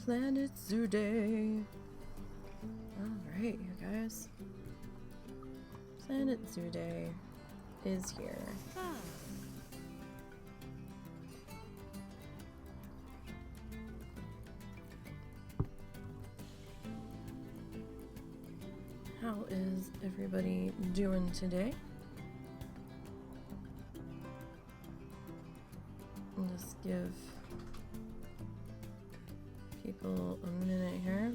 Planet Zoo Day. Alright, you guys. Planet Zoo Day is here. How is everybody doing today? I'll just give people a minute here.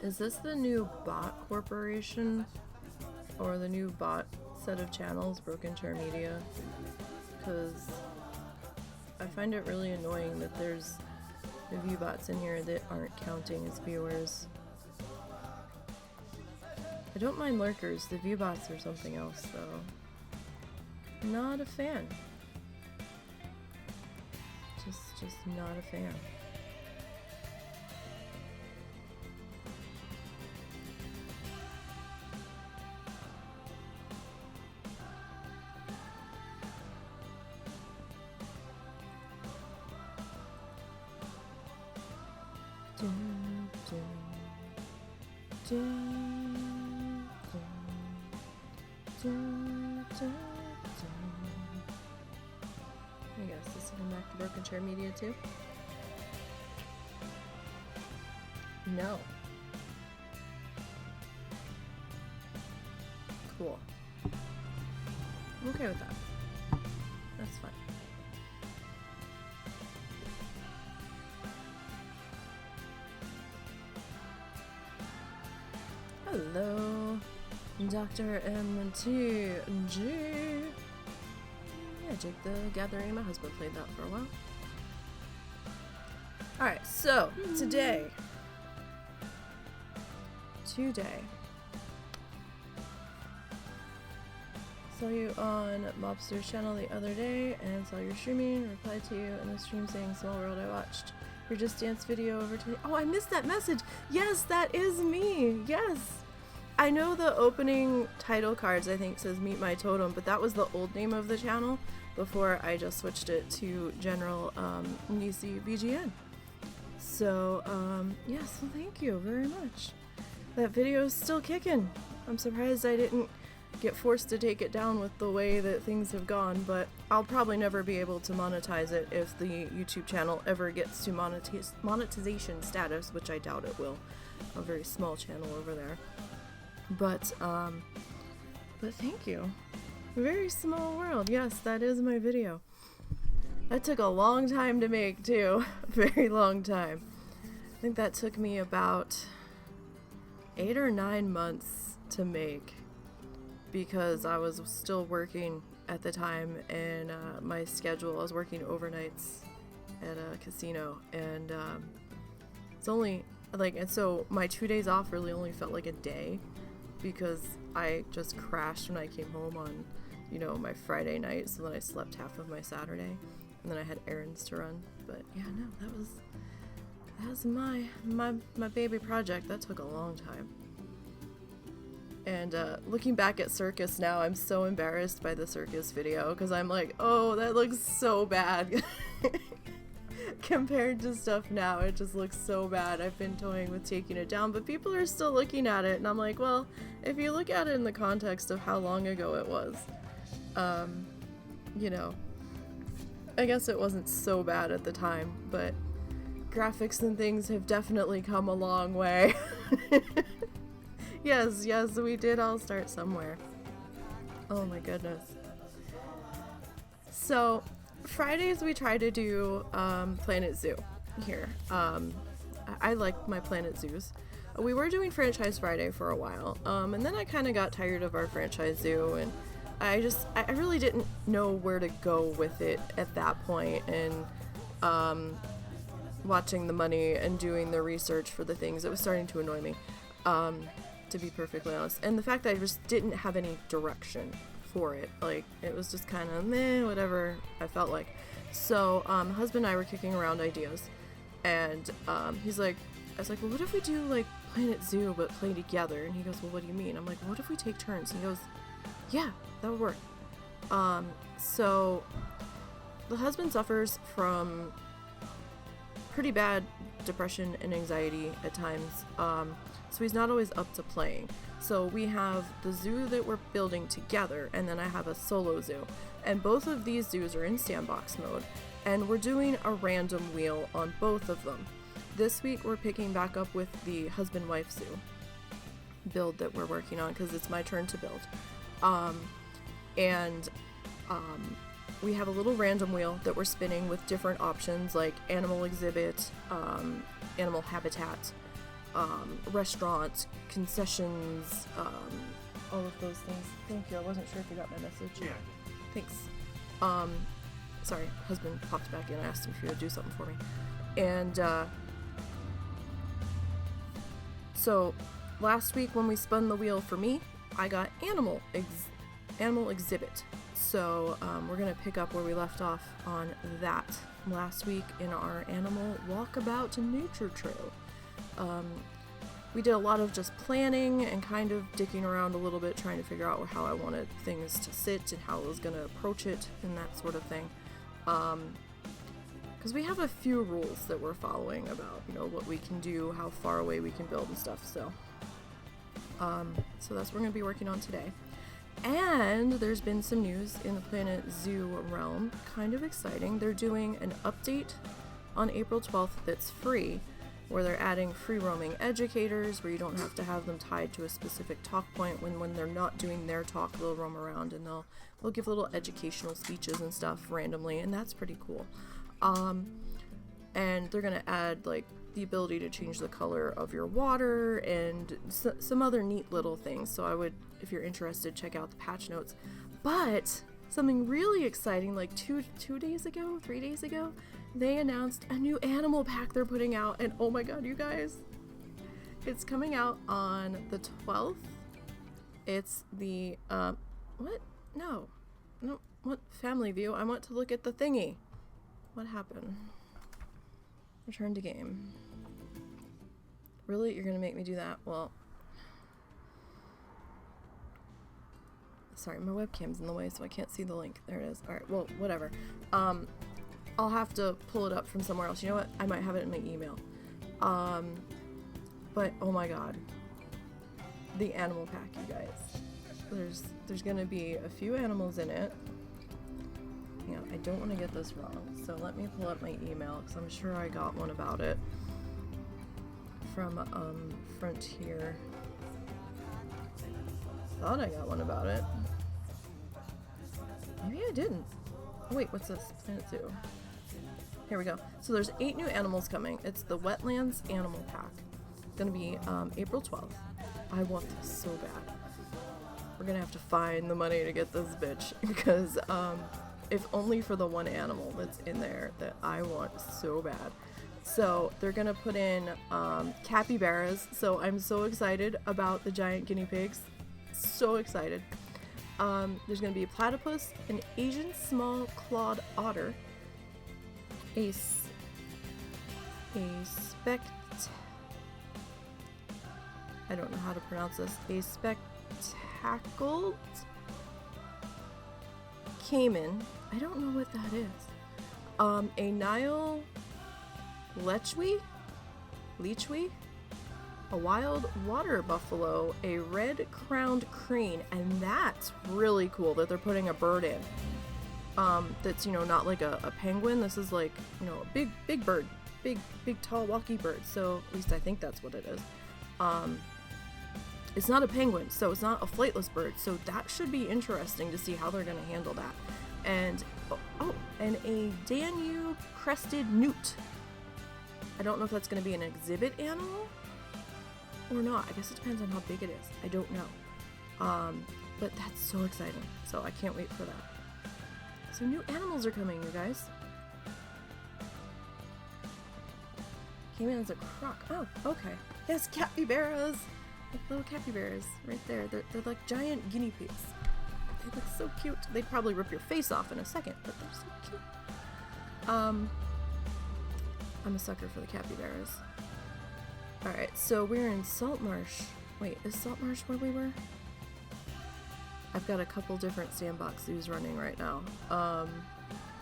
Is this the new bot corporation or the new bot set of channels, Broken Chair Media? Because I find it really annoying that there's the view bots in here that aren't counting as viewers. I don't mind lurkers, the view bots are something else though. Not a fan. Just not a fan. I guess this is coming back to Broken Chair Media too. No. Cool. I'm okay with that. That's fine. Hello, Dr. MTG. Yeah, Jake the Gathering. My husband played that for a while. Alright, so today. Saw you on Mobster's channel the other day and saw your streaming. Replied to you in the stream saying Small World I watched. Your Just Dance video over today. Oh, I missed that message. Yes, that is me. Yes. I know the opening title cards I think says Meet My Totem, but that was the old name of the channel before I just switched it to general NiseyBGN. So, yes, well, thank you very much. That video is still kicking. I'm surprised I didn't get forced to take it down with the way that things have gone, but I'll probably never be able to monetize it if the YouTube channel ever gets to monetization status, which I doubt it will. A very small channel over there. But thank you. Very Small World. Yes, that is my video. That took a long time to make too. A very long time. I think that took me about 8 or 9 months to make because I was still working at the time and my schedule, I was working overnights at a casino and it's only like, and so my 2 days off really only felt like a day because I just crashed when I came home on, you know, my Friday night, so then I slept half of my Saturday and then I had errands to run. But yeah, no, that was my baby project. That took a long time. And looking back at Circus now, I'm so embarrassed by the Circus video because I'm like, oh, that looks so bad. Compared to stuff now, it just looks so bad. I've been toying with taking it down, but people are still looking at it, and I'm like, well, if you look at it in the context of how long ago it was, you know, I guess it wasn't so bad at the time, but graphics and things have definitely come a long way. Yes, we did all start somewhere. Oh my goodness. So, Fridays we try to do Planet Zoo here. I like my Planet Zoos. We were doing Franchise Friday for a while, and then I kind of got tired of our franchise zoo, and I really didn't know where to go with it at that point, and watching the money and doing the research for the things, it was starting to annoy me, to be perfectly honest. And the fact that I just didn't have any direction for it, like, it was just kind of meh, whatever I felt like. So, husband and I were kicking around ideas, and he's like, I was like, well, what if we do, like, Planet Zoo, but play together? And he goes, well, what do you mean? I'm like, well, what if we take turns? And he goes, yeah, that would work. So, the husband suffers from pretty bad depression and anxiety at times, so he's not always up to playing. So we have the zoo that we're building together, and then I have a solo zoo, and both of these zoos are in sandbox mode, and we're doing a random wheel on both of them. This week we're picking back up with the husband-wife zoo build that we're working on, because it's my turn to build. We have a little random wheel that we're spinning with different options like animal exhibit, animal habitat, restaurants, concessions, all of those things. Thank you. I wasn't sure if you got my message. Yeah. Thanks. Sorry, husband popped back in. I asked him if he would do something for me. And so last week when we spun the wheel for me, I got animal exhibit. So we're going to pick up where we left off on that last week in our animal walkabout to nature trail. We did a lot of just planning and kind of dicking around a little bit, trying to figure out how I wanted things to sit and how I was going to approach it and that sort of thing. Because we have a few rules that we're following about, you know, what we can do, how far away we can build and stuff. So that's what we're going to be working on today. And there's been some news in the Planet Zoo realm, kind of exciting. They're doing an update on April 12th that's free, where they're adding free roaming educators, where you don't have to have them tied to a specific talk point. When they're not doing their talk, they'll roam around and they'll give little educational speeches and stuff randomly, and that's pretty cool. And they're gonna add like the ability to change the color of your water and some other neat little things. So I would, if you're interested, check out the patch notes. But something really exciting, like 3 days ago, they announced a new animal pack they're putting out, and oh my god, you guys, it's coming out on the 12th. It's the what family view? I want to look at the thingy. What happened? Return to game. Really? You're gonna make me do that? Well, sorry, my webcam's in the way, so I can't see the link. There it is. Alright, well, whatever. I'll have to pull it up from somewhere else. You know what? I might have it in my email. But oh my god. The animal pack, you guys. There's gonna be a few animals in it. Hang on, I don't want to get this wrong. So let me pull up my email, because I'm sure I got one about it from Frontier. Thought I got one about it. Maybe I didn't. Oh, wait, what's this? Planet Zoo. Here we go. So there's 8 new animals coming. It's the Wetlands Animal Pack. It's gonna be April 12th. I want this so bad. We're gonna have to find the money to get this bitch, because if only for the one animal that's in there that I want so bad. So they're gonna put in capybaras. So I'm so excited about the giant guinea pigs. So excited. There's gonna be a platypus, an Asian small clawed otter, I don't know how to pronounce this, a spectacled caiman, I don't know what that is, a Nile lechwe, a wild water buffalo, a red-crowned crane, and that's really cool that they're putting a bird in. That's, you know, not like a penguin. This is like, you know, a big bird, big tall walkie bird. So at least I think that's what it is. It's not a penguin, so it's not a flightless bird. So that should be interesting to see how they're gonna handle that. And and a Danube crested newt. I don't know if that's gonna be an exhibit animal Or not. I guess it depends on how big it is. I don't know. But that's so exciting. So I can't wait for that. So new animals are coming, you guys. Came in as a croc. Oh, okay. Yes, capybaras! Like little capybaras right there. They're like giant guinea pigs. They look so cute. They'd probably rip your face off in a second, but they're so cute. I'm a sucker for the capybaras. Alright, so we're in Saltmarsh. Wait, is Saltmarsh where we were? I've got a couple different sandbox zoos running right now.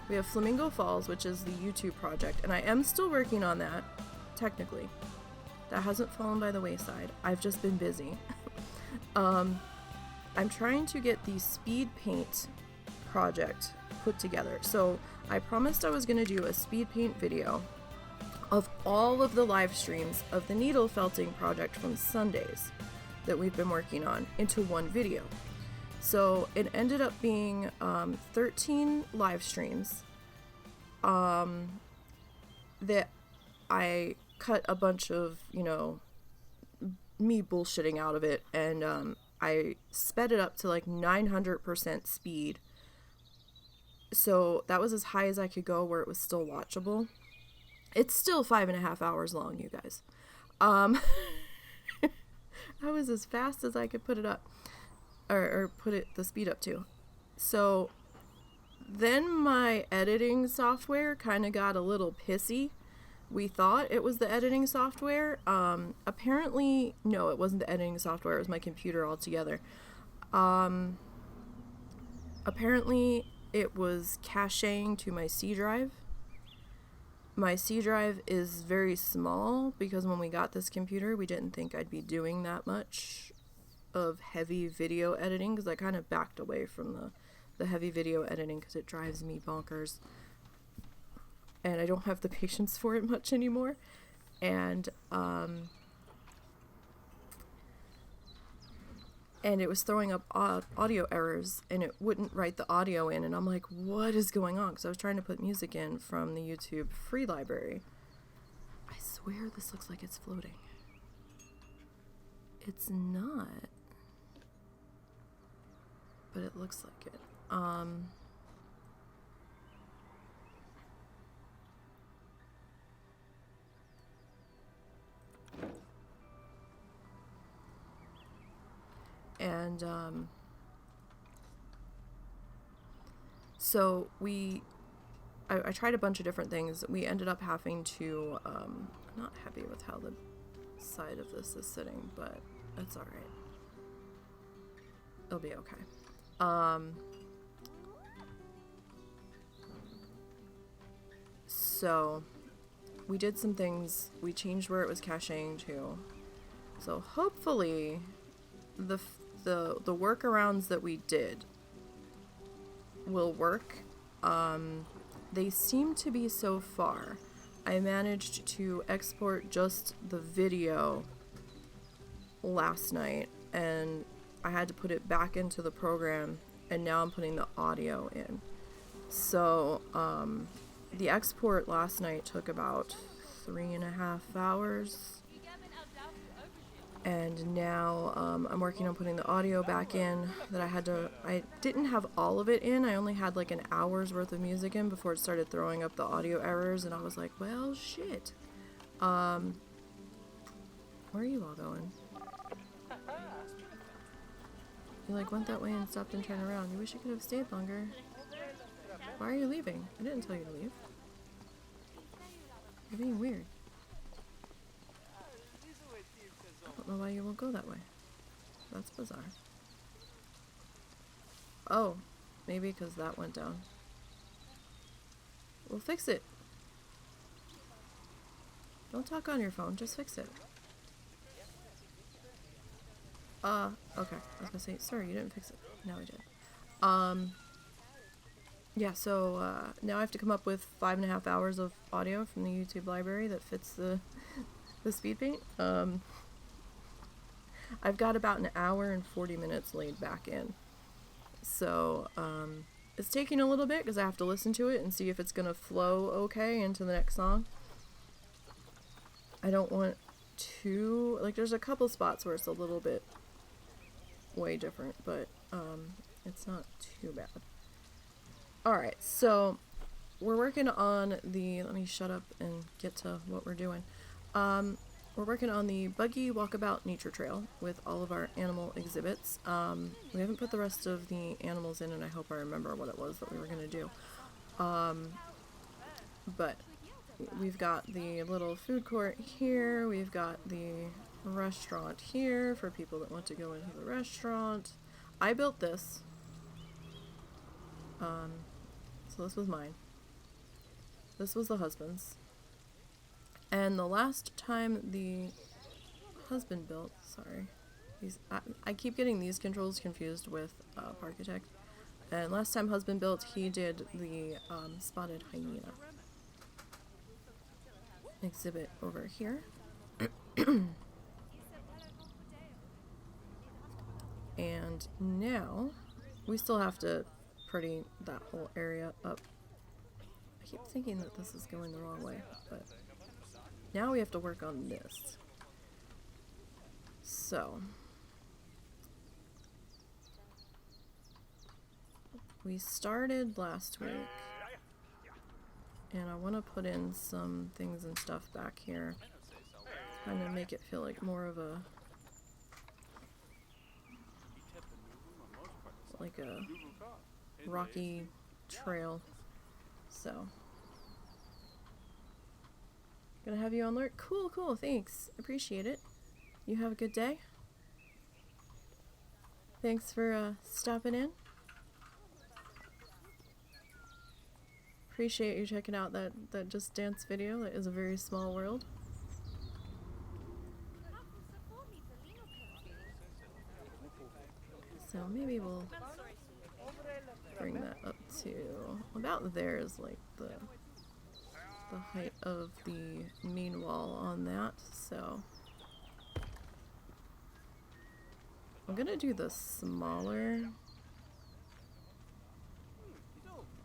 We have Flamingo Falls, which is the YouTube project, and I am still working on that, technically. That hasn't fallen by the wayside. I've just been busy. I'm trying to get the speed paint project put together. So I promised I was going to do a speed paint video of all of the live streams of the needle felting project from Sundays that we've been working on into one video. So it ended up being 13 live streams that I cut a bunch of, me bullshitting out of it, and I sped it up to like 900% speed. So that was as high as I could go where it was still watchable. It's still 5.5 hours long, you guys. I was as fast as I could put it up, or put it the speed up to. So then my editing software kind of got a little pissy. We thought it was the editing software. Apparently, no, it wasn't the editing software. It was my computer altogether. Apparently, it was caching to my C drive. My C drive is very small because when we got this computer, we didn't think I'd be doing that much of heavy video editing, because I kind of backed away from the heavy video editing because it drives me bonkers. And I don't have the patience for it much anymore. And it was throwing up audio errors, and it wouldn't write the audio in, and I'm like, what is going on? Because I was trying to put music in from the YouTube free library. I swear this looks like it's floating. It's not. But it looks like it. And so I tried a bunch of different things. We ended up having to, I'm not happy with how the side of this is sitting, but it's alright. It'll be okay. So we did some things. We changed where it was caching to. So hopefully the workarounds that we did will work. They seem to be so far. I managed to export just the video last night, and I had to put it back into the program, and now I'm putting the audio in. So the export last night took about 3.5 hours. And now I'm working on putting the audio back in that I didn't have all of it in. I only had like an hour's worth of music in before it started throwing up the audio errors, and I was like, well, shit. Where are you all going? You like went that way and stopped and turned around. You wish you could have stayed longer. Why are you leaving? I didn't tell you to leave. You're being weird. I don't know why you won't go that way. That's bizarre. Oh, maybe because that went down. We'll fix it. Don't talk on your phone, just fix it. Okay. I was gonna say, sorry, you didn't fix it. Now I did. Yeah, so, now I have to come up with 5.5 hours of audio from the YouTube library that fits the speed paint. I've got about an hour and 40 minutes laid back in. So, it's taking a little bit because I have to listen to it and see if it's gonna flow okay into the next song. I don't want too, like there's a couple spots where it's a little bit way different, but it's not too bad. Alright, so we're working on the, let me shut up and get to what we're doing. We're working on the Buggy Walkabout Nature Trail with all of our animal exhibits. We haven't put the rest of the animals in, and I hope I remember what it was that we were going to do. But we've got the little food court here, we've got the restaurant here for people that want to go into the restaurant. I built this. So this was mine. This was the husband's. And the last time the husband built, sorry, I keep getting these controls confused with Parkitect. And last time husband built, he did the spotted hyena exhibit over here. And now we still have to pretty that whole area up. I keep thinking that this is going the wrong way, but now we have to work on this. So we started last week, and I want to put in some things and stuff back here, kind of make it feel like more of a rocky trail. So gonna have you on alert. Cool, cool, thanks. Appreciate it. You have a good day. Thanks for stopping in. Appreciate you checking out that Just Dance video. That is a very small world. So maybe we'll bring that up to about there is like the height of the main wall on that. So I'm gonna do the smaller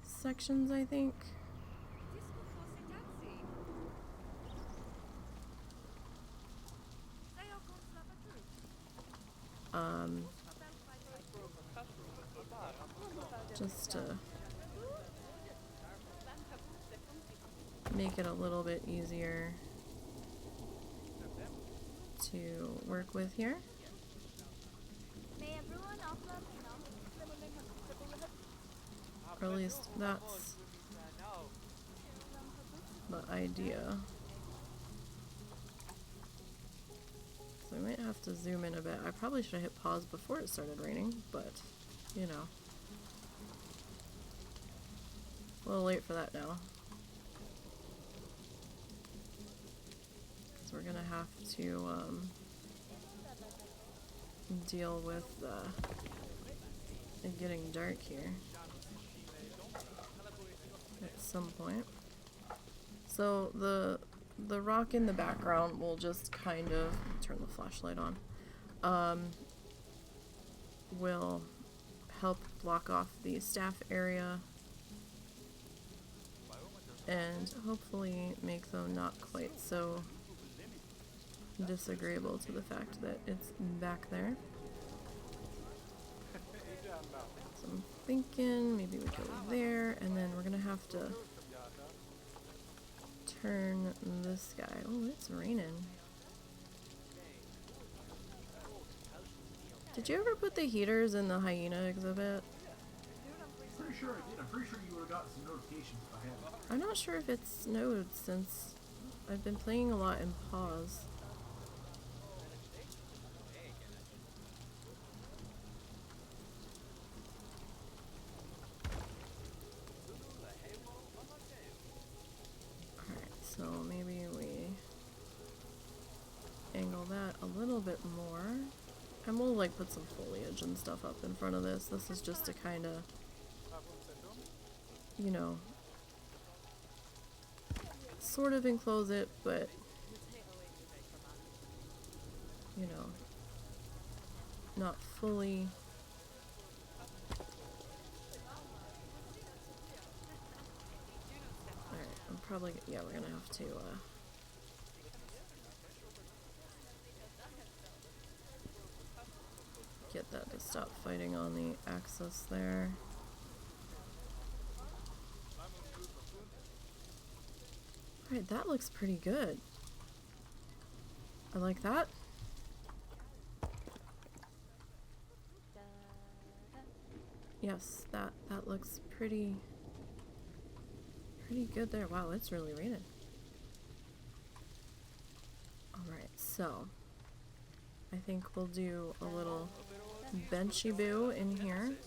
sections, I think. Just to make it a little bit easier to work with here. Or at least that's the idea. So I might have to zoom in a bit. I probably should have hit pause before it started raining, but you know. A little late for that now. So we're gonna have to deal with it getting dark here at some point. So the rock in the background will just kind of turn the flashlight on. Will help block off the staff area and hopefully make them not quite so disagreeable to the fact that it's back there. So I'm thinking maybe we go there, and then we're gonna have to turn this guy. Oh, it's raining. Did you ever put the heaters in the hyena exhibit? Pretty sure I did. I'm pretty sure you would have gotten some notifications if I hadn't. I'm not sure if it's snowed since I've been playing a lot in pause. Alright, so maybe we angle that a little bit more. And we'll like put some foliage and stuff up in front of this. This is just to kind of, you know, sort of enclose it, but, you know, not fully. Alright, I'm probably, yeah, we're gonna have to stop fighting on the axis there. Alright, that looks pretty good. I like that. Yes, that looks pretty good there. Wow, it's really raining. Alright, so I think we'll do a little benchy boo in here.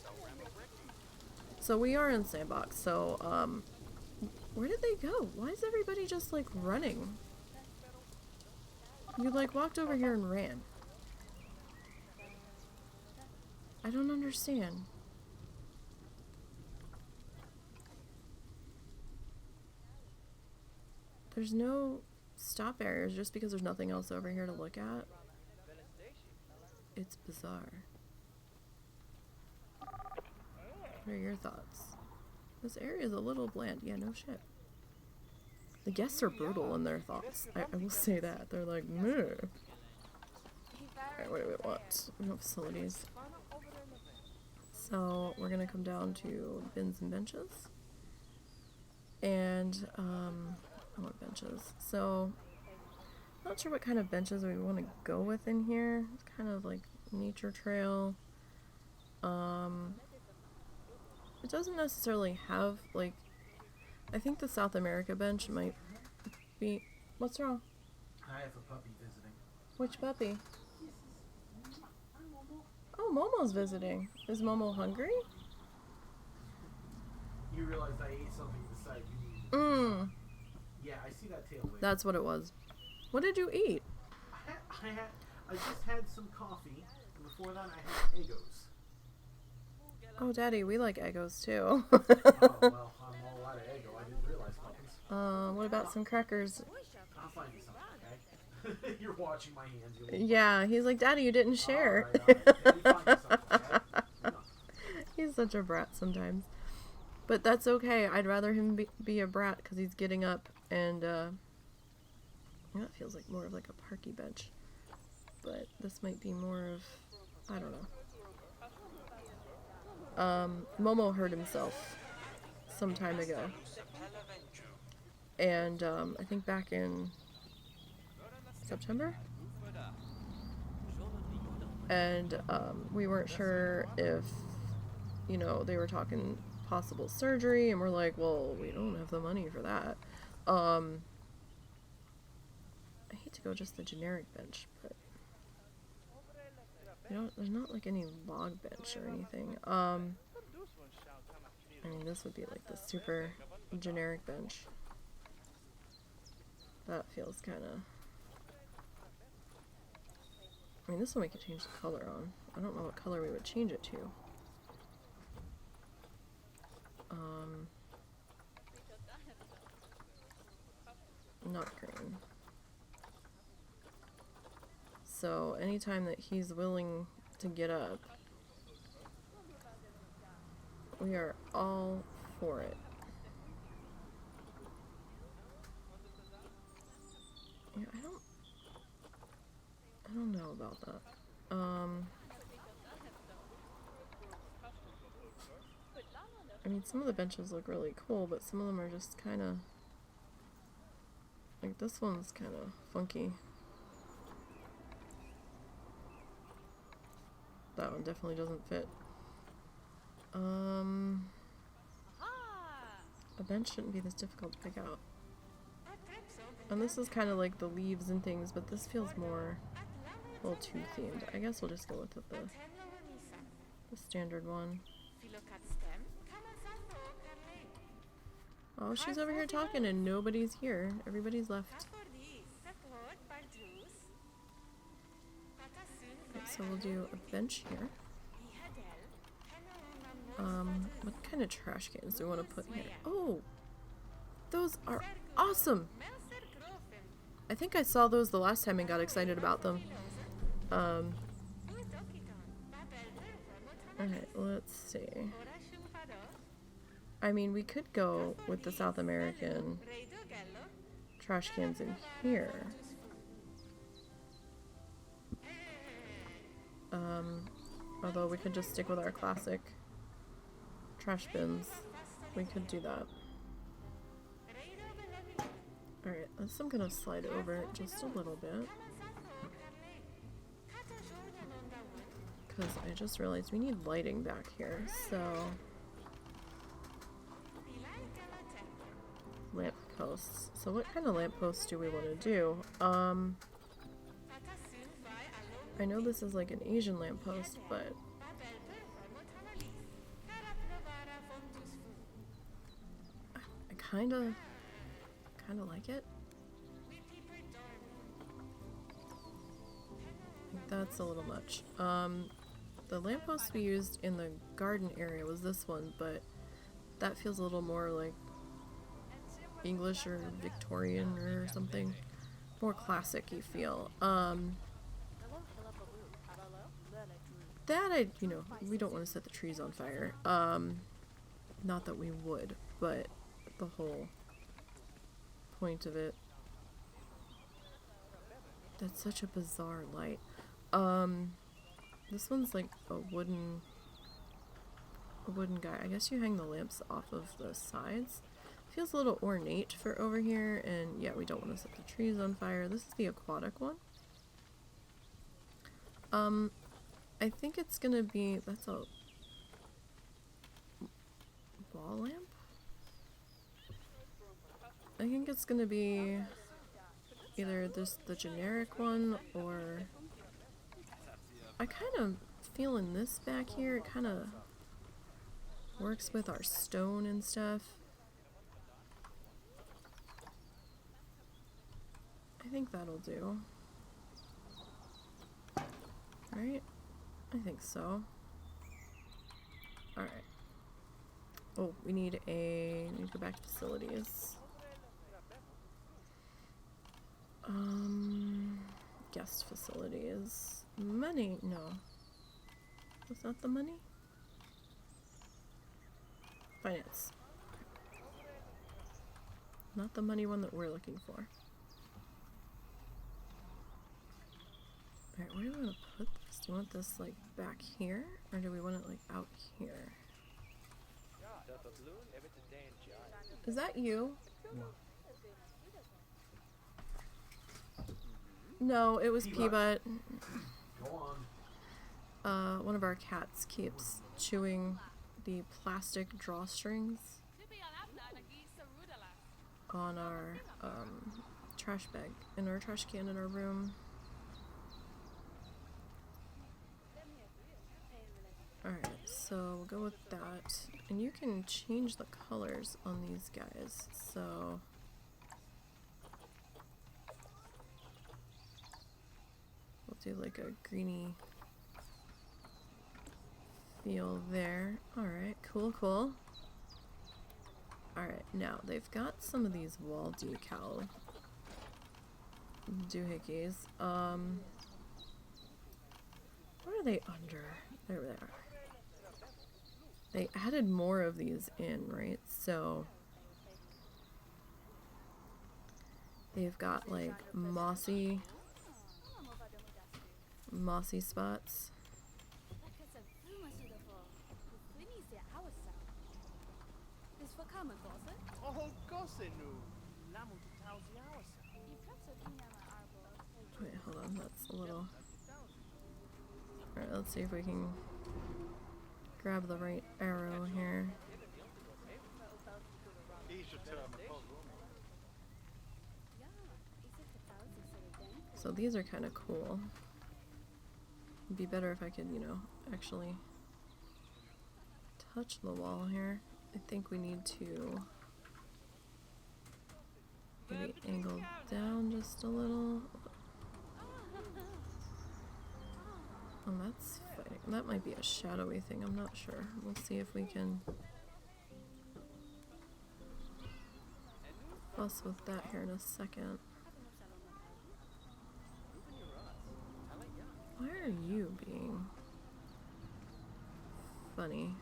So we are in Sandbox, so where did they go? Why is everybody just like running? You like walked over here and ran. I don't understand. There's no stop barriers just because there's nothing else over here to look at. It's bizarre. What are your thoughts? This area is a little bland. Yeah, no shit. The guests are brutal in their thoughts. I will say that. They're like, meh. Alright, what do we want? We want facilities. So, we're gonna come down to bins and benches. And, I want benches. So, not sure what kind of benches we want to go with in here. It's kind of like nature trail. It doesn't necessarily have, like, I think the South America bench might be... What's wrong? I have a puppy visiting. Which puppy? Oh, Momo's visiting. Is Momo hungry? You realized I ate something beside you. Yeah, I see that tail wave. That's what it was. What did you eat? I just had some coffee, and before that I had Eggos. Oh, Daddy, we like Eggos too. Oh, well, I'm all out of Eggo. I didn't realize puppets. What about some crackers? I'll find you something, okay? You're watching my hands. Yeah, he's like, Daddy, you didn't share. All right. Let me find you something, okay? He's such a brat sometimes. But that's okay. I'd rather him be a brat because he's getting up and, that feels like more of like a parky bench. But this might be more of, I don't know. Momo hurt himself some time ago. And, I think back in September? And, we weren't sure if, you know, they were talking possible surgery, and we're like, well, we don't have the money for that. I hate to go just the generic bench, but you know, there's not like any log bench or anything. I mean, this would be like the super generic bench. That feels kind of... I mean, this one we could change the color on. I don't know what color we would change it to. Not green. So anytime that he's willing to get up, we are all for it. Yeah, I don't know about that. I mean, some of the benches look really cool, but some of them are just kind of... Like, this one's kind of funky. That one definitely doesn't fit. A bench shouldn't be this difficult to pick out. And this is kind of like the leaves and things, but this feels more... a little too themed. I guess we'll just go with the standard one. Oh, she's over here talking and nobody's here. Everybody's left. Okay, so we'll do a bench here. What kind of trash cans do we want to put here? Oh! Those are awesome! I think I saw those the last time and got excited about them. Alright, let's see. I mean, we could go with the South American trash cans in here. Although we could just stick with our classic trash bins. We could do that. Alright, I'm gonna slide over it just a little bit. Because I just realized we need lighting back here, so... Lamp posts. So what kind of lamp posts do we want to do? I know this is like an Asian lamp post, but... I kinda like it. I think that's a little much. The lamppost we used in the garden area was this one, but that feels a little more like English or Victorian or something. More classic-y feel. That you know, we don't want to set the trees on fire. Not that we would, but the whole point of it. That's such a bizarre light. This one's like a wooden guy. I guess you hang the lamps off of the sides. Feels a little ornate for over here, and yeah, we don't want to set the trees on fire. This is the aquatic one. I think it's gonna be, that's a wall lamp? I think it's gonna be either the generic one, or I kind of feel in this back here, it kind of works with our stone and stuff. I think that'll do. Right? I think so. Alright. Oh, we need to go back to facilities. Guest facilities. Money? No. Was that the money? Finance. Not the money one that we're looking for. Alright, where do we want to put this? Do we want this like back here? Or do we want it like out here? Is that you? No, it was Peabut. Go on. One of our cats keeps chewing the plastic drawstrings on our trash bag in our trash can in our room. Alright, so we'll go with that. And you can change the colors on these guys, so... We'll do like a greeny feel there. Alright, cool, cool. Alright, now they've got some of these wall decal doohickeys. What are they under? There they are. They added more of these in, right? So they've got like mossy spots. Wait, hold on, that's a little... Alright, let's see if we can grab the right arrow here. So these are kind of cool. It'd be better if I could, you know, actually touch the wall here. I think we need to maybe angle down just a little. Oh, that's fighting. That might be a shadowy thing, I'm not sure. We'll see if we can fuss with that here in a second. Why are you being funny?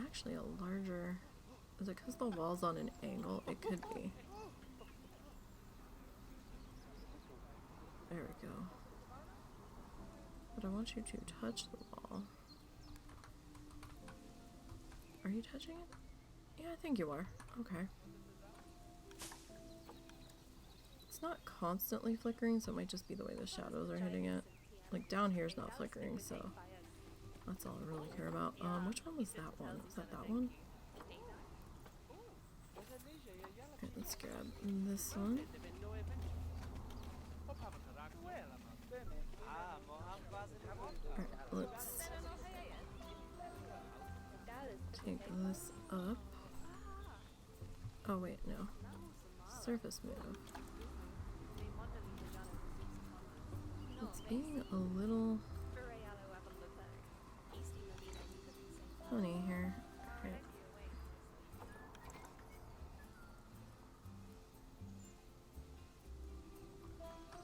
actually a larger... Is it because the wall's on an angle? It could be. There we go. But I want you to touch the wall. Are you touching it? Yeah, I think you are. Okay. It's not constantly flickering, so it might just be the way the shadows are hitting it. Like down here is not flickering, so that's all I really care about. Which one was that one? Was that one? Okay, let's grab this one. Alright, let's take this up. Oh wait, no. Surface move. It's being a little funny here. Right.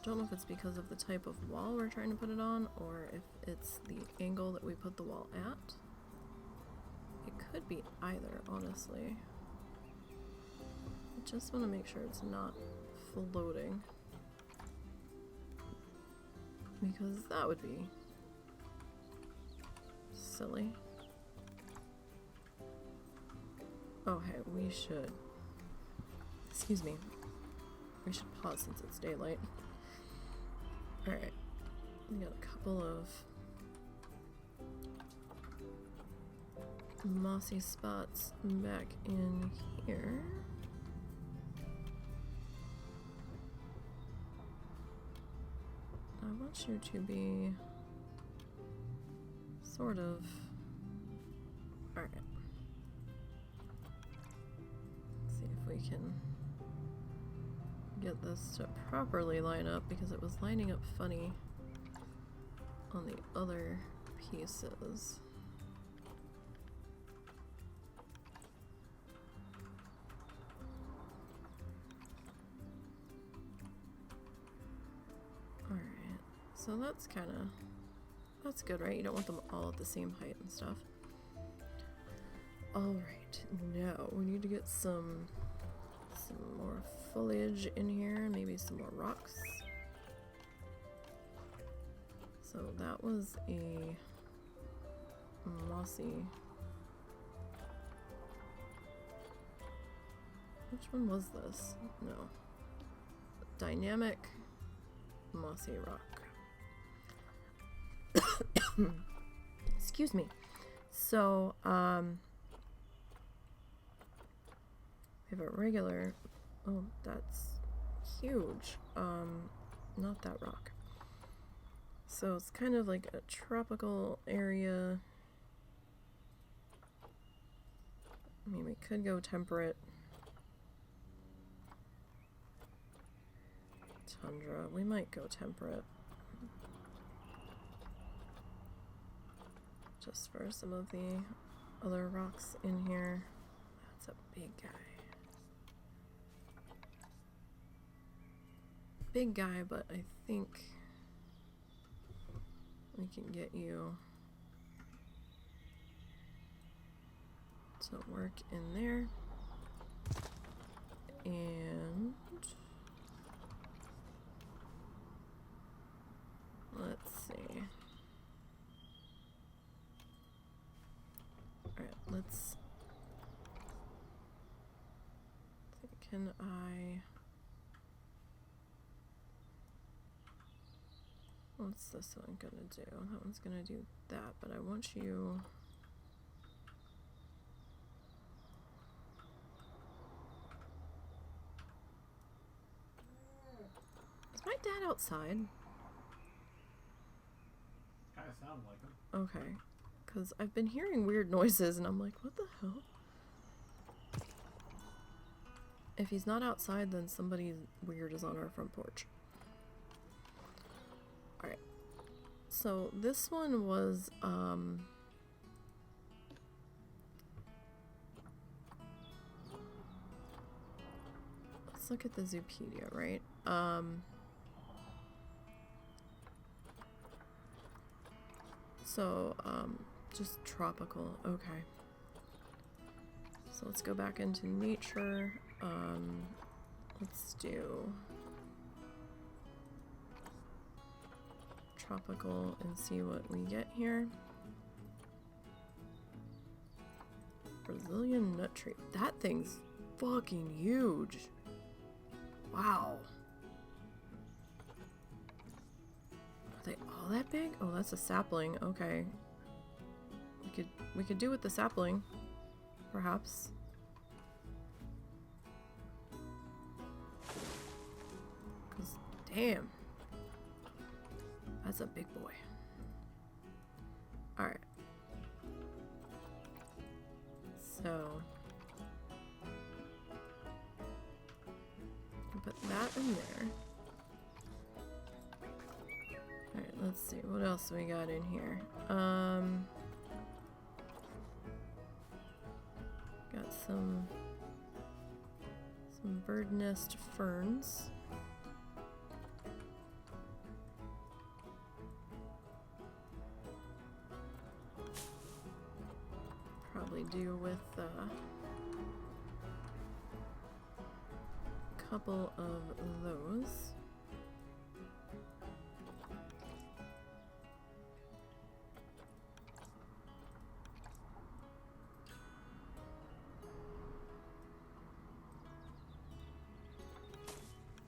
Don't know if it's because of the type of wall we're trying to put it on, or if it's the angle that we put the wall at. It could be either, honestly. I just want to make sure it's not floating. Because that would be silly. Oh hey, we should... Excuse me. We should pause since it's daylight. Alright. We got a couple of mossy spots back in here. I want you to be sort of... Alright. Let's see if we can get this to properly line up, because it was lining up funny on the other pieces. Alright, so that's kind of, that's good, right? You don't want them all at the same height and stuff. Alright, now we need to get some more foliage in here, maybe some more rocks. So that was a mossy... Which one was this? No. Dynamic mossy rock. Excuse me. So, we have a regular... Oh, that's huge. Not that rock. So it's kind of like a tropical area. I mean, we could go temperate. Tundra. We might go temperate. Just for some of the other rocks in here. That's a big guy. Big guy, but I think we can get you to work in there. And let's see. Alright, let's... Can I... What's this one gonna do? That one's gonna do that, but I want you... Is my dad outside? Kinda sounded like him. Okay. Because I've been hearing weird noises and I'm like, what the hell? If he's not outside, then somebody weird is on our front porch. Alright. So this one was, let's look at the Zoopedia, right? Just tropical, okay. So let's go back into nature. Let's do tropical and see what we get here. Brazilian nut tree. That thing's fucking huge. Wow. Are they all that big? Oh, that's a sapling. Okay. We could do with the sapling, perhaps. Cause damn. That's a big boy. Alright. So put that in there. Alright, let's see what else we got in here. Got some bird nest ferns. Probably do with a couple of those.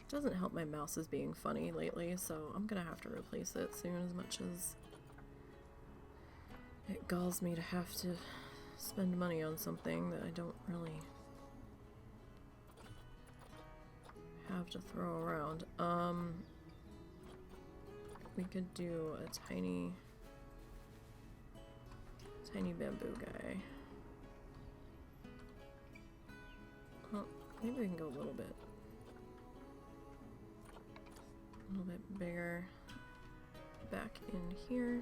Doesn't help my mouse is being funny lately, so I'm gonna have to replace it soon, as much as it galls me to have to spend money on something that I don't really have to throw around. We could do a tiny bamboo guy. Well, maybe we can go a little bit bigger back in here.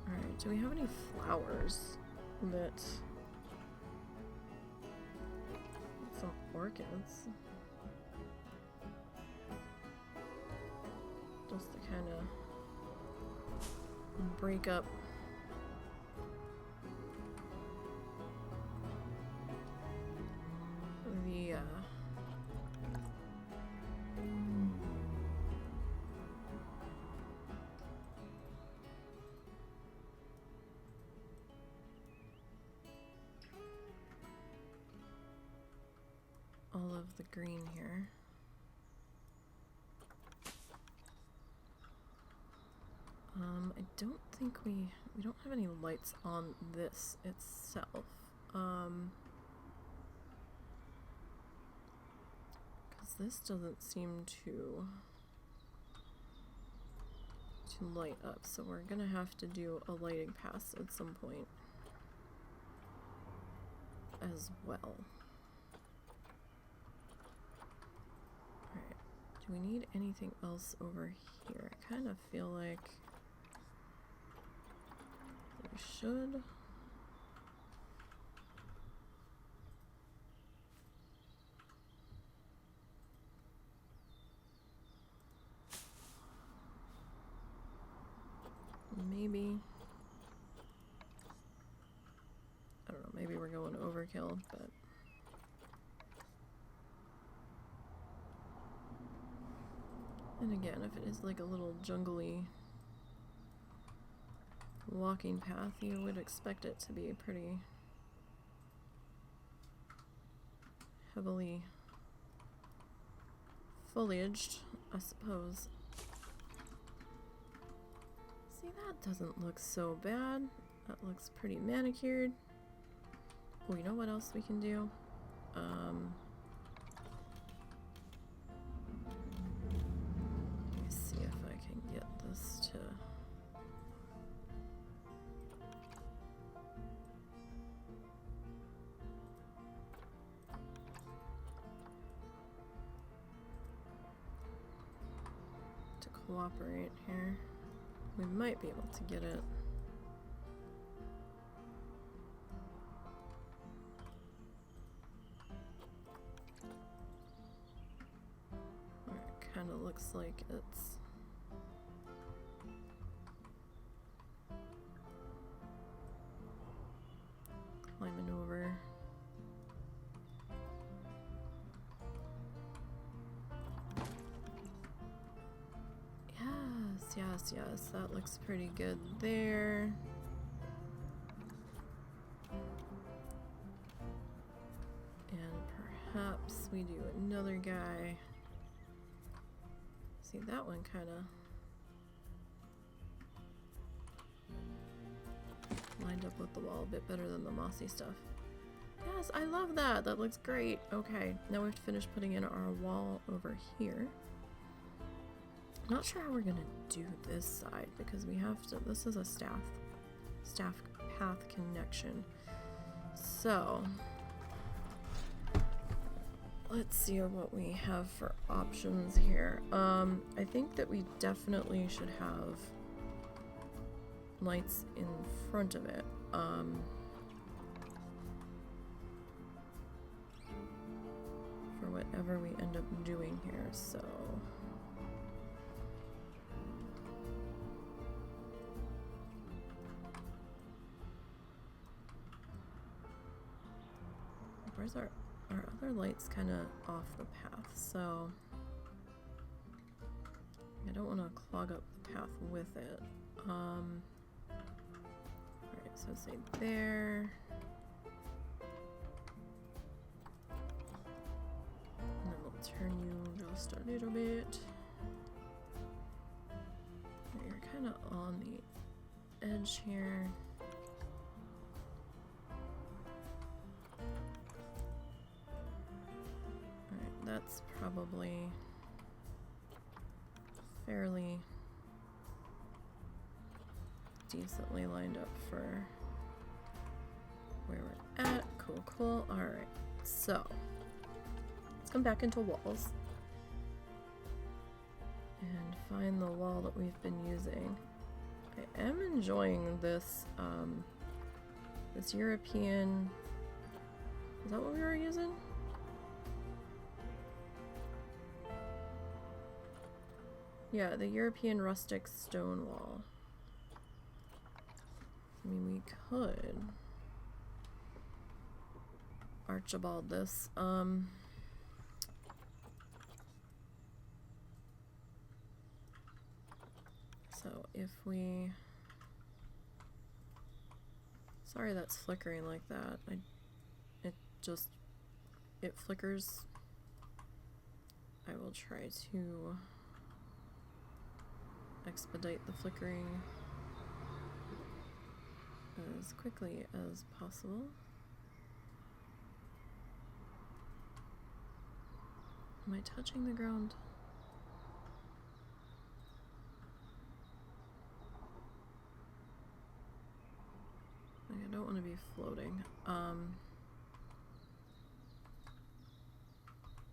Alright, do we have any flowers that... some orchids. Just to kind of break up the all of the green here. I don't think we don't have any lights on this itself. Because this doesn't seem to light up, so we're gonna have to do a lighting pass at some point as well. Alright, do we need anything else over here? I kind of feel like we should. Maybe. I don't know, maybe we're going overkill, but and again, if it is like a little jungly walking path, you would expect it to be pretty heavily foliaged, I suppose. See, that doesn't look so bad. That looks pretty manicured. Oh, you know what else we can do? Let me see if I can get this to... cooperate here. We might be able to get it. It kind of looks like it's climbing over. Yes, that looks pretty good there. And perhaps we do another guy. See, that one kind of lined up with the wall a bit better than the mossy stuff. Yes, I love that. That looks great. Okay, now we have to finish putting in our wall over here. Not sure how we're gonna do this side because we have to, this is a staff path connection. So let's see what we have for options here. I think that we definitely should have lights in front of it. For whatever we end up doing here, so. Where's our other lights kind of off the path, so I don't want to clog up the path with it. Alright, so say there. And then we'll turn you just a little bit. You're kind of on the edge here. That's probably fairly decently lined up for where we're at. Cool. Alright, so let's come back into walls and find the wall that we've been using. I am enjoying this, this European, is that what we were using? Yeah, the European rustic stone wall. I mean, we could Archibald this. So if we... Sorry that's flickering like that. It flickers. I will try to expedite the flickering as quickly as possible. Am I touching the ground? Like, I don't want to be floating.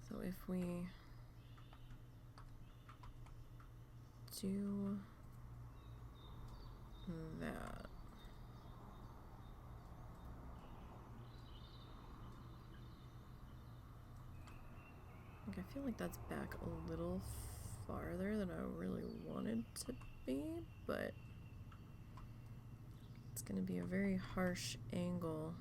So if we do that. Like, I feel like that's back a little farther than I really wanted to be, but it's going to be a very harsh angle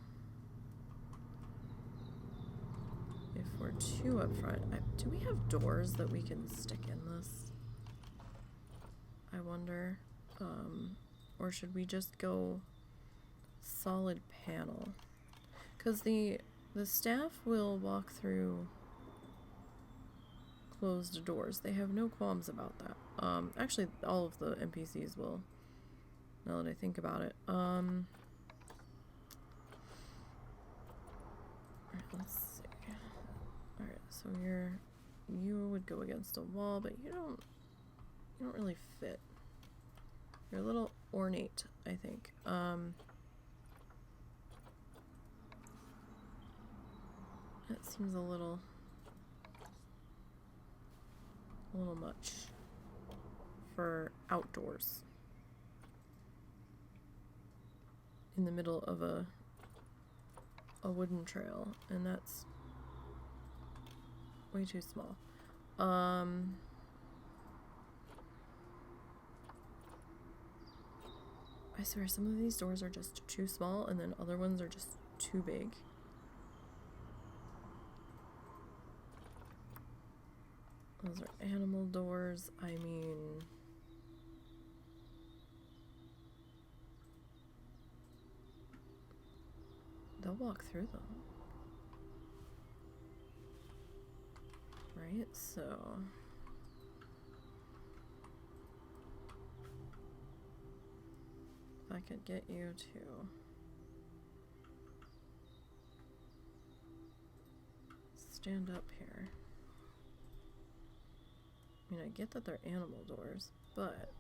if we're too up front. Do we have doors that we can stick in this? I wonder. Or should we just go solid panel? Because the staff will walk through closed doors. They have no qualms about that. Actually, all of the NPCs will, now that I think about it. Alright, let's see. Alright, so you would go against a wall, but you don't really fit. You're a little ornate, I think. That seems a little much for outdoors. in the middle of a wooden trail, and that's way too small. I swear some of these doors are just too small, and then other ones are just too big. Those are animal doors. I mean, they'll walk through them. Right? So if I could get you to stand up here. I mean, I get that they're animal doors, but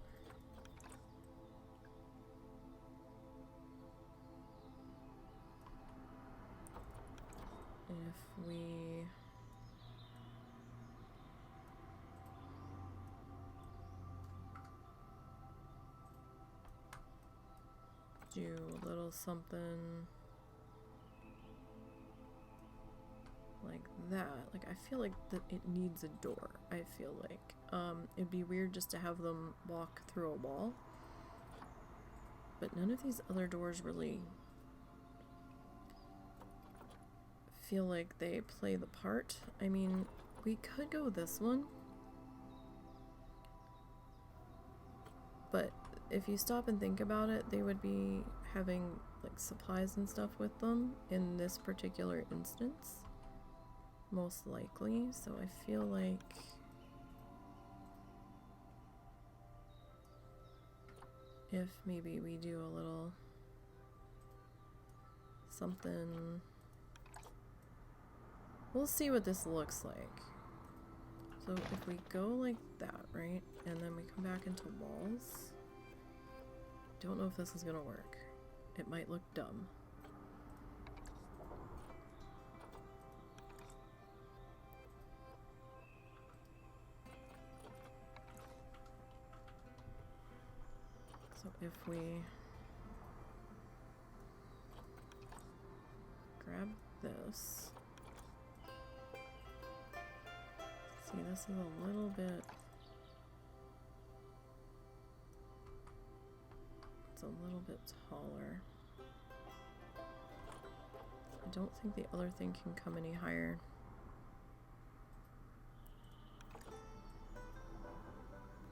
if we do a little something like that, like I feel like that it needs a door. I feel like it'd be weird just to have them walk through a wall, but none of these other doors really feel like they play the part. I mean, we could go this one, but if you stop and think about it, they would be having like supplies and stuff with them in this particular instance, most likely. So I feel like if maybe we do a little something, we'll see what this looks like. So if we go like that, right, and then we come back into walls, don't know if this is gonna work. It might look dumb. So if we grab this, see, this is a little bit, it's a little bit taller. I don't think the other thing can come any higher.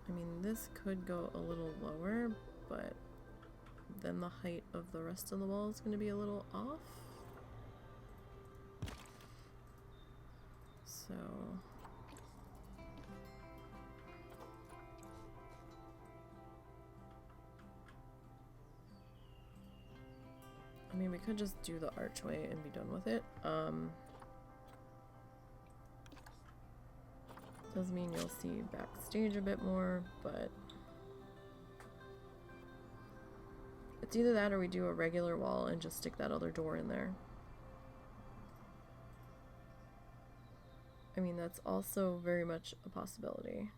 I mean, this could go a little lower, but then the height of the rest of the wall is going to be a little off. So I mean, we could just do the archway and be done with it. Does mean you'll see backstage a bit more, but it's either that or we do a regular wall and just stick that other door in there. I mean, that's also very much a possibility.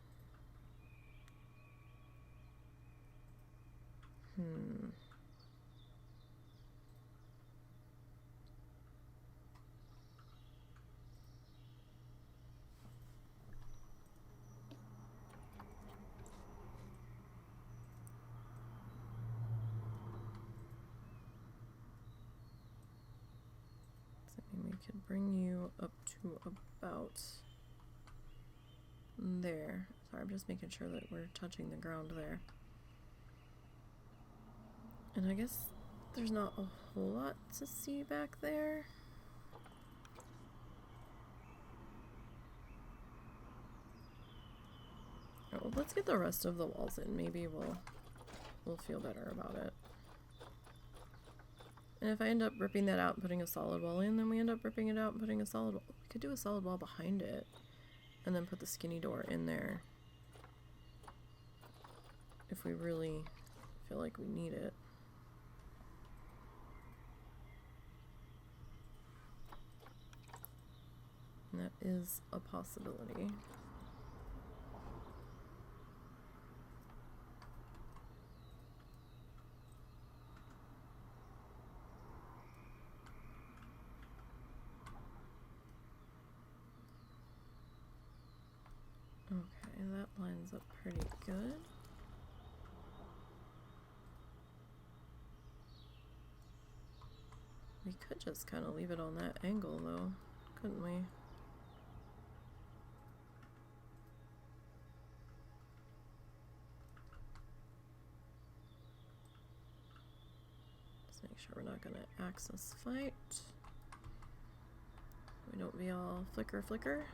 We could bring you up to about there. Sorry, I'm just making sure that we're touching the ground there. And I guess there's not a whole lot to see back there. Oh, well, let's get the rest of the walls in. Maybe we'll feel better about it. And if I end up ripping that out and putting a solid wall in, then we end up ripping it out and putting a solid wall. We could do a solid wall behind it and then put the skinny door in there if we really feel like we need it. And that is a possibility. lines up pretty good. We could just kind of leave it on that angle though, couldn't we? Just make sure we're not going to access fight. We don't be all flicker flicker.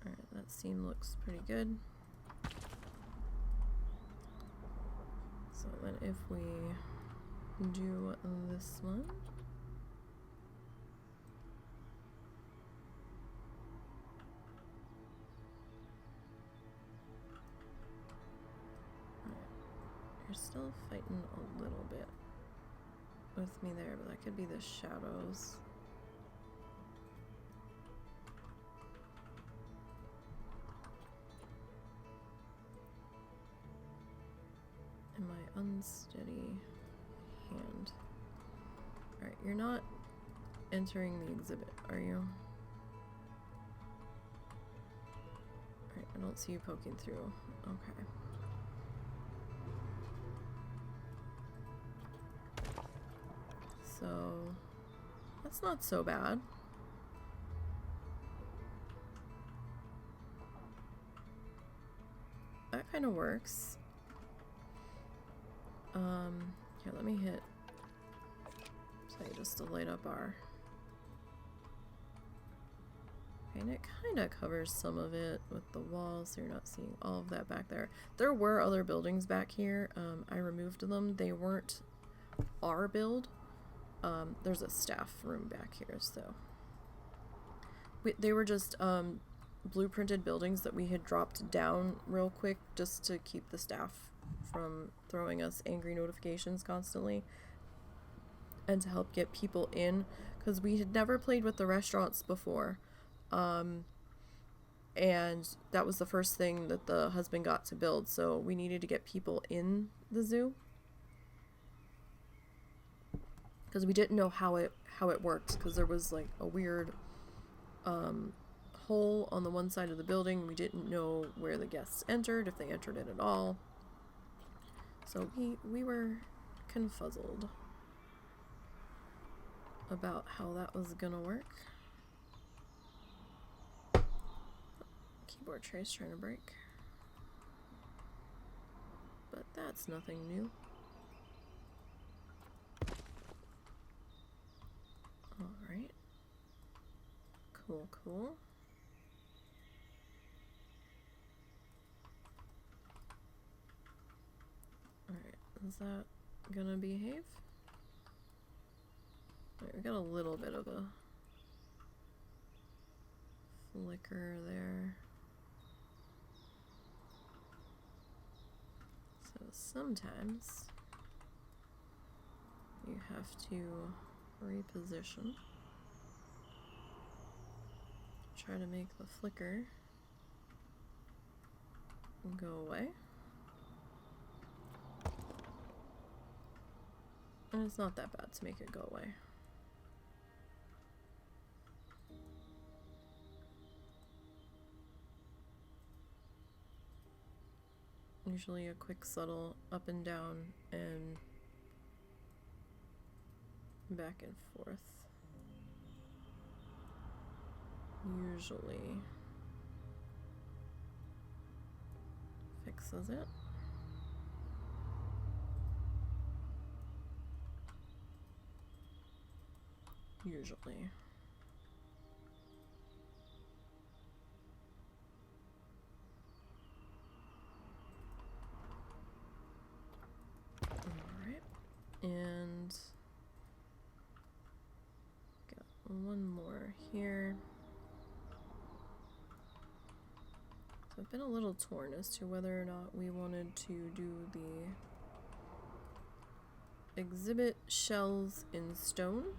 Alright, that seam looks pretty good. So then if we do this one. You're still fighting a little bit with me there, but that could be the shadows. And my unsteady hand. Alright, you're not entering the exhibit, are you? Alright, I don't see you poking through. Okay. So, that's not so bad. That kind of works. Here, let me hit, say, just to light up our, okay, and it kind of covers some of it with the walls, so you're not seeing all of that back there. There were other buildings back here. I removed them. They weren't our build. There's a staff room back here, so they were just blueprinted buildings that we had dropped down real quick just to keep the staff from throwing us angry notifications constantly, and to help get people in, because we had never played with the restaurants before, and that was the first thing that the husband got to build, so we needed to get people in the zoo because we didn't know how it worked, because there was like a weird hole on the one side of the building. We didn't know where the guests entered, if they entered it at all. So we were confuzzled about how that was gonna work. Keyboard trace trying to break. But that's nothing new. Alright. Cool, cool. Alright, is that gonna behave? Alright, we got a little bit of a flicker there. So sometimes you have to reposition. Try to make the flicker go away. And it's not that bad to make it go away. Usually a quick subtle up and down and back and forth usually fixes it. Usually. Alright, and got one more here. So I've been a little torn as to whether or not we wanted to do the exhibit shells in stone,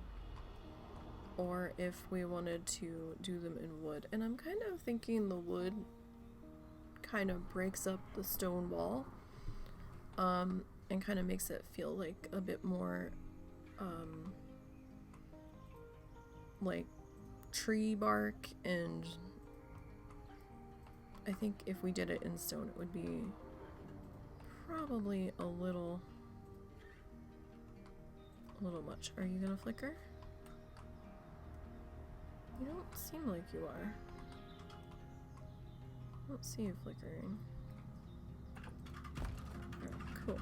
or if we wanted to do them in wood. And I'm kind of thinking the wood kind of breaks up the stone wall, and kind of makes it feel like a bit more like tree bark and I think if we did it in stone, it would be probably a little much. Are you gonna flicker? You don't seem like you are. I don't see you flickering. Alright, cool.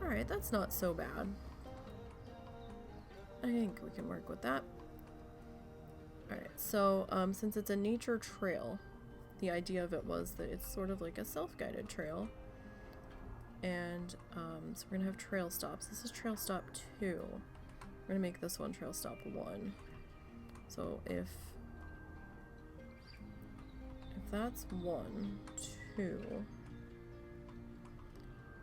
Alright, that's not so bad. I think we can work with that. Alright, so since it's a nature trail, the idea of it was that it's sort of like a self-guided trail. And so we're gonna have trail stops. This is trail stop 2. We're gonna make this one trail stop 1. So if that's 1, 2.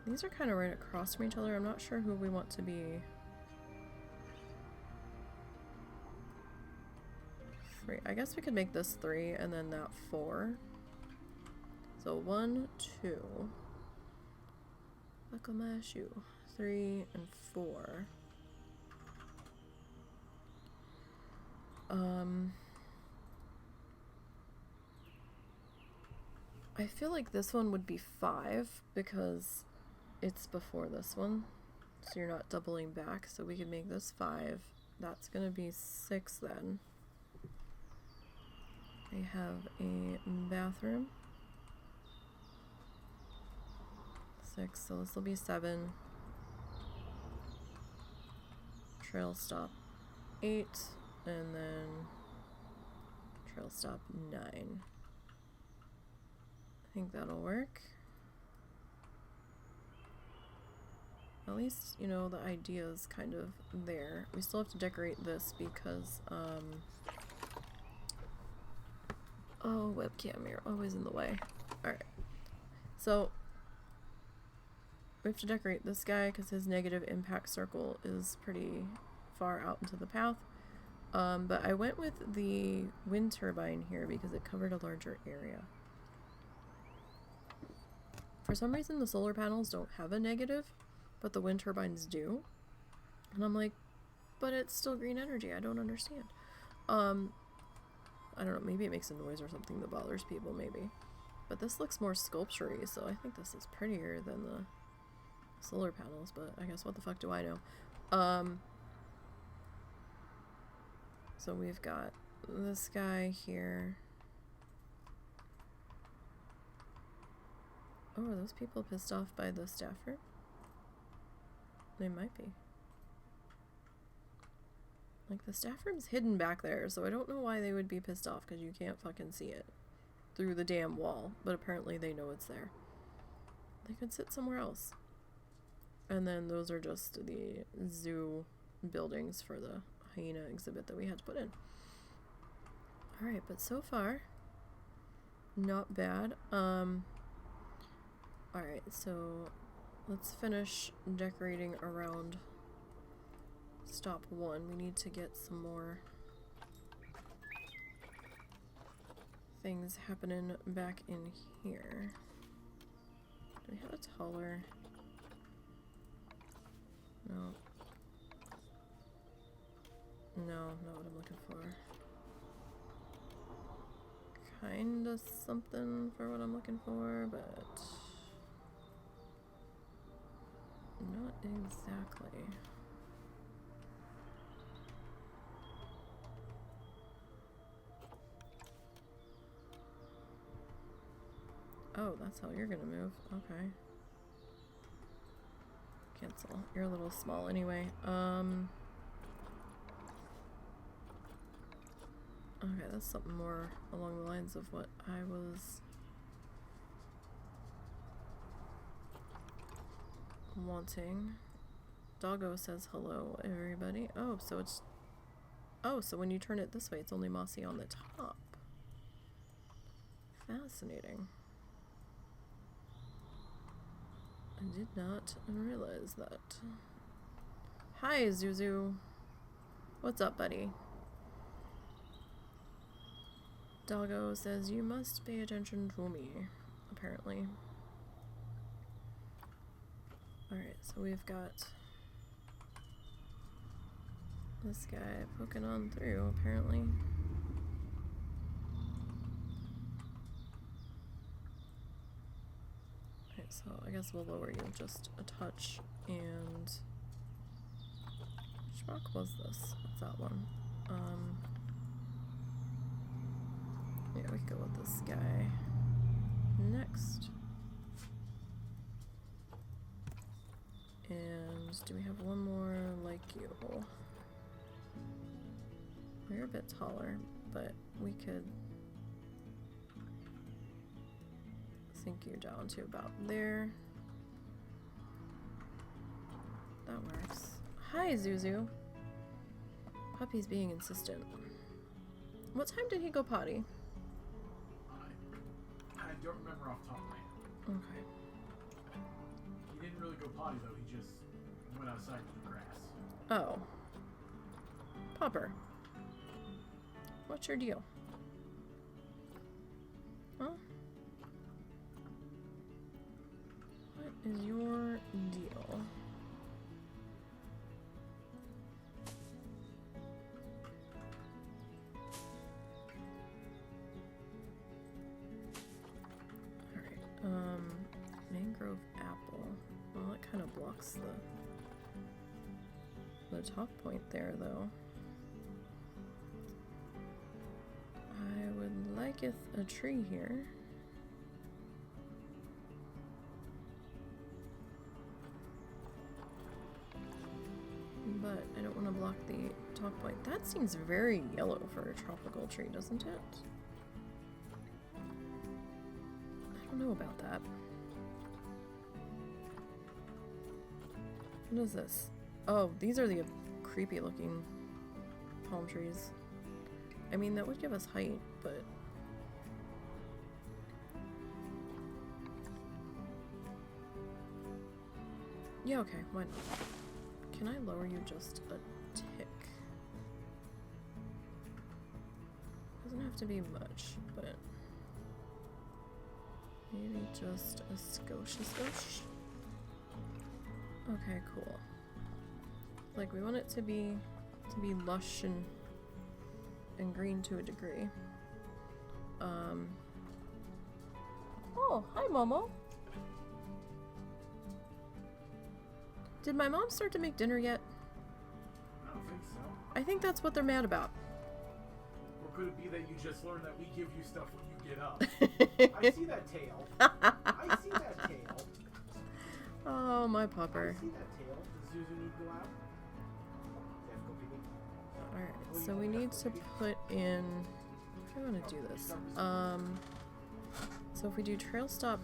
These are kind of right across from each other. I'm not sure who we want to be. 3. I guess we could make this 3 and then that 4. So 1, 2. Buckle my shoe. 3 and 4. I feel like this one would be 5 because it's before this one. So you're not doubling back. So we could make this 5. That's gonna be 6 then. We have a bathroom. 6, so this will be 7. Trail stop 8, and then trail stop 9. I think that'll work. At least, you know, the idea is kind of there. We still have to decorate this because, oh, webcam, you're always in the way. Alright. So, we have to decorate this guy because his negative impact circle is pretty far out into the path. But I went with the wind turbine here because it covered a larger area. For some reason, the solar panels don't have a negative, but the wind turbines do. And I'm like, but it's still green energy. I don't understand. I don't know. Maybe it makes a noise or something that bothers people, maybe. But this looks more sculpture-y, so I think this is prettier than the solar panels, but I guess what the fuck do I know? So we've got this guy here. Oh, are those people pissed off by the staff room? They might be. Like, the staff room's hidden back there, so I don't know why they would be pissed off, because you can't fucking see it through the damn wall, but apparently they know it's there. They could sit somewhere else. And then those are just the zoo buildings for the hyena exhibit that we had to put in. Alright, but so far, not bad. Alright, so let's finish decorating around stop 1. We need to get some more things happening back in here. Do we have a taller? No. No, not what I'm looking for. Kinda something for what I'm looking for, but not exactly. Oh, that's how you're gonna move. Okay. Cancel. You're a little small anyway. Okay, that's something more along the lines of what I was wanting. Doggo says hello, everybody. Oh, so it's... Oh, so when you turn it this way, it's only mossy on the top. Fascinating. I did not realize that. Hi, Zuzu. What's up, buddy? Doggo says, you must pay attention to me, apparently. Alright, so we've got this guy poking on through, apparently. So I guess we'll lower you just a touch. And which rock was this? What's that one? Yeah, we can go with this guy next. And do we have one more like you? You're a bit taller, but we could sink you down to about there. That works. Hi, Zuzu. Puppy's being insistent. What time did he go potty? I don't remember off the top of my head. Okay. He didn't really go potty though, he just went outside to the grass. Oh. Popper. What's your deal? Huh? What is your deal? Mangrove apple. Well, it kind of blocks the top point there, though. I would like a tree here. But I don't want to block the top point. That seems very yellow for a tropical tree, doesn't it? I don't know about that. What is this? Oh, these are the creepy looking palm trees. I mean, that would give us height, but... yeah, okay, why not? Can I lower you just a tick? Doesn't have to be much, but... maybe just a skosh. Okay, cool. Like, we want it to be lush and green to a degree. Oh, hi, Momo. Did my mom start to make dinner yet? I don't think so. I think that's what they're mad about. Or could it be that you just learned that we give you stuff when you get up? I see that tail. I see that tail. Oh, my pupper. I see that tail. Does Zuzu need to go out? Alright, so we need to put in... how do I want to do this? So if we do trail stop...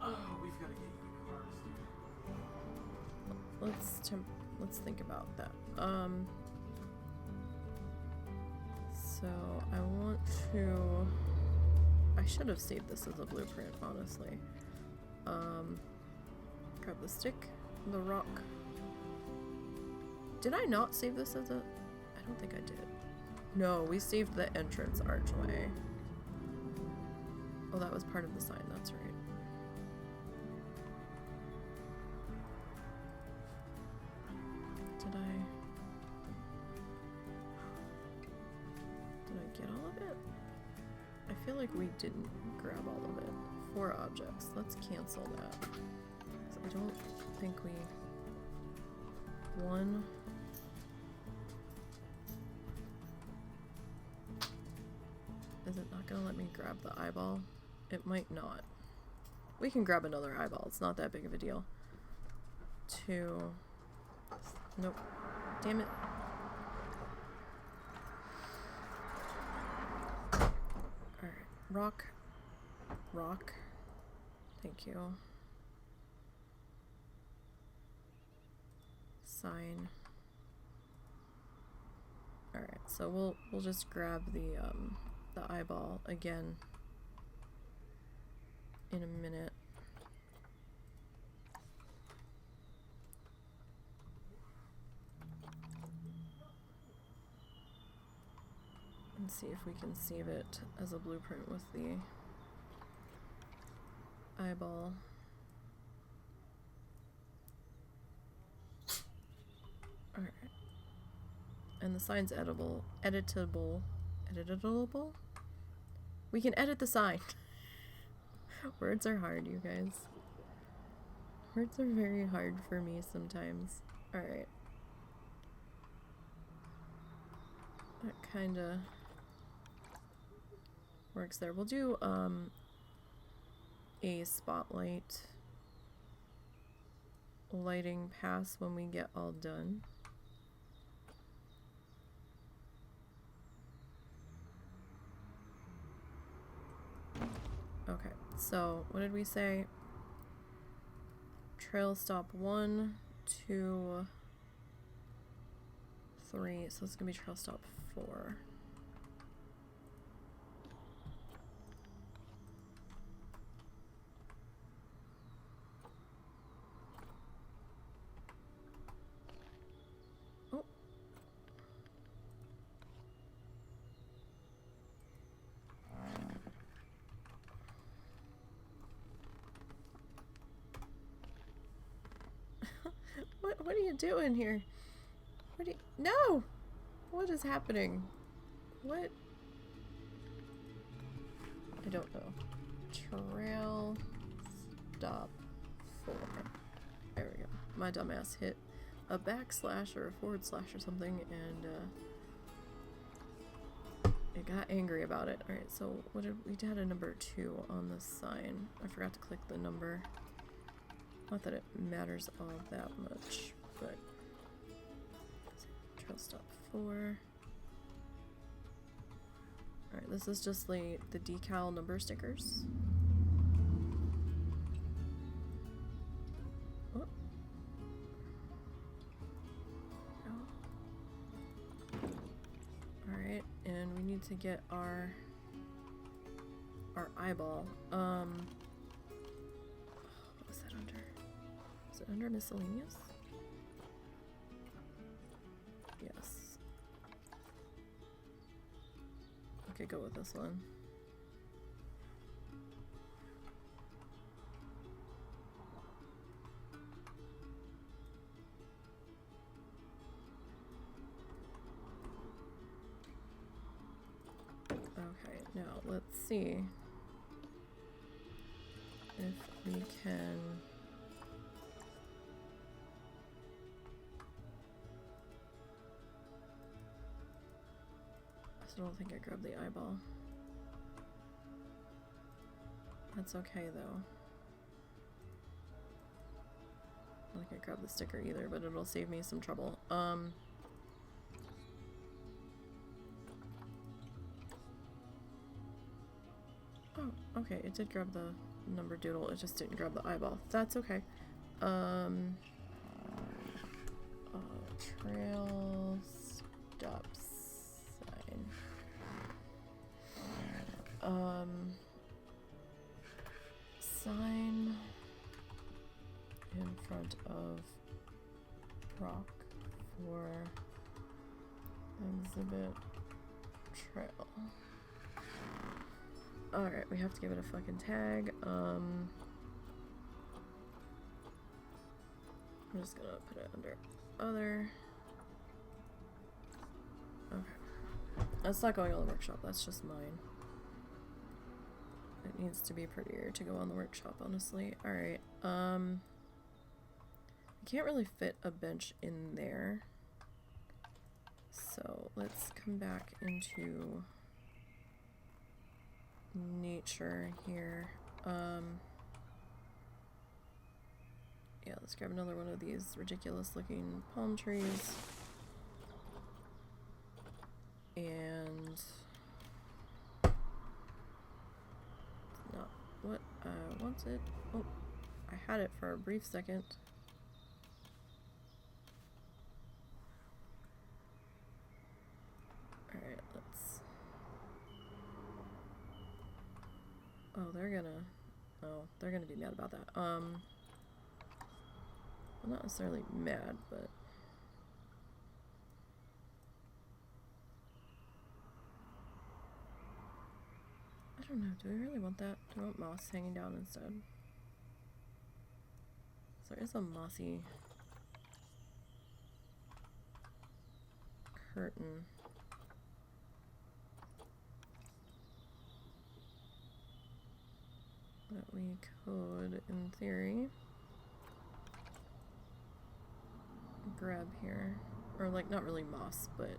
oh, we've got to get you harvested. Let's think about that. So I want to... I should have saved this as a blueprint, honestly. Grab the stick, the rock. Did I not save this as a... I don't think I did. No, we saved the entrance archway. Oh, that was part of the sign, that's right. Did I get all of it? I feel like we didn't grab all of it. 4 objects. Let's cancel that. So I don't think we... 1... Is it not gonna let me grab the eyeball? It might not. We can grab another eyeball. It's not that big of a deal. 2... Nope. Damn it. Alright. Rock. Rock. Thank you. Sign. Alright, so we'll just grab the eyeball again in a minute. And see if we can save it as a blueprint with the eyeball. Alright. And the sign's editable. Editable. We can edit the sign. Words are hard, you guys. Words are very hard for me sometimes. Alright. That kinda works there. We'll do, a spotlight lighting pass when we get all done. Okay, so what did we say? Trail stop 1, 2, 3, so it's gonna be trail stop 4. Oh. What are you doing here? What are you— No! What is happening? What? I don't know. Trail stop 4. There we go. My dumbass hit a backslash or a forward slash or something, and it got angry about it. Alright, so what did we had a number 2 on the sign. I forgot to click the number. Not that it matters all that much, but trail stop 4. Alright, this is just the decal number stickers. Oh. Alright, and we need to get our eyeball. What was that under? Is it under miscellaneous? Yes. Okay, go with this one. Okay, now let's see if we can I don't think I grabbed the eyeball. That's okay though. I don't think I grabbed the sticker either, but it'll save me some trouble. Oh, okay, it did grab the number doodle, it just didn't grab the eyeball. That's okay. Trail stop sign. Sign in front of rock for exhibit trail. Alright, we have to give it a fucking tag. I'm just gonna put it under other. Okay. That's not going on the workshop, that's just mine. It needs to be prettier to go on the workshop, honestly. Alright, I can't really fit a bench in there. So let's come back into nature here. Yeah, let's grab another one of these ridiculous looking palm trees. And not what I wanted. Oh, I had it for a brief second. Alright, let's... Oh, they're gonna be mad about that. Well, not necessarily mad, but... I don't know, do we really want that? Do we want moss hanging down instead? So there is a mossy curtain. That we could, in theory, grab here. Or like, not really moss, but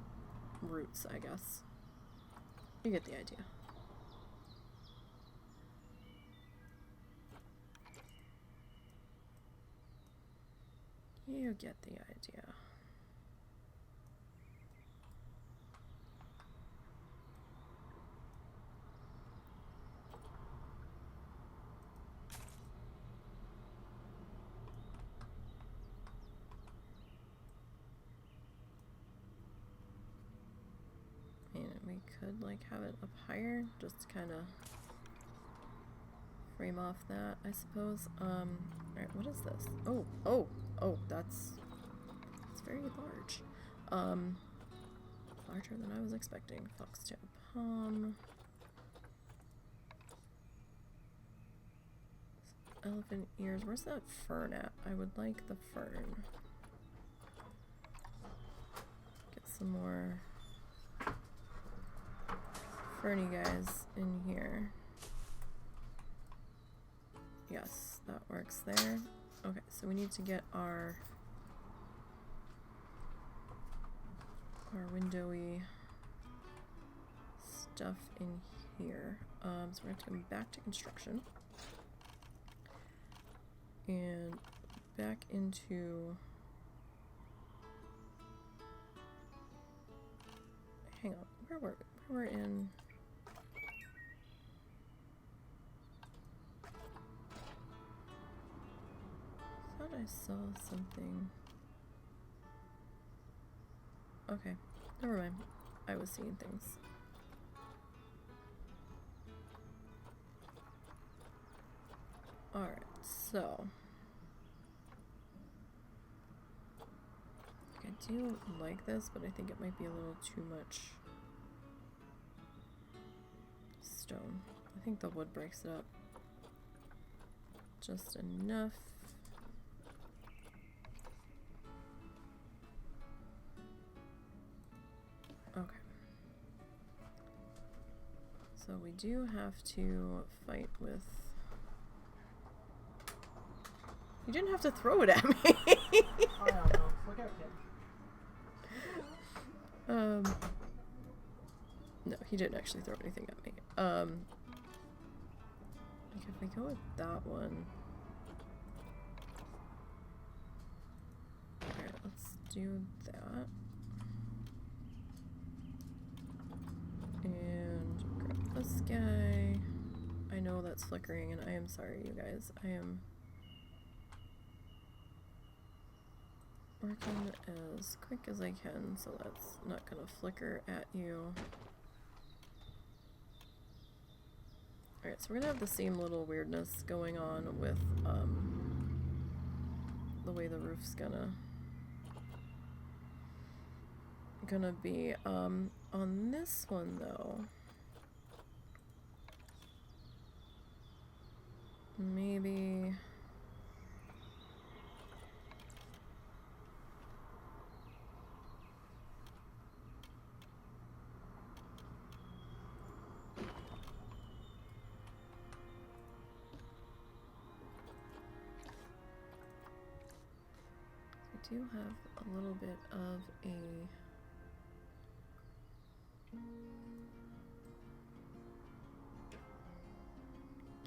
roots, I guess. You get the idea. You get the idea. And we could like have it up higher, just to kind of frame off that, I suppose. Alright, what is this? Oh, that's very large. Larger than I was expecting. Foxtail palm. Elephant ears. Where's that fern at? I would like the fern. Get some more ferny guys in here. Yes, that works there. Okay, so we need to get our windowy stuff in here. So we're going to come back to construction and back into, hang on, where we're in, I thought I saw something. Okay, never mind. I was seeing things. Alright, so I do like this, but I think it might be a little too much stone. I think the wood breaks it up just enough. Okay. So we do have to fight with... You didn't have to throw it at me! I don't know. Look at him. No, he didn't actually throw anything at me. Like if we go with that one... Alright, let's do that. And grab this guy. I know that's flickering, and I am sorry, you guys. I am working as quick as I can, so that's not gonna flicker at you. Alright, so we're gonna have the same little weirdness going on with the way the roof's gonna be. On this one though, maybe we do have a little bit of a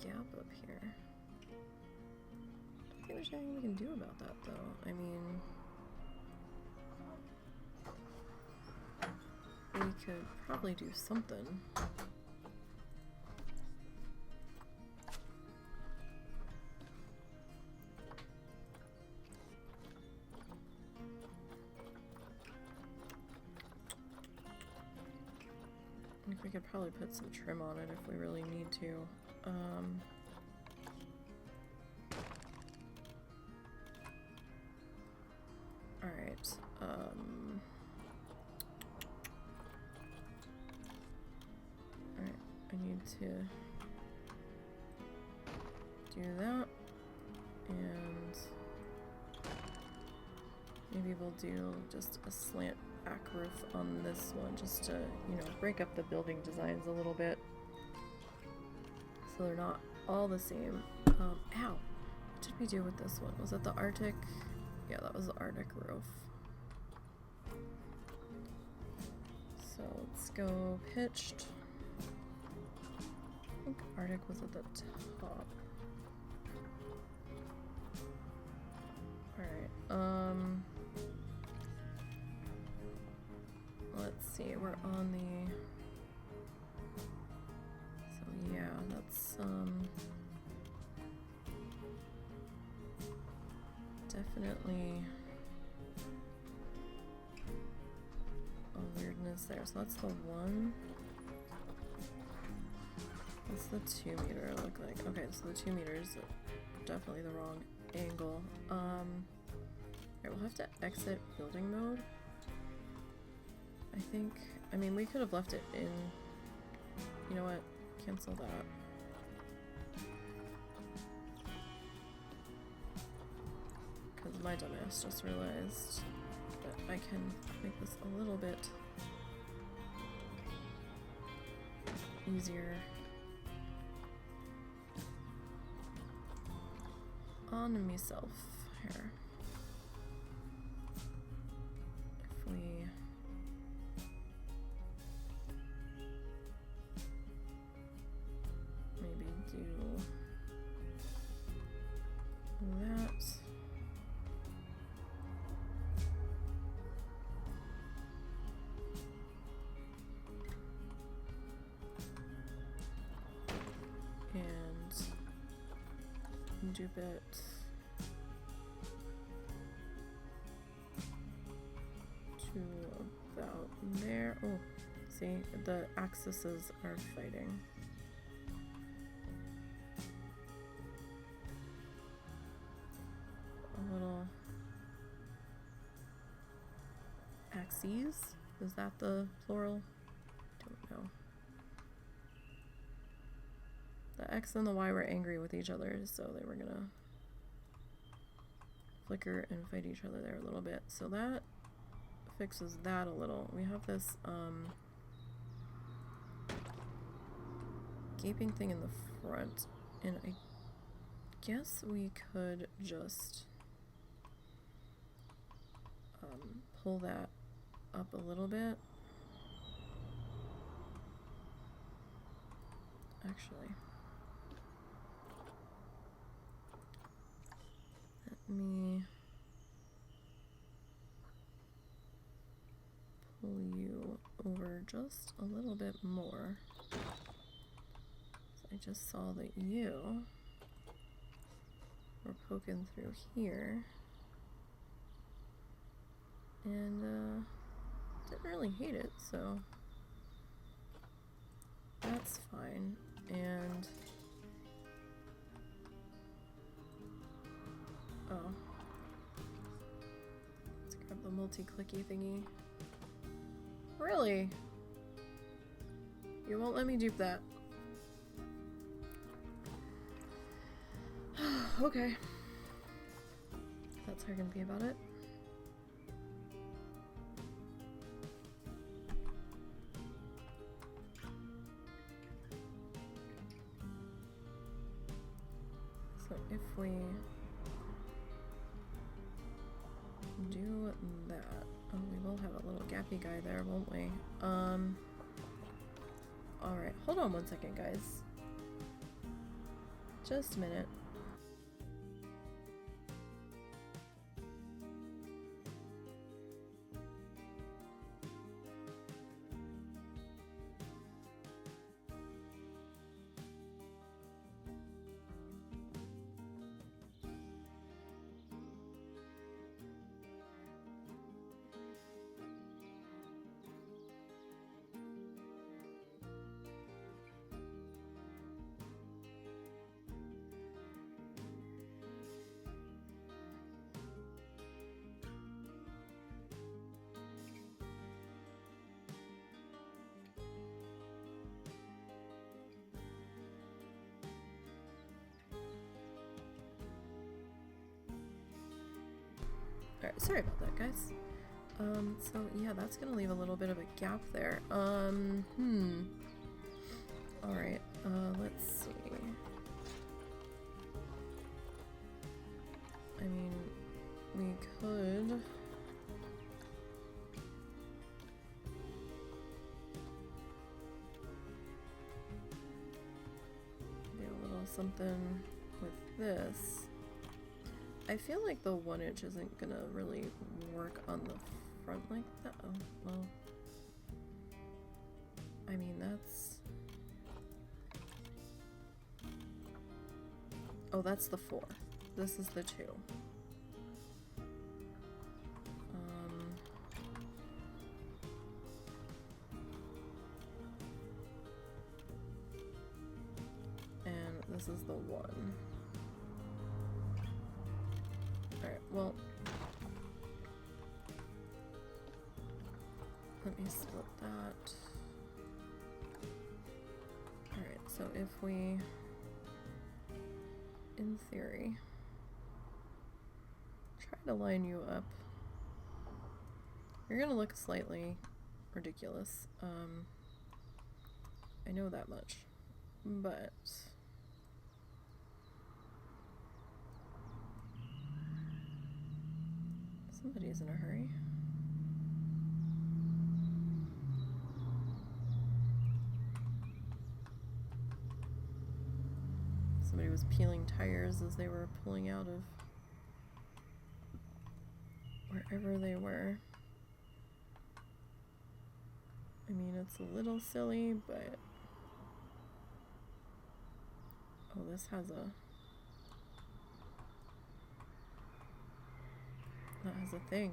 gap up here. I don't think there's anything we can do about that though. I mean, we could probably do something. I think we could probably put some trim on it if we really need to. Alright, alright, I need to do that, and maybe we'll do just a slant back roof on this one, just to, you know, break up the building designs a little bit so they're not all the same. Ow! What did we do with this one? Was it the Arctic? Yeah, that was the Arctic roof. So let's go pitched. I think Arctic was at the top. Alright, let's see, we're on the, so yeah, that's, definitely a weirdness there. So that's the 1. What's the 2 meter look like? Okay, so the 2 meters are definitely the wrong angle. Alright, we'll have to exit building mode. I think, I mean, we could have left it in, you know what, cancel that. Because my dumbass just realized that I can make this a little bit easier on myself here. If we maybe do that. And do bit to about there. Oh, see, the axes are fighting. A little axes? Is that the plural? Don't know. The X and the Y were angry with each other, so they were gonna flicker and fight each other there a little bit. So that fixes that a little. We have this gaping thing in the front, and I guess we could just pull that up a little bit. Actually, let me pull you over just a little bit more. So I just saw that you were poking through here, and didn't really hate it, so that's fine. And oh, let's grab the multi-clicky thingy. Really? You won't let me dupe that. Okay. That's how you're gonna be about it. So if we do that, oh, we will have a little gappy guy there, won't we? Alright, hold on 1 second, guys. Just a minute. Alright, sorry about that, guys. So yeah, that's gonna leave a little bit of a gap there. Alright, let's see. I mean, we could something with this. I feel like the 1 inch isn't gonna really work on the front like that. Oh, well. I mean, that's... Oh, that's the 4. This is the 2. And this is the 1. Alright, well... Let me split that. Alright, so if we... in theory, try to line you up. You're gonna look slightly ridiculous. I know that much. But somebody's in a hurry. Somebody was peeling tires as they were pulling out of wherever they were. I mean, it's a little silly, but... Oh, this has a... That has a thing.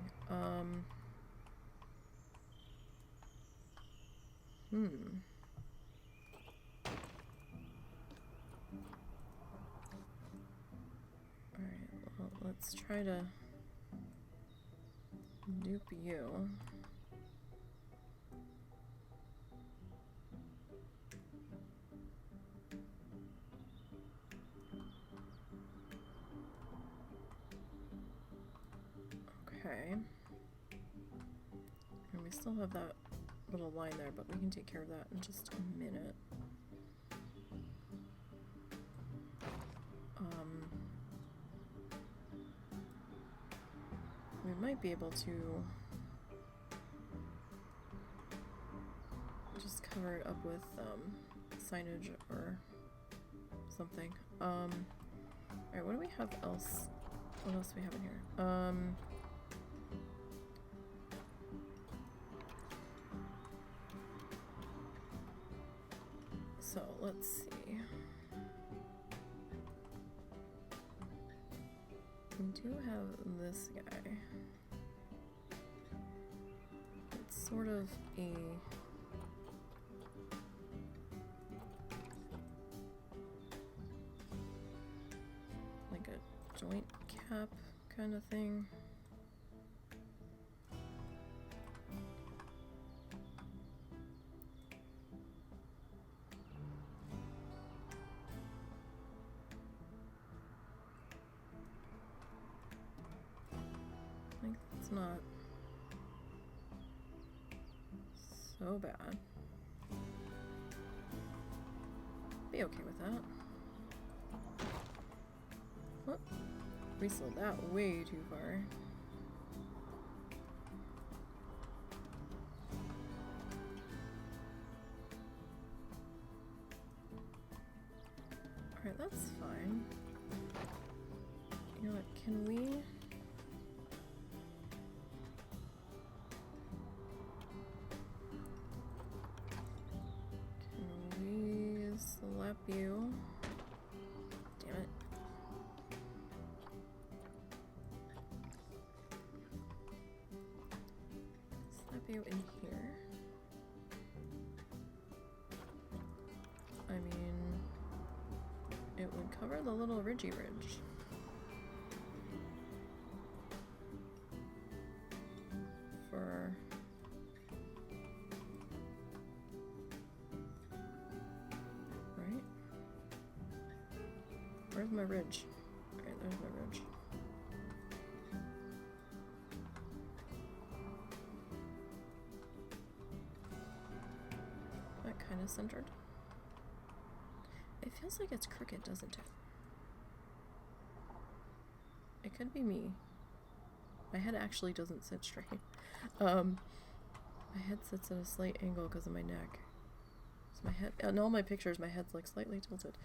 Alright, well, let's try to dupe you. Okay. And we still have that little line there, but we can take care of that in just a minute. We might be able to just cover it up with signage or something. Alright, what do we have else? What else do we have in here? So let's see. We do have this guy. It's sort of a like a joint cap kind of thing. Like, it's not so bad. Be okay with that. Whoop. We sold that way too far. Alright, that's fine. You know what, can we... slap you. Damn it. Slap you in here. I mean, it would cover the little ridgy ridge. For where's my ridge? Alright, there's my ridge. That kind of centered. It feels like it's crooked, doesn't it? It could be me. My head actually doesn't sit straight. My head sits at a slight angle because of my neck. So my head, in all my pictures, my head's like slightly tilted.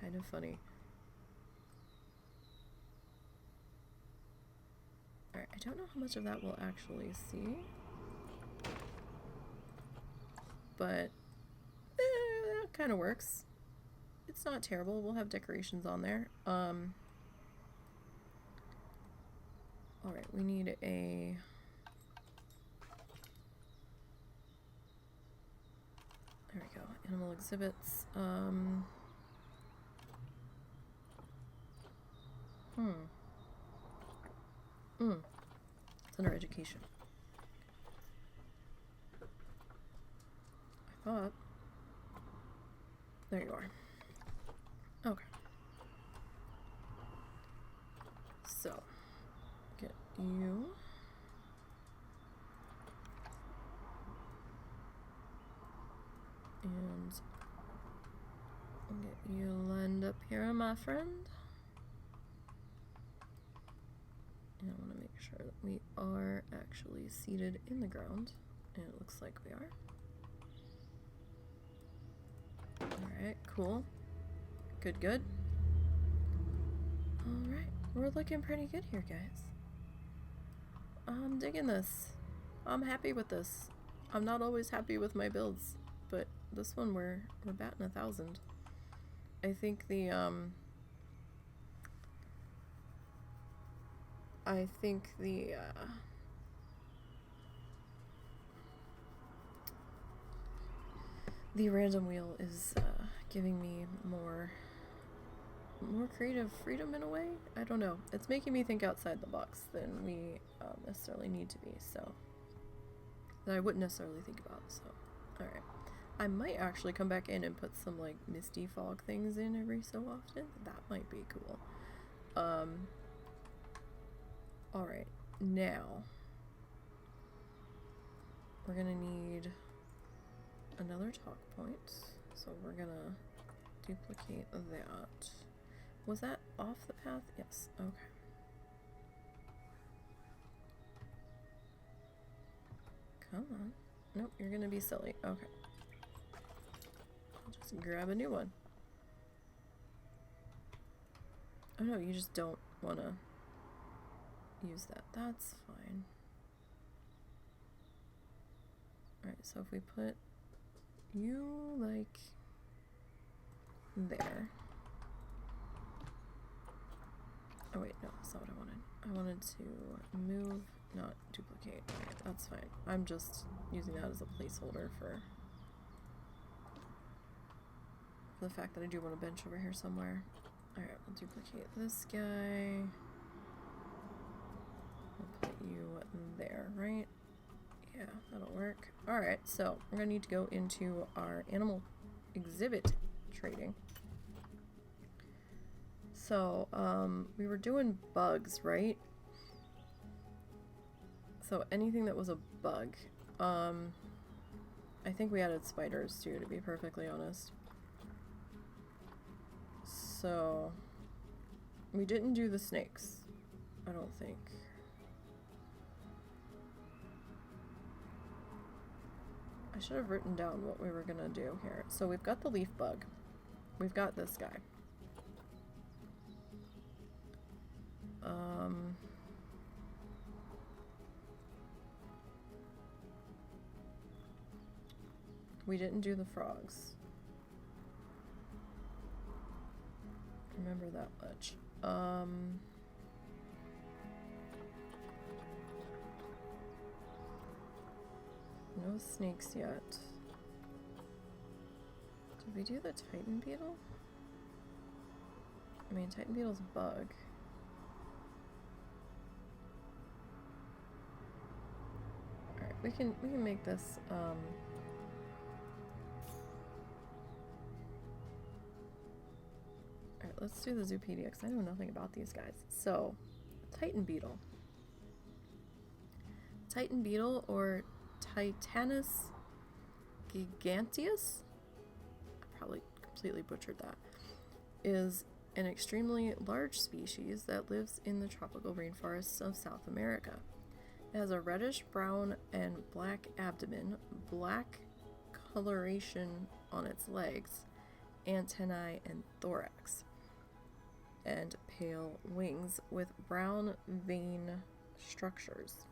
kind of funny. Alright, I don't know how much of that we'll actually see. But that kind of works. It's not terrible. We'll have decorations on there. Alright, we need a... There we go. Animal exhibits. It's under education. I thought. There you are. Okay. So, get you. And I'll get you lined up here, my friend. And I want to make sure that we are actually seated in the ground. And it looks like we are. Alright, cool. Good, good. Alright, we're looking pretty good here, guys. I'm digging this. I'm happy with this. I'm not always happy with my builds, but this one we're batting 1,000. I think the the random wheel is giving me more creative freedom in a way. I don't know. It's making me think outside the box than we necessarily need to be, so that I wouldn't necessarily think about. So, all right. I might actually come back in and put some like misty fog things in every so often. That might be cool. All right. Now we're gonna need another talk point, so we're gonna duplicate that. Was that off the path? Yes. Okay. Come on. Nope, you're gonna be silly. Okay. I'll just grab a new one. Oh no, you just don't wanna use that. That's fine. Alright, so if we put you like there. Oh wait, no, that's not what I wanted. I wanted to move, not duplicate. Okay, that's fine. I'm just using that as a placeholder for the fact that I do want a bench over here somewhere. Alright, we'll duplicate this guy. We'll put you there, right? Yeah, that'll work. Alright, so we're gonna need to go into our animal exhibit trading. So, we were doing bugs, right? So anything that was a bug. I think we added spiders too, to be perfectly honest. So, we didn't do the snakes, I don't think. I should have written down what we were gonna do here. So we've got the leaf bug. We've got this guy. We didn't do the frogs. Remember that much. No snakes yet. Did we do the Titan beetle? I mean, Titan beetle's a bug. Alright, we can make this Alright, let's do the Zoopedia because I know nothing about these guys. So, Titan beetle. Titan beetle, or Titanus giganteus, I probably completely butchered that, is an extremely large species that lives in the tropical rainforests of South America. It has a reddish brown and black abdomen, black coloration on its legs, antennae, and thorax, and pale wings with brown vein structures.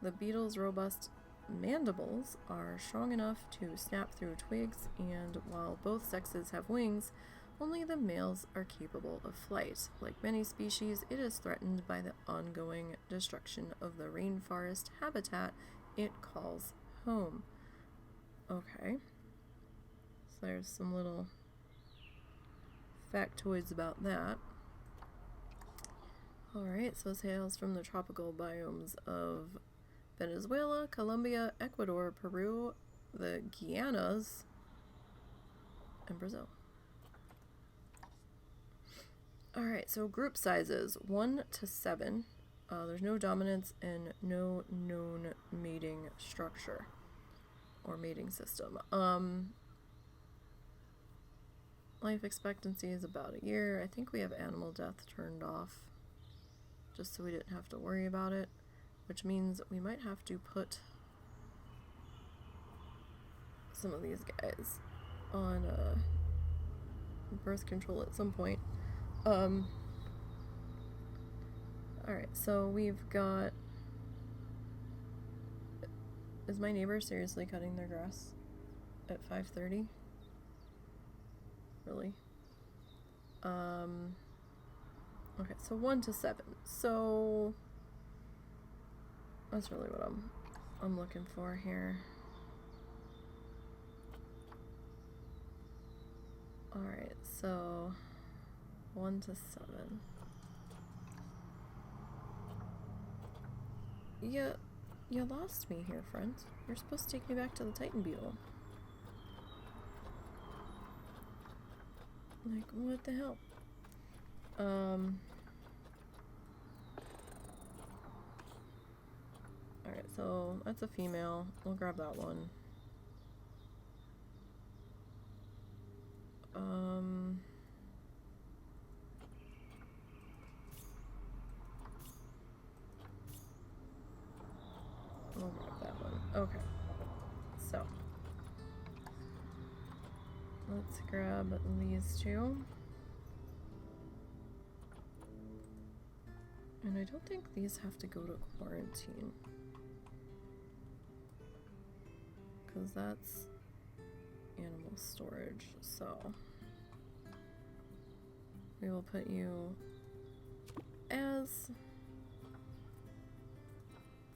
The beetle's robust mandibles are strong enough to snap through twigs, and while both sexes have wings, only the males are capable of flight. Like many species, it is threatened by the ongoing destruction of the rainforest habitat it calls home. Okay. So there's some little factoids about that. Alright, so it hails from the tropical biomes of Venezuela, Colombia, Ecuador, Peru, the Guianas, and Brazil. Alright, so group sizes 1 to 7. There's no dominance and no known mating structure or mating system. Life expectancy is about a year. I think we have animal death turned off just so we didn't have to worry about it, which means we might have to put some of these guys on birth control at some point. Alright, so we've got... Is my neighbor seriously cutting their grass at 5:30? Really? Okay, so 1 to 7. So that's really what I'm looking for here. Alright, so 1 to 7. Yeah, you lost me here, friend. You're supposed to take me back to the Titan Beetle. Like, what the hell? Alright, so that's a female. We'll grab that one. We'll grab that one. Okay. So let's grab these two. And I don't think these have to go to quarantine, because that's animal storage. So we will put you as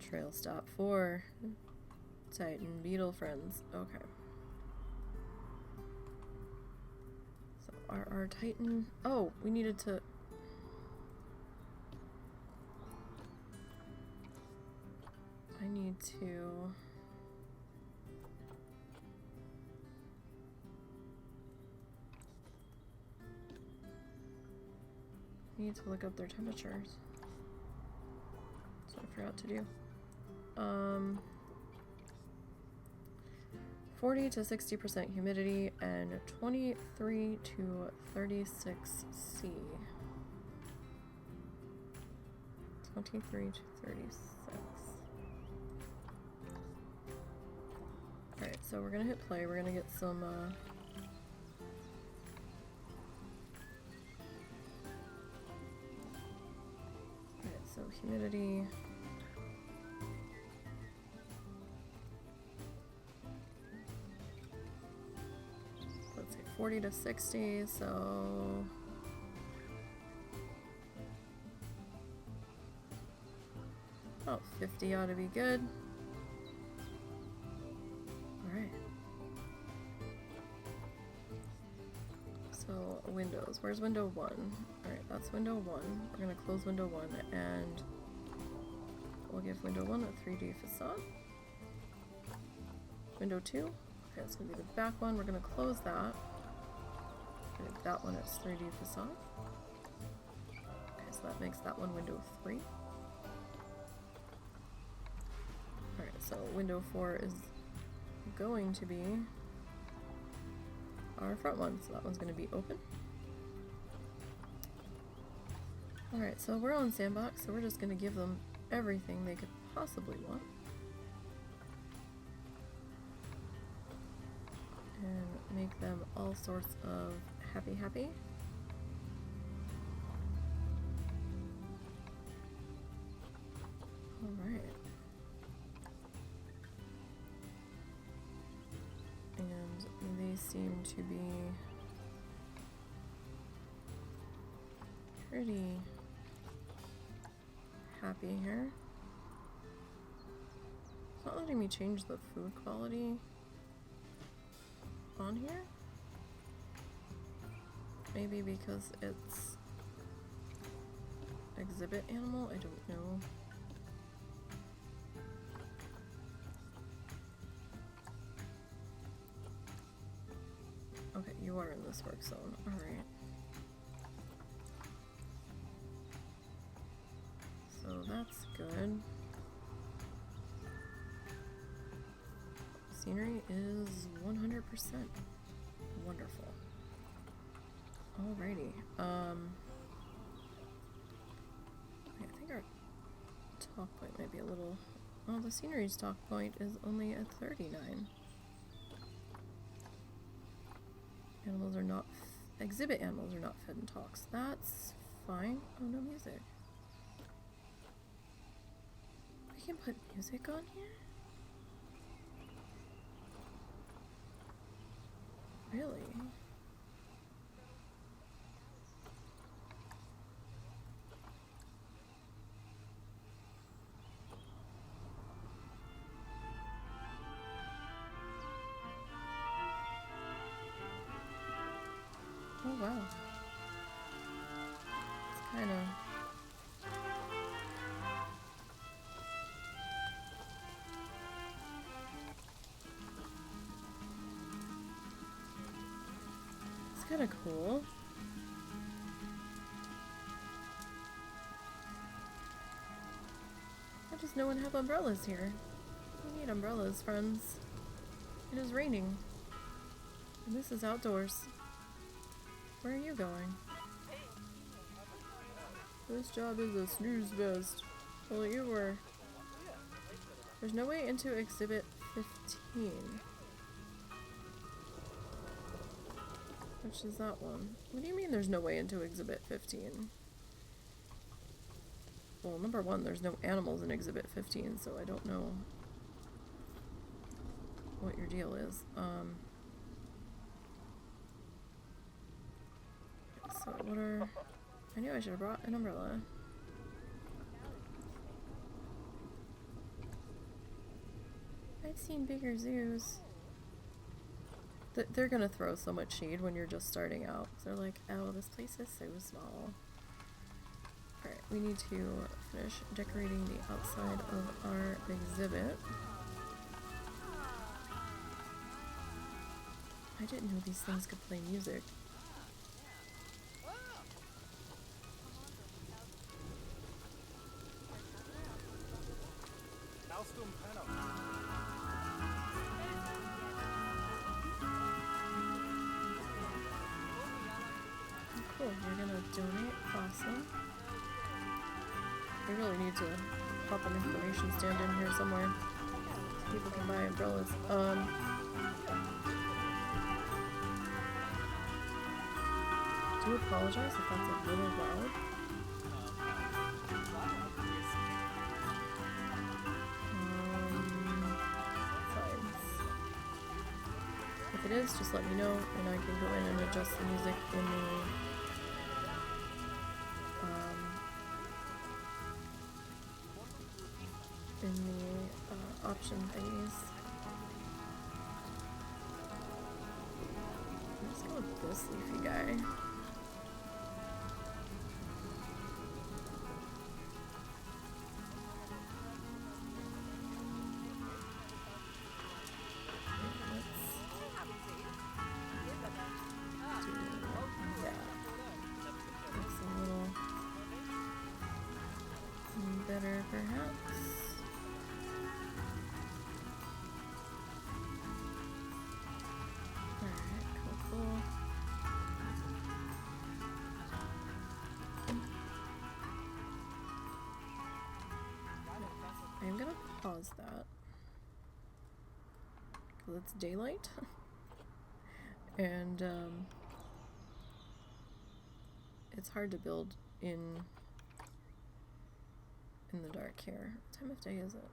trail stop for Titan Beetle friends. Okay. So our Titan... Oh, we needed to... I need to... look up their temperatures. That's what I forgot to do. 40 to 60% humidity and 23 to 36 C. 23 to 36. Alright, so we're gonna hit play. We're gonna get some alright, so humidity. Let's say 40 to 60, so about 50 ought to be good. Alright. So windows. Where's window 1? Alright, that's window 1. We're gonna close window 1 and we'll give window 1 a 3D facade. Window 2. Okay, that's gonna be the back one. We're gonna close that. Make that one its 3D facade. Okay, so that makes that one window 3. Alright, so window 4 is going to be our front one, so that one's going to be open. Alright, so we're on Sandbox, so we're just going to give them everything they could possibly want. And make them all sorts of happy. Alright. And they seem to be pretty happy here. It's not letting me change the food quality on here. Maybe because it's exhibit animal, I don't know. Okay, you are in this work zone. Alright. So that's good. Scenery is 100% wonderful. Alrighty. I think our talk point might be a little... Well, the scenery's talk point is only at 39. Animals are not... Exhibit animals are not fed in talks. That's fine. Oh, no music. We can put music on here? Really? Oh wow. It's kind of... It's kind of cool. Why does no one have umbrellas here? We need umbrellas, friends. It is raining. And this is outdoors. Where are you going? This job is a snooze fest. Well, you were. There's no way into exhibit 15. Which is that one? What do you mean there's no way into exhibit 15? Well, number one, there's no animals in exhibit 15, so I don't know what your deal is. So what are... I knew I should have brought an umbrella. I've seen bigger zoos. They're gonna throw so much shade when you're just starting out. They're like, oh, this place is so small. Alright, we need to finish decorating the outside of our exhibit. I didn't know these things could play music. Cool, we're gonna donate. Awesome. We really need to pop an information stand in here somewhere so people can buy umbrellas. Do apologize if that's a little loud. Fine. If it is, just let me know and I can go in and adjust the music in the option thingies. Let's go with this leafy guy. Better, perhaps. Alright, cool. I'm gonna pause that because it's daylight And it's hard to build in the dark here. What time of day is it?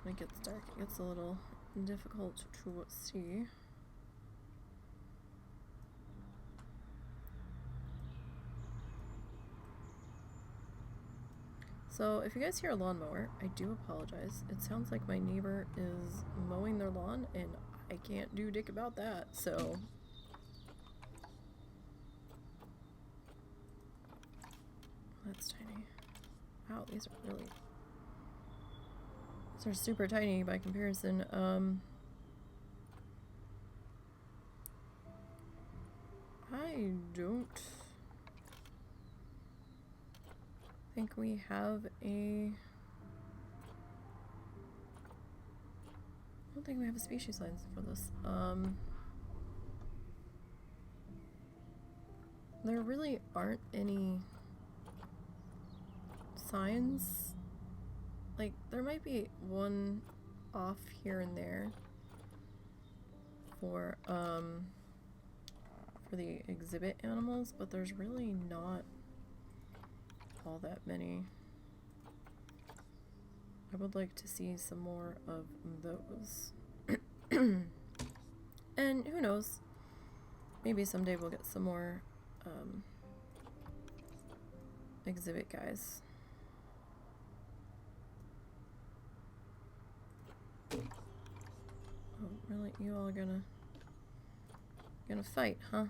When it gets dark, it gets a little difficult to see. So if you guys hear a lawnmower, I do apologize. It sounds like my neighbor is mowing their lawn and I can't do dick about that, so. That's tiny. Wow, these are super tiny by comparison. I don't think we have a... I don't think we have a species line for this. There really aren't any signs. Like, there might be one off here and there for the exhibit animals, but there's really not all that many. I would like to see some more of those. And who knows, maybe someday we'll get some more exhibit guys. Oh, really? You all are gonna fight, huh?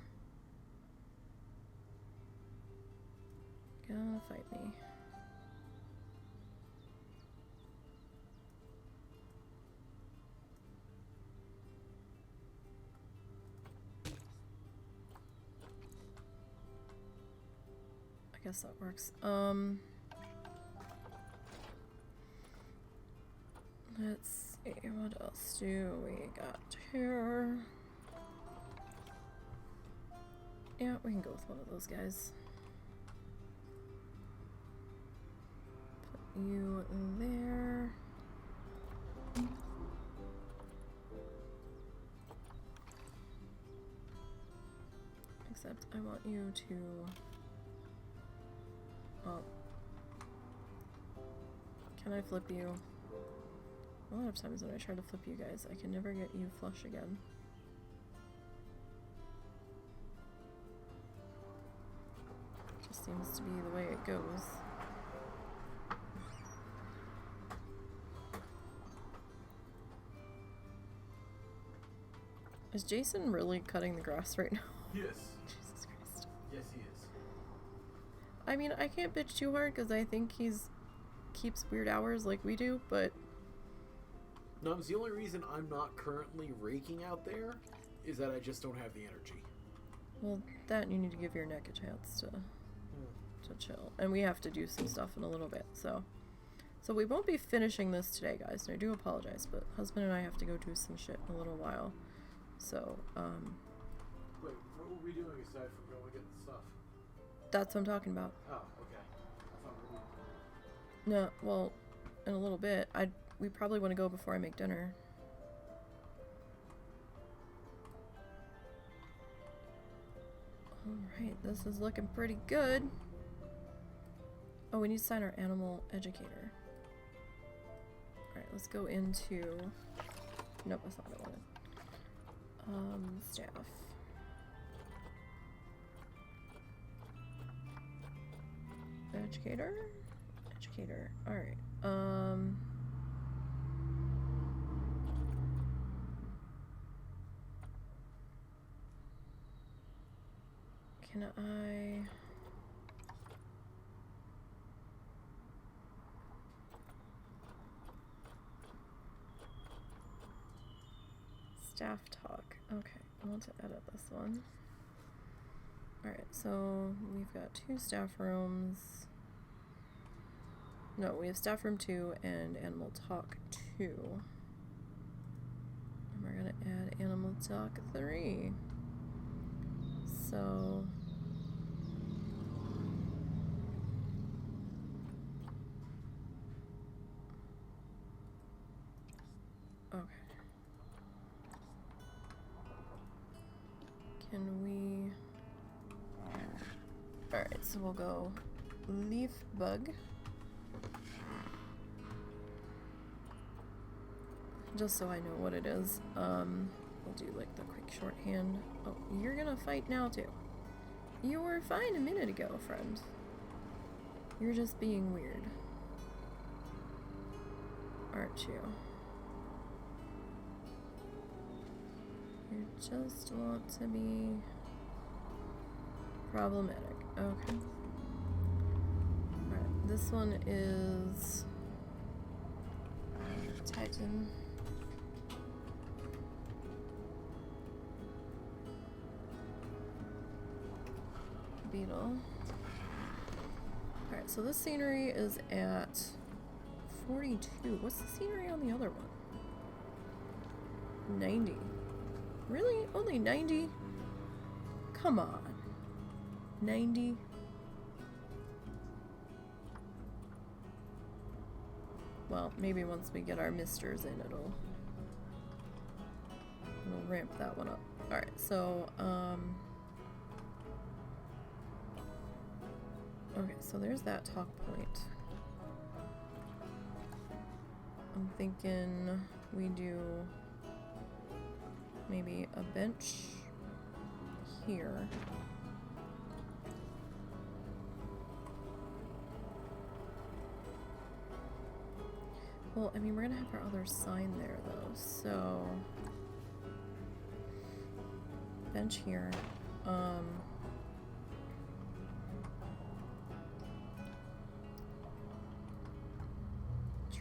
Gonna fight me. I guess that works. Let's see, what else do we got here? Yeah, we can go with one of those guys. Put you there. Except I want you to... Oh. Can I flip you? A lot of times when I try to flip you guys, I can never get you flush again. Just seems to be the way it goes. Is Jason really cutting the grass right now? Yes. Jesus Christ. Yes, he is. I mean, I can't bitch too hard because I think keeps weird hours like we do, but... No, the only reason I'm not currently raking out there is that I just don't have the energy. Well, that you need to give your neck a chance to chill. And we have to do some stuff in a little bit, so we won't be finishing this today, guys, and I do apologize, but husband and I have to go do some shit in a little while. So, Wait, what were we doing aside from going to get the stuff? that's what I'm talking about. Oh, okay. I thought we were... No, well, in a little bit. We probably want to go before I make dinner. Alright, this is looking pretty good. Oh, we need to sign our animal educator. Alright, let's go into... Nope, that's not what I wanted. Staff. Educator? Educator. Alright. Can I... Staff talk. Okay, I want to edit this one. Alright, so we've got 2 staff rooms. No, we have staff room 2 and animal talk 2. And we're gonna add animal talk 3. So... Okay. Can we... Alright, so we'll go leaf bug. Just so I know what it is. We'll do like the quick shorthand. Oh, you're gonna fight now too. You were fine a minute ago, friend. You're just being weird. Aren't you? You just want to be problematic. Okay. Alright, this one is Titan. Beetle. Alright, so this scenery is at 42. What's the scenery on the other one? 90. Really? Only 90? Come on. 90? Well, maybe once we get our misters in, it'll ramp that one up. Alright, so, okay, so there's that talk point. I'm thinking we do maybe a bench here. Well, I mean, we're gonna have our other sign there though, so bench here.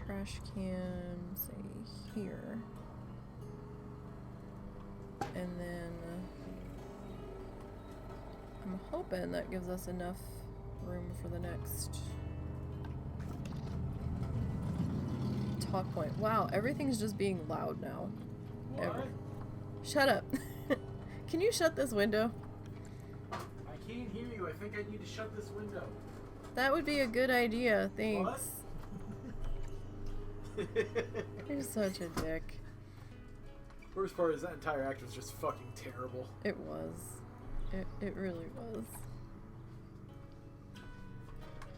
Trash can, say, here. And then I'm hoping that gives us enough room for the next talk point. Wow, everything's just being loud now. What? Shut up. Can you shut this window? I can't hear you. I think I need to shut this window. That would be a good idea. Thanks. You're such a dick. Worst part is that entire act was just fucking terrible. It was. It really was.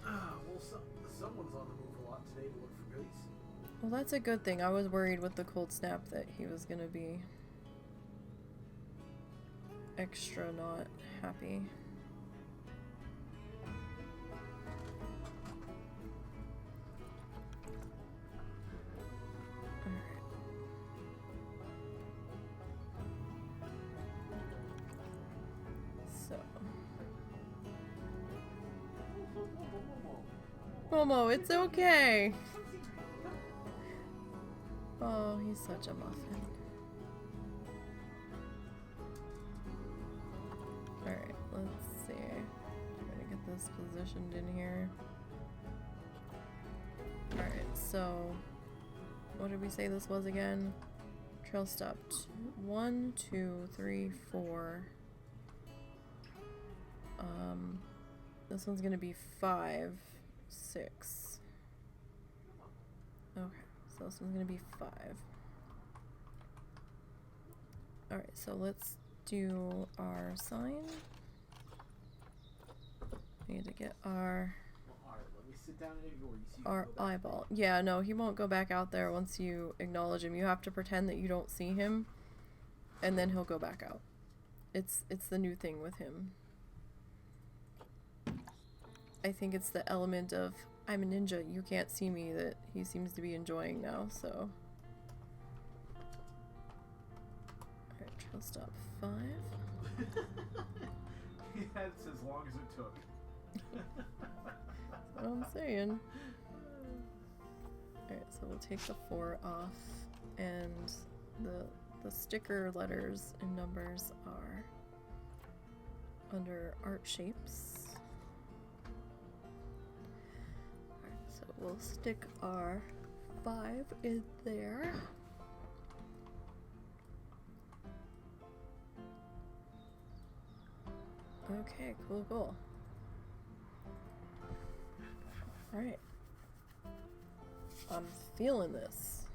Well, someone's on the move a lot today to look for goodies. Well, that's a good thing. I was worried with the cold snap that he was gonna be extra not happy. Momo, it's okay. Oh, he's such a muffin. Alright, let's see. Try to get this positioned in here. Alright, so what did we say this was again? Trail stopped. 1, 2, 3, 4. This one's gonna be 5, 6. Okay, so this one's gonna be 5. Alright, so let's do our sign. We need to get our Let me sit down and ignore you. our eyeball. Yeah, no, he won't go back out there once you acknowledge him. You have to pretend that you don't see him, and then he'll go back out. It's the new thing with him. I think it's the element of, I'm a ninja, you can't see me, that he seems to be enjoying now, so. Alright, trail stop 5. That's as long as it took. That's what I'm saying. Alright, so we'll take the 4 off, and the sticker letters and numbers are under art shapes. We'll stick our 5 in there. Okay, cool. Alright. I'm feeling this.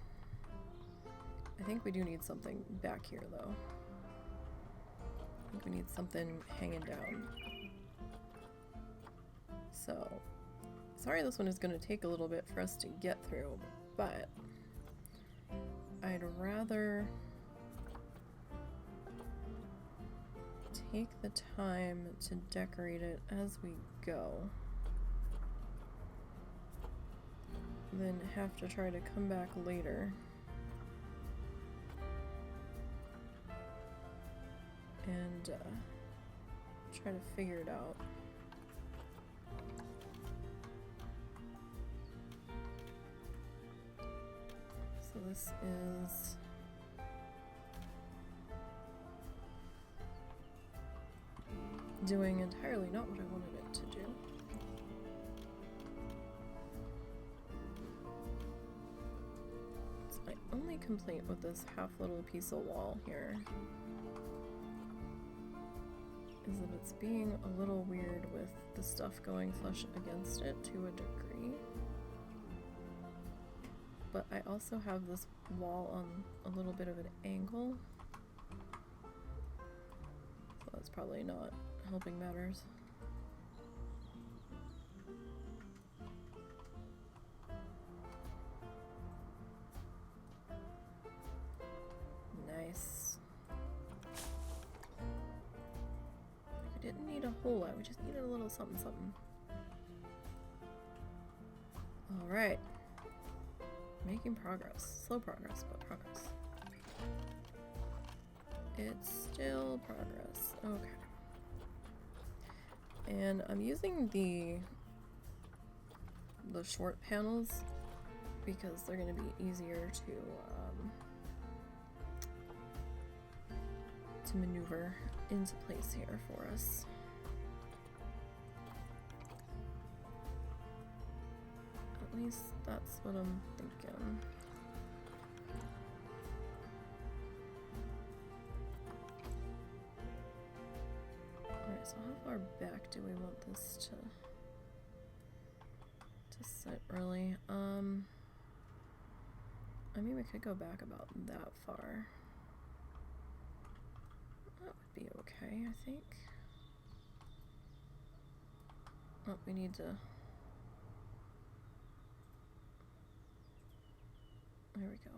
I think we do need something back here, though. think we need something hanging down. So, sorry this one is going to take a little bit for us to get through, but I'd rather take the time to decorate it as we go than have to try to come back later and try to figure it out. So this is doing entirely not what I wanted it to do. It's my only complaint with this half little piece of wall here is that it's being a little weird with the stuff going flush against it to a degree. But I also have this wall on a little bit of an angle, so that's probably not helping matters. Nice. We didn't need a whole lot, we just needed a little something something. Alright. Making progress. Slow progress, but progress. It's still progress. Okay. And I'm using the short panels because they're going to be easier to maneuver into place here for us. At least that's what I'm thinking. Alright, so how far back do we want this to sit, really? I mean, we could go back about that far. That would be okay, I think. Oh, we need to... There we go.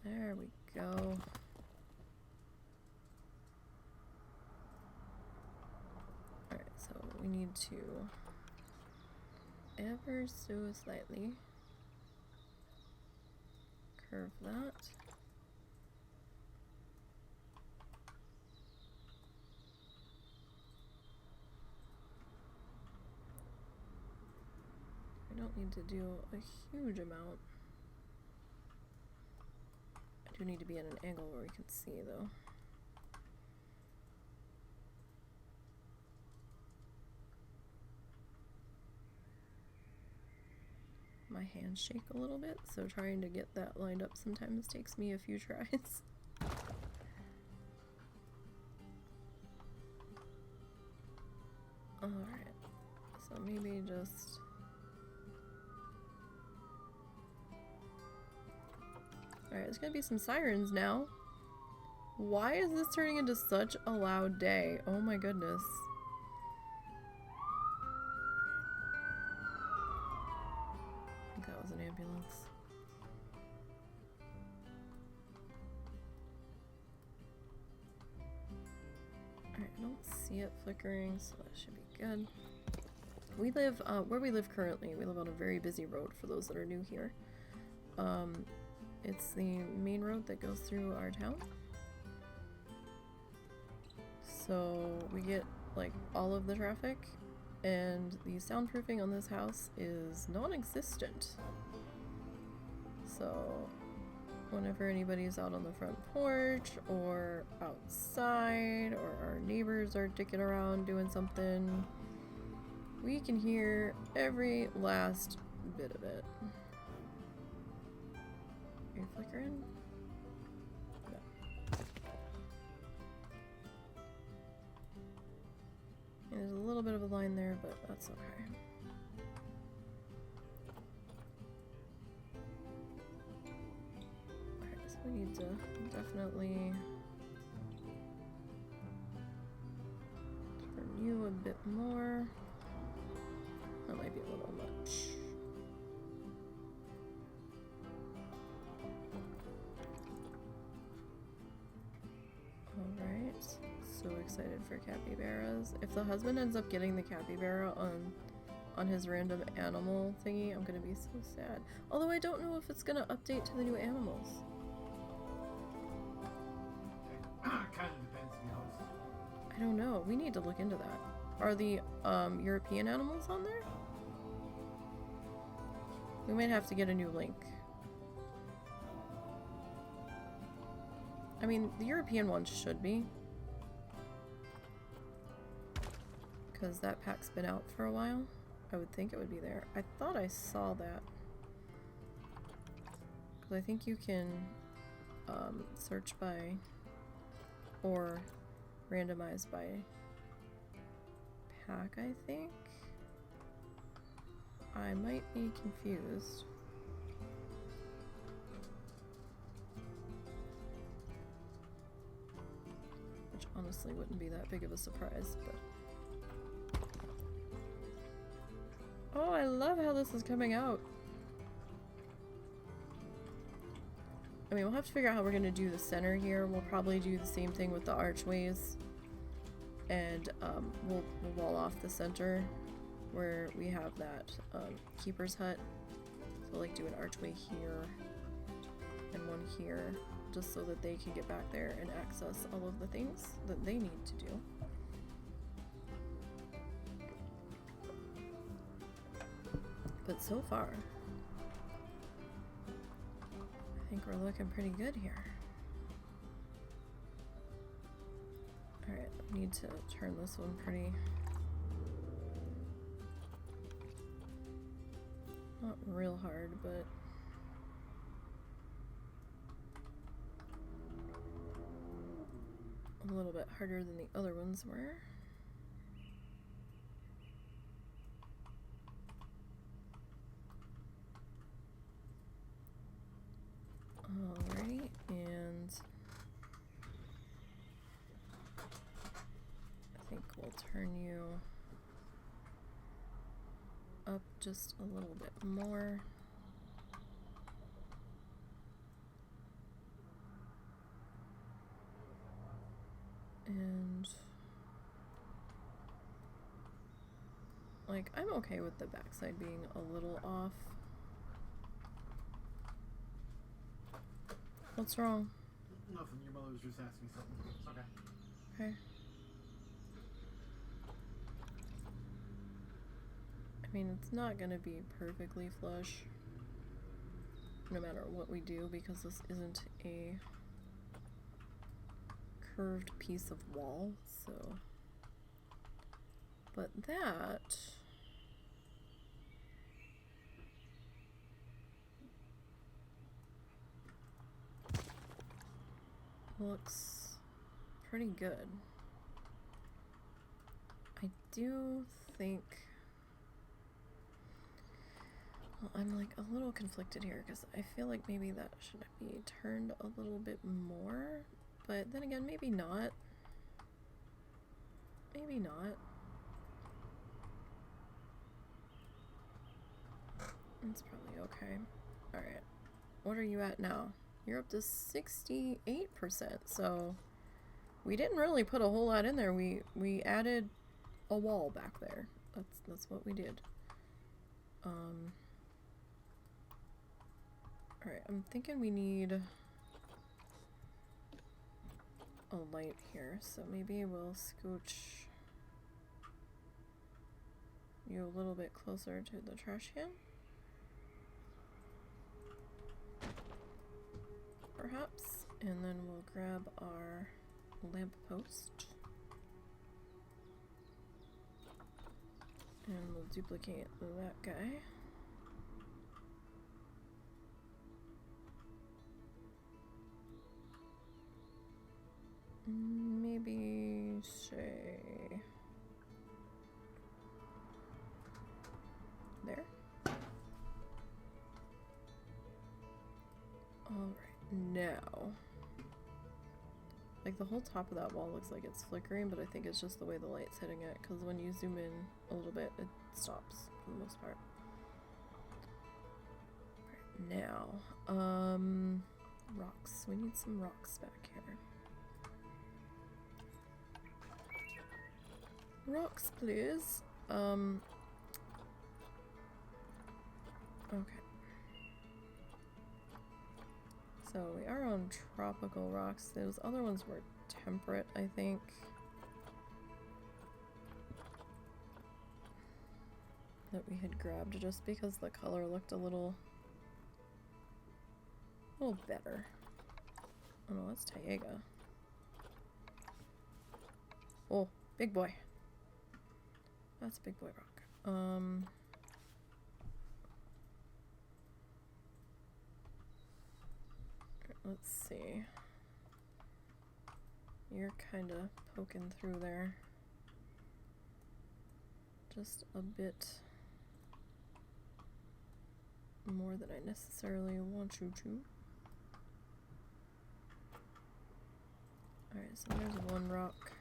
There we go. Alright, so we need to ever so slightly curve that. I don't need to do a huge amount. I do need to be at an angle where we can see, though. My hands shake a little bit, so trying to get that lined up sometimes takes me a few tries. Alright, so maybe just... Alright, there's gonna be some sirens now. Why is this turning into such a loud day? Oh my goodness. I think that was an ambulance. Alright, I don't see it flickering, so that should be good. We live, where we live currently, we live on a very busy road for those that are new here. It's the main road that goes through our town. So we get like all of the traffic, and the soundproofing on this house is non-existent. So whenever anybody's out on the front porch or outside or our neighbors are dicking around doing something, we can hear every last bit of it. Are you flickering? No. There's a little bit of a line there, but that's okay. Alright, so we need to definitely bit more. That might be a little much. Alright. So excited for capybaras. If the husband ends up getting the capybara on his random animal thingy, I'm gonna be so sad. Although I don't know if it's gonna update to the new animals. Kind of depends, to be honest. I don't know. We need to look into that. Are the European animals on there? We might have to get a new link. I mean, the European ones should be. Because that pack's been out for a while. I would think it would be there. I thought I saw that. Because I think you can search by or randomize by pack, I think. I might be confused. Which honestly wouldn't be that big of a surprise, but... Oh, I love how this is coming out. I mean, we'll have to figure out how we're going to do the center here. We'll probably do the same thing with the archways. And we'll wall off the center where we have that keeper's hut. So like do an archway here and one here, just so that they can get back there and access all of the things that they need to do. But so far, I think we're looking pretty good here. Alright, I need to turn this one pretty... not real hard, but... a little bit harder than the other ones were. Alrighty, and I think we'll turn you up just a little bit more. And like, I'm okay with the backside being a little off. What's wrong? Nothing. Your mother was just asking something. It's okay. Okay. I mean, it's not gonna be perfectly flush no matter what we do, because this isn't a curved piece of wall, so... But that... looks pretty good. I do think... well, I'm like a little conflicted here because I feel like maybe that should be turned a little bit more, but then again, maybe not. Maybe not. It's probably okay. Alright. What are you at now? You're up to 68%, so we didn't really put a whole lot in there. We added a wall back there. That's what we did. Alright, I'm thinking we need a light here, so maybe we'll scooch you a little bit closer to the trash can. Perhaps, and then we'll grab our lamp post and we'll duplicate that guy. Maybe say there. All right. Now, Like, the whole top of that wall looks like it's flickering, but I think it's just the way the light's hitting it, because when you zoom in a little bit, it stops for the most part. Right, now, rocks. We need some rocks back here. Rocks, please. Okay. So we are on tropical rocks. Those other ones were temperate, I think. That we had grabbed just because the color looked a little better. Oh no, that's Taiga. Oh, big boy. That's a big boy rock. Let's see. You're kind of poking through there. Just a bit more than I necessarily want you to. Alright, so there's one rock.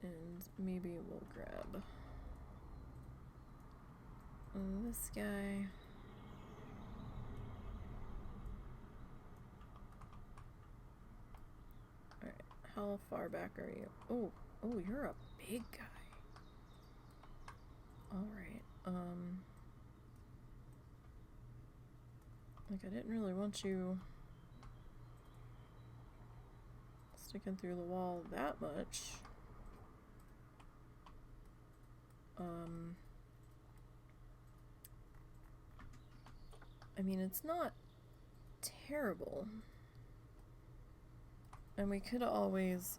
And maybe we'll grab this guy. Alright, how far back are you? Oh, you're a big guy. Alright, like, I didn't really want you sticking through the wall that much. I mean, it's not terrible. And we could always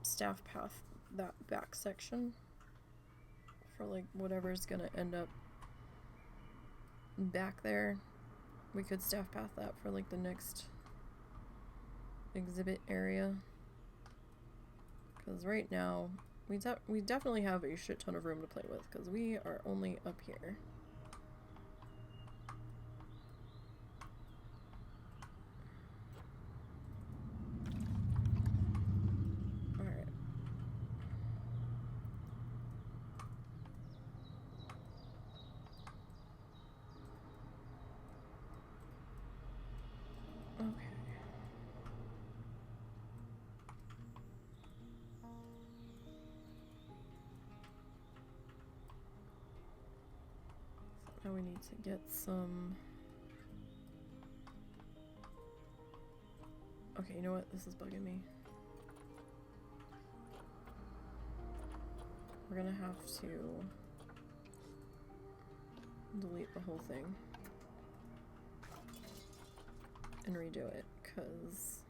staff path that back section for, like, whatever's gonna end up back there. We could staff path that for, like, the next exhibit area. Because right now, we definitely have a shit ton of room to play with, because we are only up here. Alright. Okay. Now we need to get some... Okay, you know what? This is bugging me. We're gonna have to delete the whole thing and redo it, because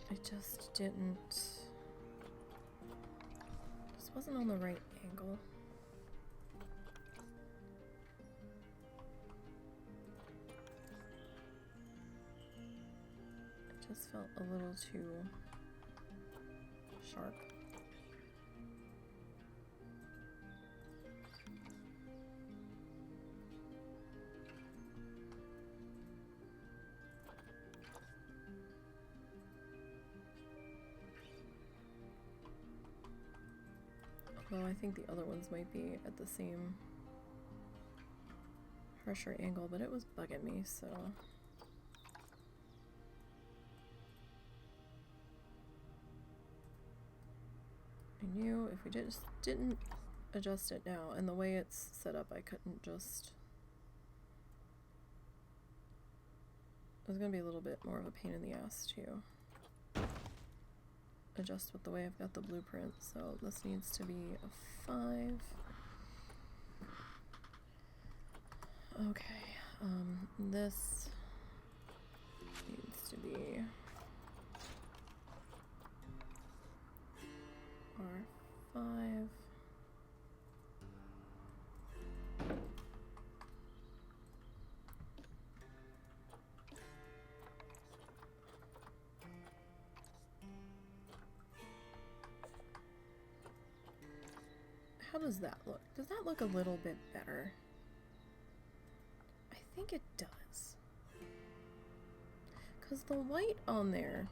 I just didn't... This wasn't on the right angle. It just felt a little too sharp. Although I think the other ones might be at the same harsher angle, but it was bugging me, so... I knew if we just didn't adjust it now, and the way it's set up, I couldn't just... It was gonna be a little bit more of a pain in the ass to adjust with the way I've got the blueprint, so this needs to be a 5. Okay, this needs to be R5. how does that look? Does that look a little bit better? I think it does. Because the white on there,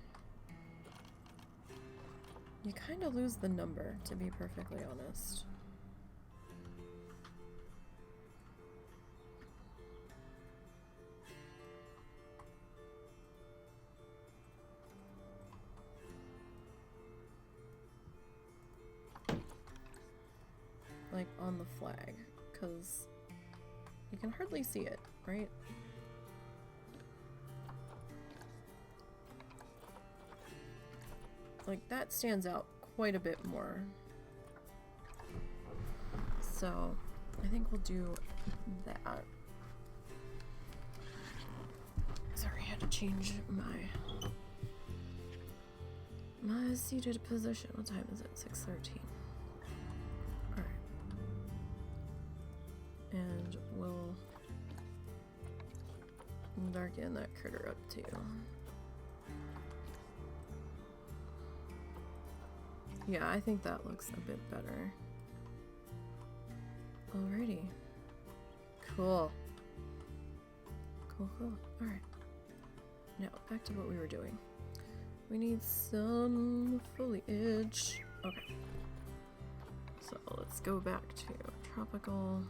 you kind of lose the number, to be perfectly honest. Like on the flag, because you can hardly see it, right? Like that stands out quite a bit more. So I think we'll do that. Sorry, I had to change my seated position. What time is it? 6:13. Alright. And we'll darken that critter up too. Yeah, I think that looks a bit better. Alrighty. Cool. Cool, cool. Alright. Now, back to what we were doing. We need some foliage. Okay. So, let's go back to tropical.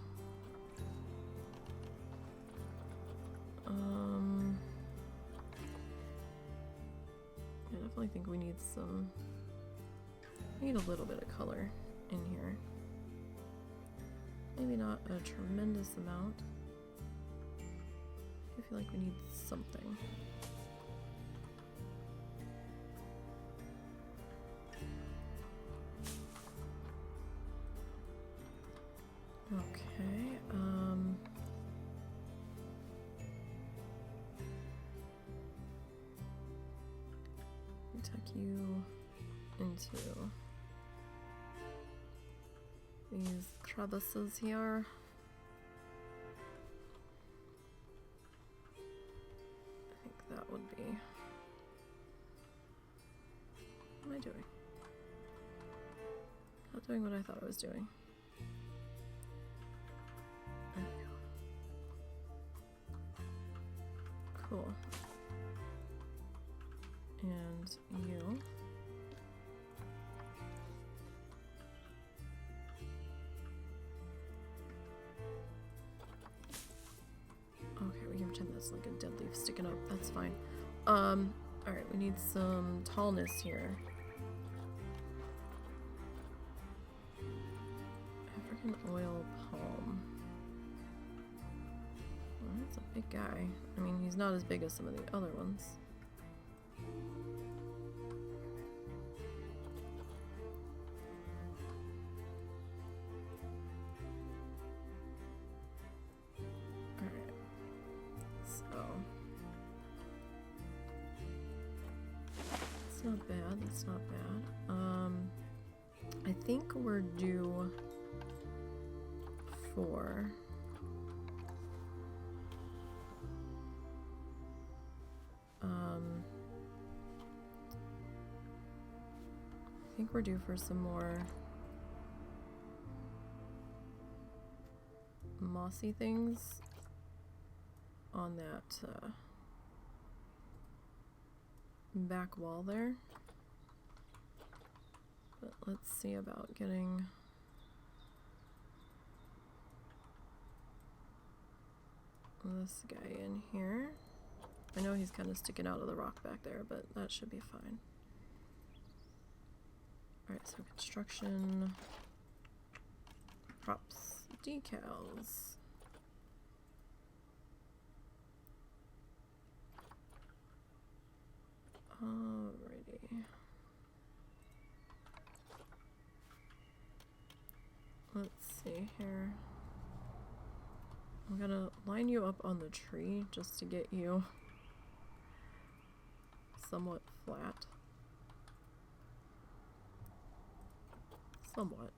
I definitely think we need some... I need a little bit of color in here. Maybe not a tremendous amount. I feel like we need something. Okay, tuck you into these crevices here. I think that would be... What am I doing? Not doing what I thought I was doing. There we go. Cool. And you. Okay, we can pretend that's like a dead leaf sticking up. That's fine. Alright, we need some tallness here. African oil palm. Well, that's a big guy. I mean, he's not as big as some of the other ones. Not bad, that's not bad. I think we're due for I think we're due for some more mossy things on that back wall there, but let's see about getting this guy in here. I know he's kind of sticking out of the rock back there, but that should be fine. Alright, so construction, props, decals. Alrighty. Let's see here. I'm gonna line you up on the tree just to get you somewhat flat. Somewhat.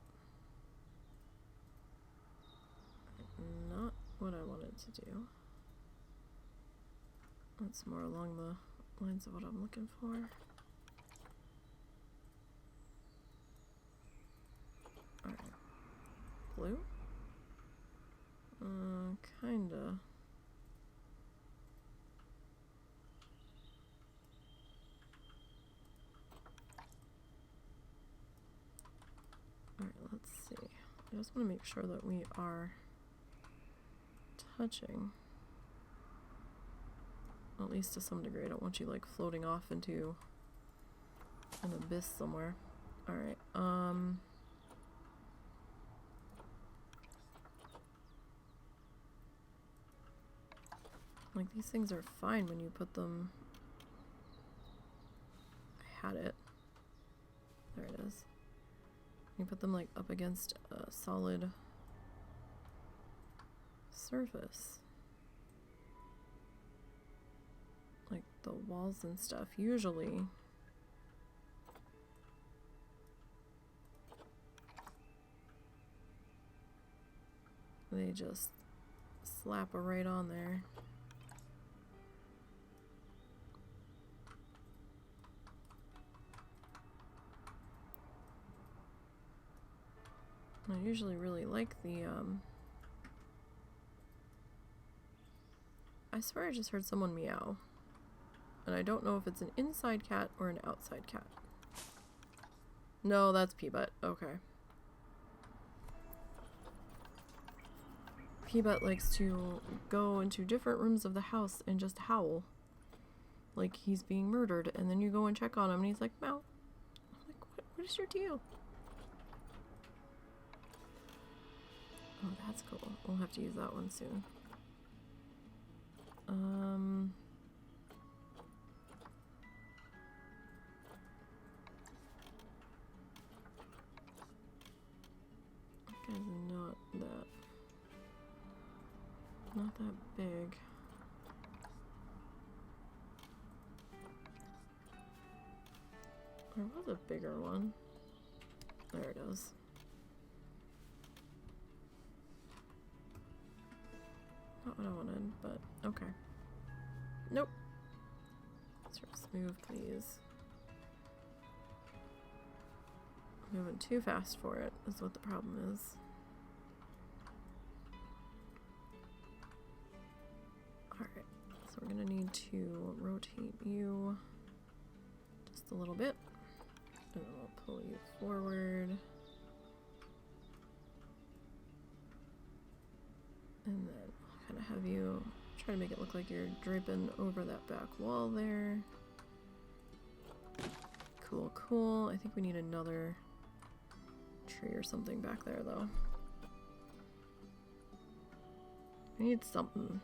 Not what I wanted to do. That's more along the lines of what I'm looking for. Alright. just want to make sure that we are touching. At least to some degree. I don't want you like floating off into an abyss somewhere. Alright, like these things are fine when you put them. I had it. There it is. You put them like up against a solid surface. Like the walls and stuff. Usually they just slap it right on there. I usually really like the, I swear I just heard someone meow. And I don't know if it's an inside cat or an outside cat. No, that's Peabut. Okay. Peabut likes to go into different rooms of the house and just howl. Like he's being murdered. And then you go and check on him and he's like, meow. I'm like, what is your deal? Oh, that's cool. We'll have to use that one soon. That guy's not that big. There was a bigger one. There it is. Not what I wanted, but okay. Nope. Sort of smooth, please. Moving too fast for it is what the problem is. Alright, so we're gonna need to rotate you just a little bit. And then we'll pull you forward. And then kind of have you try to make it look like you're draping over that back wall there. Cool, cool. I think we need another tree or something back there, though. We need something.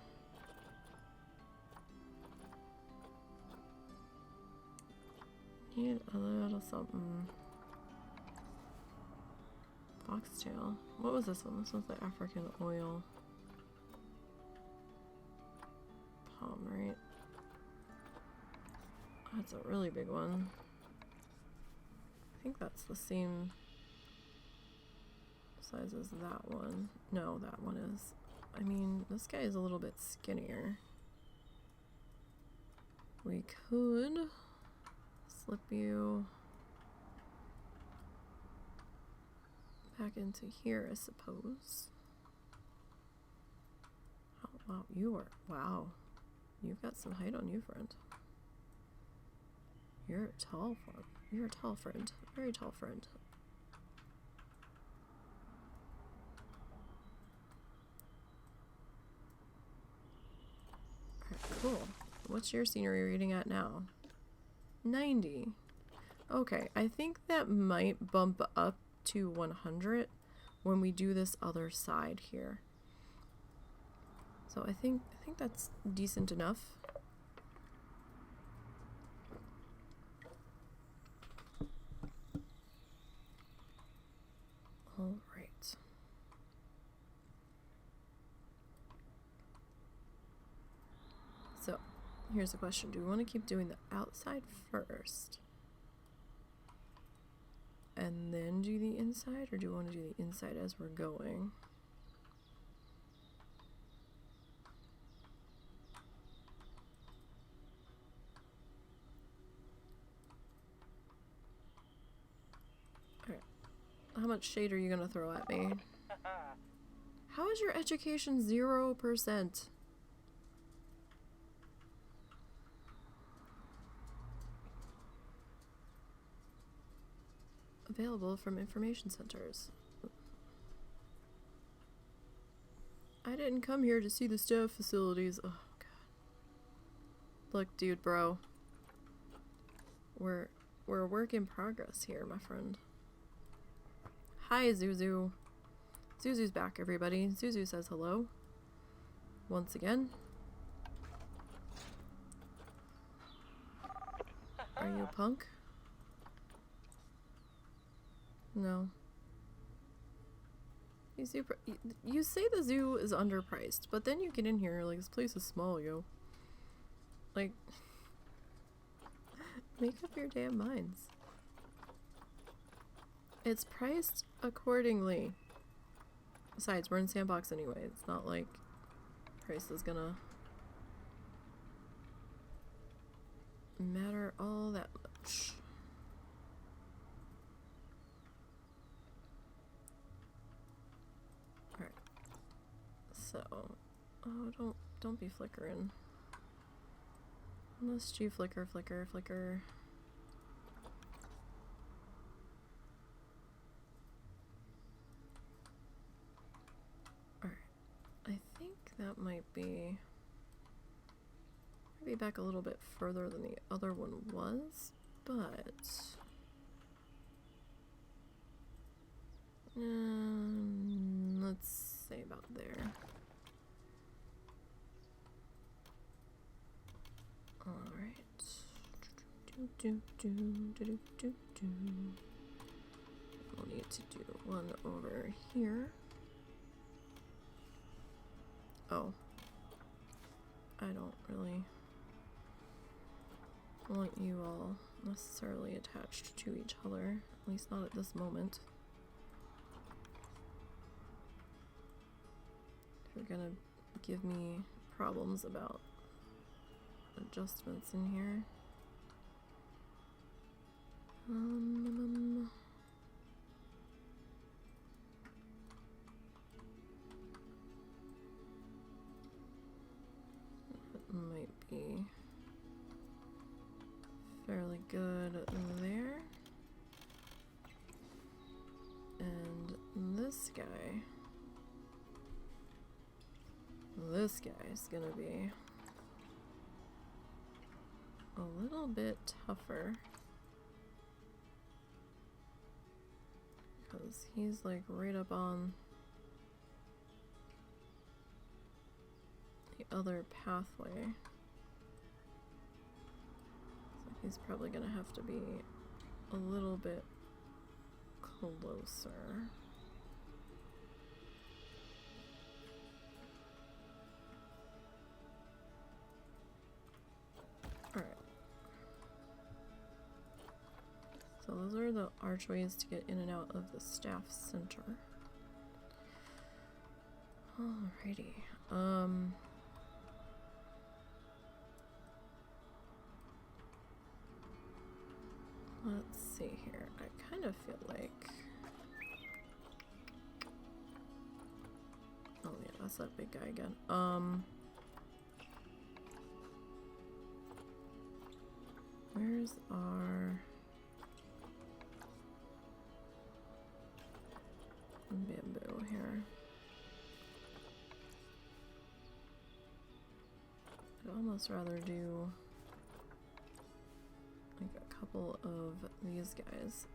Need a little something. Foxtail. What was this one? This was the African oil. Palm, right? That's a really big one. I think that's the same size as that one. No, that one is. I mean, this guy is a little bit skinnier. We could slip you back into here, I suppose. Oh, wow, you are. Wow. You've got some height on you, friend. You're a tall friend. You're a tall friend. Very tall friend. Alright, cool. What's your scenery reading at now? 90. Okay, I think that might bump up to 100 when we do this other side here. So I think that's decent enough. All right. So here's the question. Do we want to keep doing the outside first and then do the inside, or do we want to do the inside as we're going? How much shade are you gonna throw at me? How is your education 0%? Available from information centers. I didn't come here to see the staff facilities. Oh, God. Look, dude, bro. We're a work in progress here, my friend. Hi, Zuzu. Zuzu's back, everybody. Zuzu says hello. Once again. Are you a punk? No. You say the zoo is underpriced, but then you get in here, like, this place is small, yo. Like, make up your damn minds. It's priced accordingly. Besides, we're in Sandbox anyway. It's not like price is gonna matter all that much. Alright. So, oh, don't be flickering. Unless you flicker. Alright. I think that might be maybe back a little bit further than the other one was, but let's say about there. Alright. We'll need to do one over here. Oh. I don't really want you all necessarily attached to each other, at least not at this moment. If you're gonna give me problems about adjustments in here. That might be fairly good there. And this guy's gonna be a little bit tougher because he's like right up on the other pathway. So he's probably gonna have to be a little bit closer. Alright. So those are the archways to get in and out of the staff center. Alrighty. Let's see here. I kind of feel like... Oh yeah, that's that big guy again. Where's our bamboo here? I'd almost rather do like a couple of these guys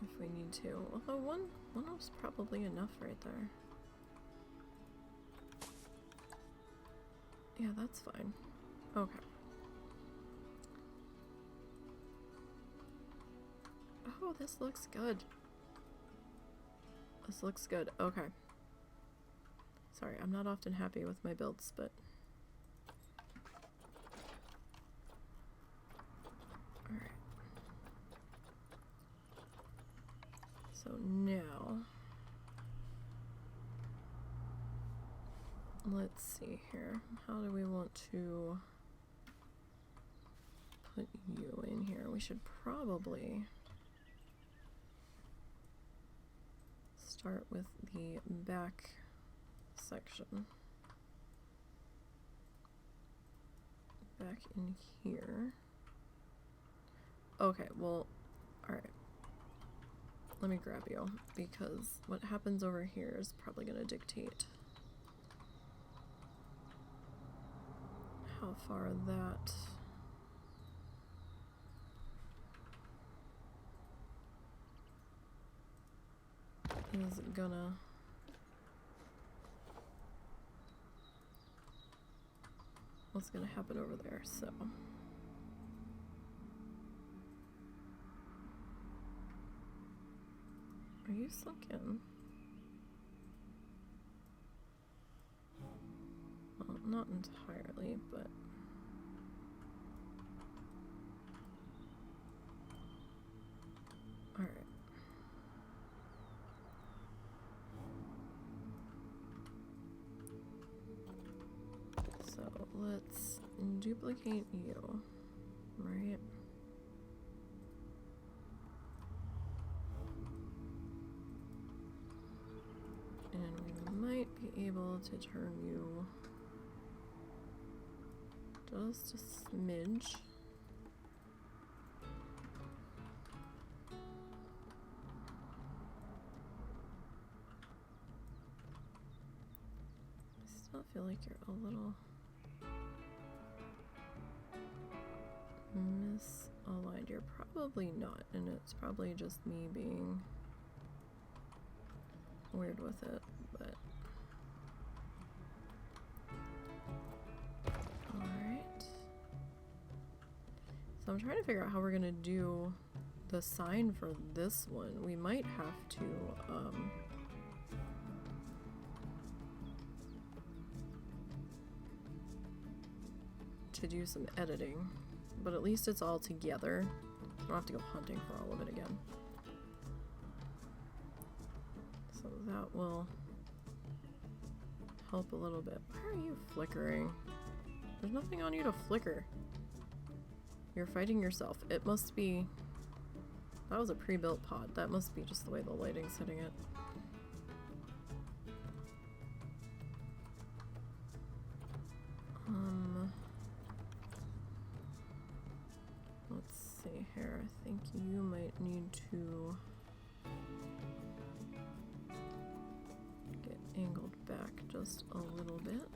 if we need to. Although one was probably enough right there. Yeah, that's fine. Okay. Oh, this looks good. This looks good. Okay. Sorry, I'm not often happy with my builds, but... Alright. So now... Let's see here. How do we want to put you in here? We should probably start with the back section. Back in here. Okay, well, alright. let me grab you, because what happens over here is probably going to dictate how far that is gonna what's gonna happen over there. So are you sunk in? Well, not entirely, but all right. So let's duplicate you, right? And we might be able to turn you just a smidge. I still feel like you're a little misaligned. You're probably not, and it's probably just me being weird with it, but alright. So I'm trying to figure out how we're gonna do the sign for this one. We might have to do some editing, but at least it's all together. I don't have to go hunting for all of it again. So that will help a little bit. Why are you flickering? There's nothing on you to flicker. You're fighting yourself. It must be... That was a pre-built pod. That must be just the way the lighting's hitting it. Let's see here. I think you might need to get angled back just a little bit.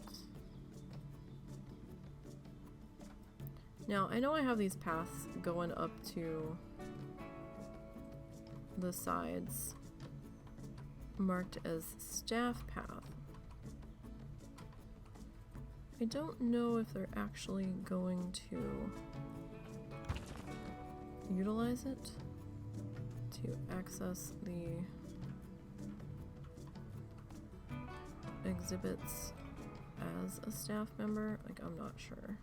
Now, I know I have these paths going up to the sides marked as staff path. I don't know if they're actually going to utilize it to access the exhibits as a staff member. Like, I'm not sure.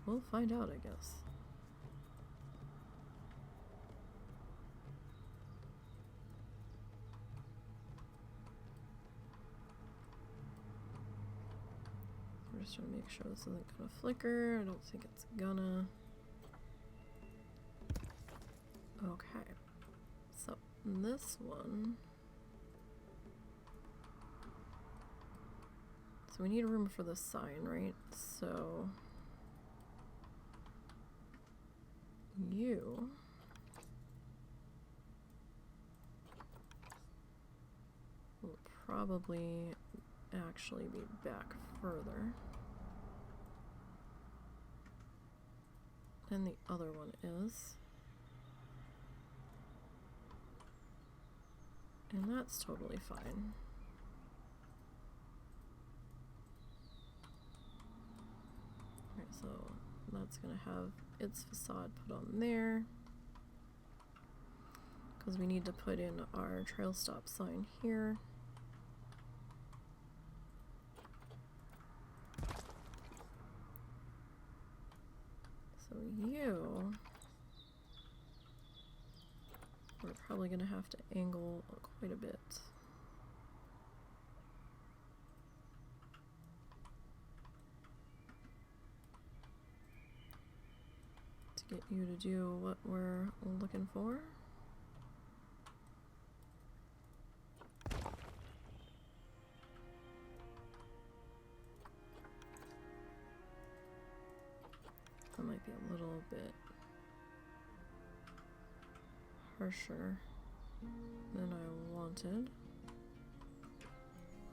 We'll find out, I guess. I'm just trying to make sure this isn't gonna flicker. I don't think it's gonna. Okay, so this one, so we need room for the sign, right? So you will probably actually be back further than the other one is. And that's totally fine. Alright, so that's gonna have its facade put on there, because we need to put in our trail stop sign here. So you... we're probably going to have to angle quite a bit. To get you to do what we're looking for. That might be a little bit harsher than I wanted.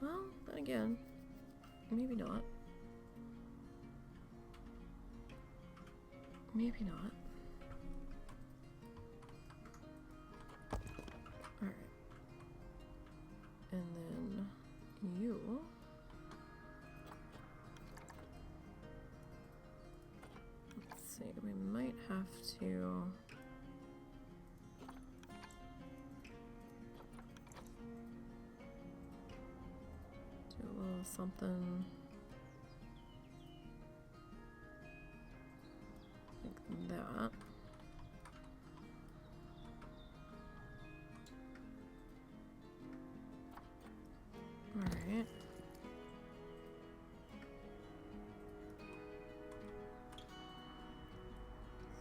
Well, then again, maybe not. Maybe not. Alright. And then you. Let's see, we might have to do a little something like that. Alright.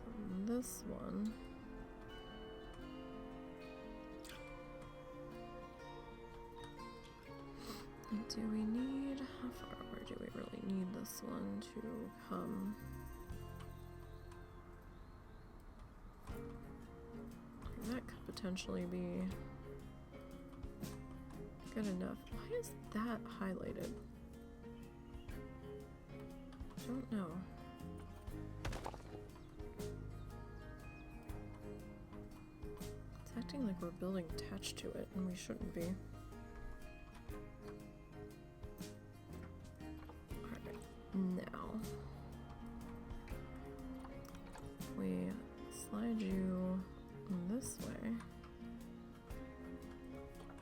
So this one. Do we need, how far over do we really need this one to come? That could potentially be good enough. Why is that highlighted? I don't know. It's acting like we're building attached to it, and we shouldn't be. Alright, now we slide you this way.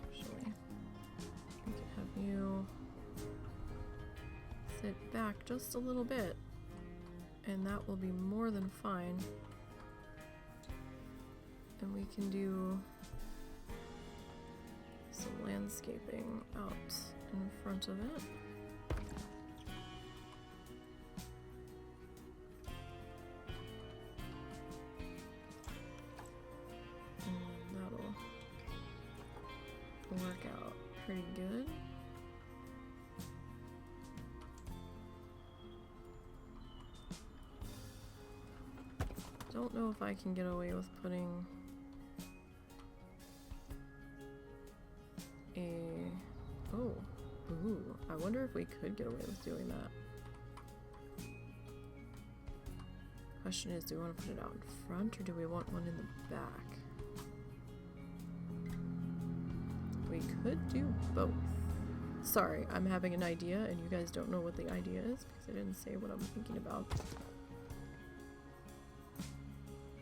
Actually, we can have you sit back just a little bit, and that will be more than fine. And we can do some landscaping out in front of it. Work out pretty good. Don't know if I can get away with putting a... Oh, ooh, I wonder if we could get away with doing that. Question is, do we want to put it out in front or do we want one in the back? We could do both. Sorry, I'm having an idea and you guys don't know what the idea is because I didn't say what I'm thinking about.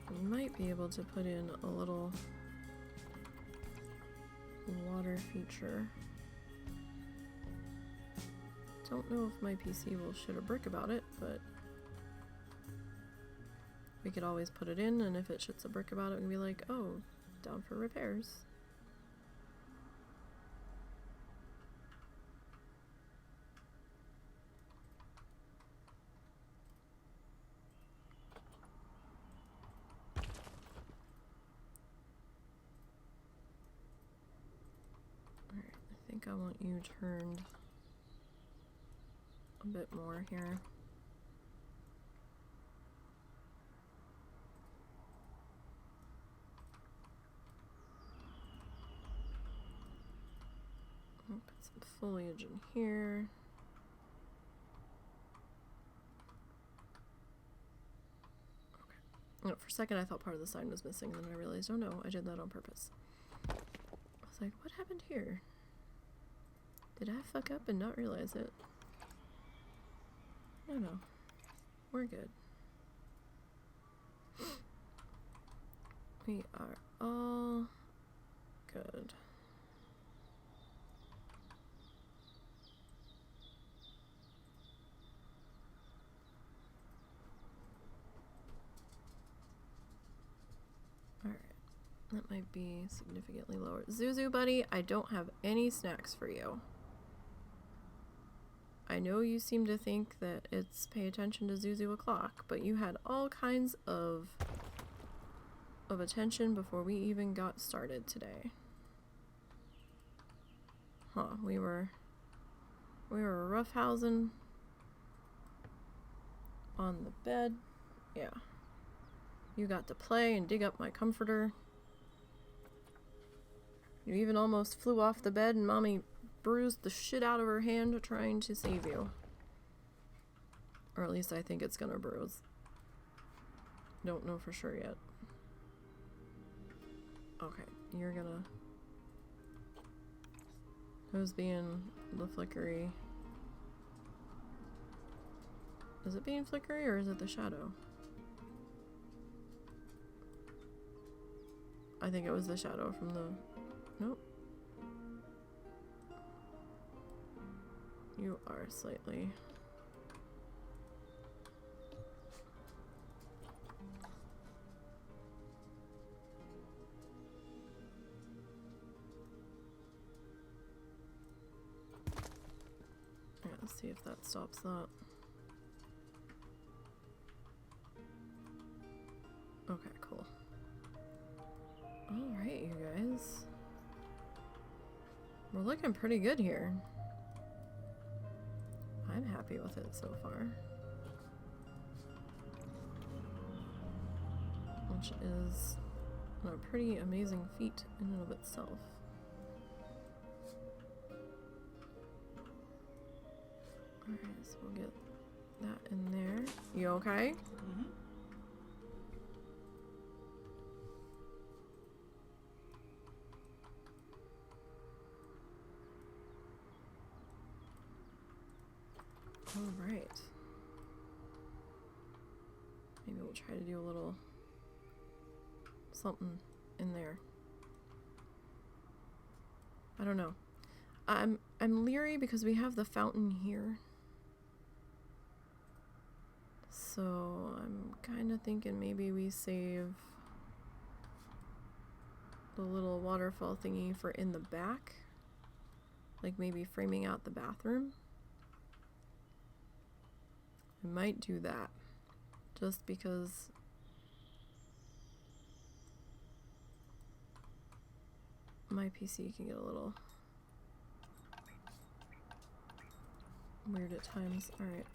We might be able to put in a little water feature. Don't know if my PC will shit a brick about it, but we could always put it in, and if it shits a brick about it, we can be like, oh, down for repairs. Alright, I think I want you turned a bit more here. I'll put some foliage in here. Okay. Oh, for a second I thought part of the sign was missing, and then I realized, oh no, I did that on purpose. I was like, what happened here? Did I fuck up and not realize it? No, no. We're good. We are all good. Alright. That might be significantly lower. Zuzu buddy, I don't have any snacks for you. I know you seem to think that it's pay attention to Zuzu o'clock, but you had all kinds of attention before we even got started today. Huh, we were roughhousing on the bed. Yeah. You got to play and dig up my comforter. You even almost flew off the bed and Mommy bruised the shit out of her hand trying to save you. Or at least I think it's gonna bruise. Don't know for sure yet. Okay, you're gonna... Who's being the flickery? Is it being flickery or is it the shadow? I think it was the shadow from the... Nope. You are slightly... Alright, let's see if that stops that. Okay, cool. Alright, you guys. We're looking pretty good here. I'm happy with it so far. Which is a pretty amazing feat in and of itself. Alright, so we'll get that in there. You okay? Mm-hmm. All right. Maybe we'll try to do a little something in there. I don't know. I'm leery because we have the fountain here. So I'm kind of thinking maybe we save the little waterfall thingy for in the back. Like maybe framing out the bathroom. I might do that. Just because my PC can get a little weird at times. Alright,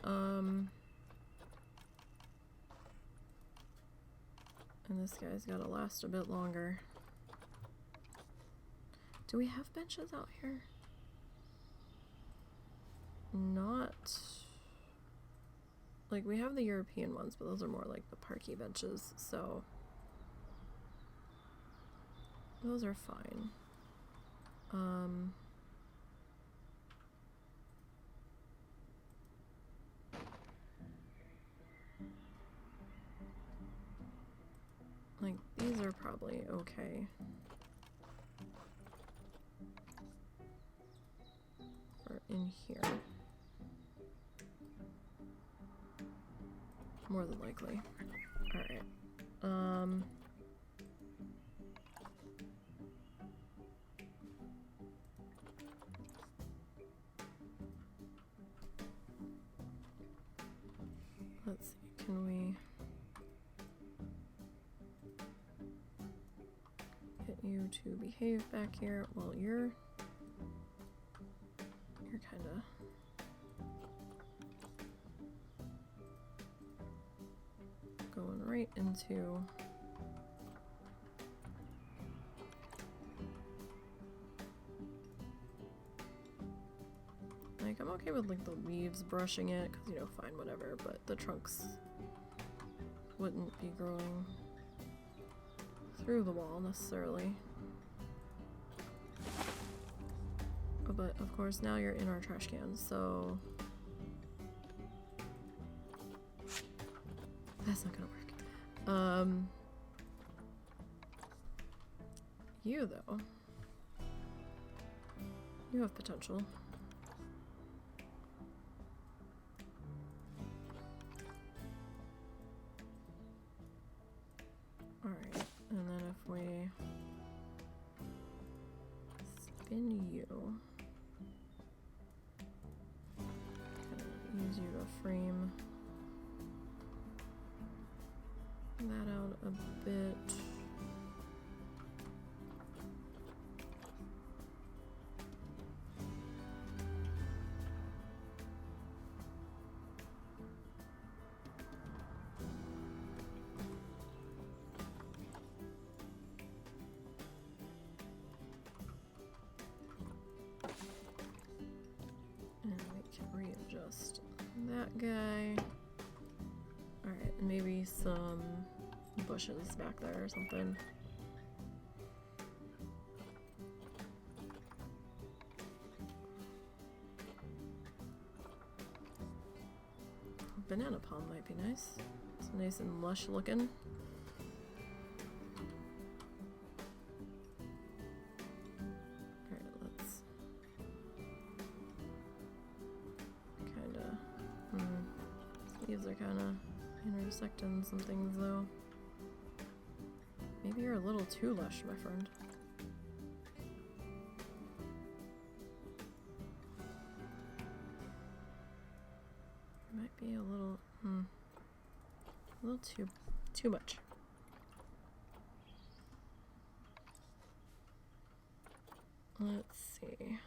and this guy's gotta last a bit longer. Do we have benches out here? Not... Like, we have the European ones, but those are more like the parky benches, so... Those are fine. Like, these are probably okay. For in here. More than likely. Alright. Let's see, can we get you to behave back here? Well, you're kinda going right into like, I'm okay with like the leaves brushing it because, you know, fine, whatever, but the trunks wouldn't be growing through the wall necessarily. But of course now you're in our trash can, so that's not gonna work. You though, you have potential. Alright, and then if we spin you, use you to frame that out a bit. just that guy. Alright, and maybe some bushes back there or something. Banana palm might be nice. It's nice and lush looking. Alright, let's kinda leaves are kinda intersecting some things though. Maybe you're a little too lush, my friend. Might be a little too much. Let's see.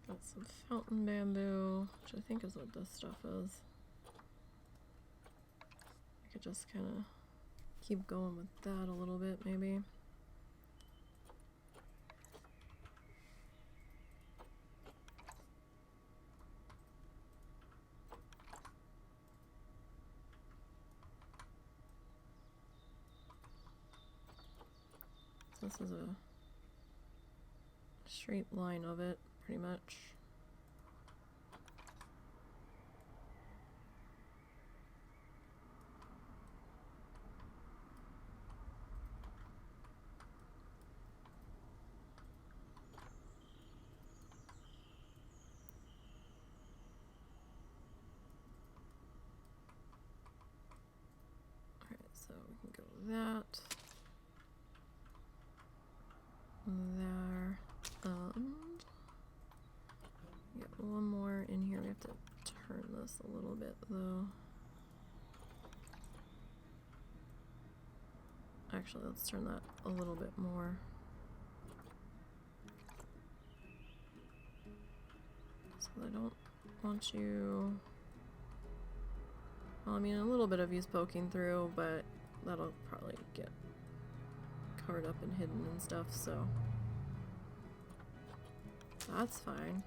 Got some fountain bamboo, which I think is what this stuff is. I could just kind of keep going with that a little bit, maybe. So this is a straight line of it, pretty much. So we can go that, there, get one more in here. We have to turn this a little bit though. Actually, let's turn that a little bit more. So I don't want you... Well, I mean, a little bit of you's poking through, but that'll probably get covered up and hidden and stuff, so that's fine.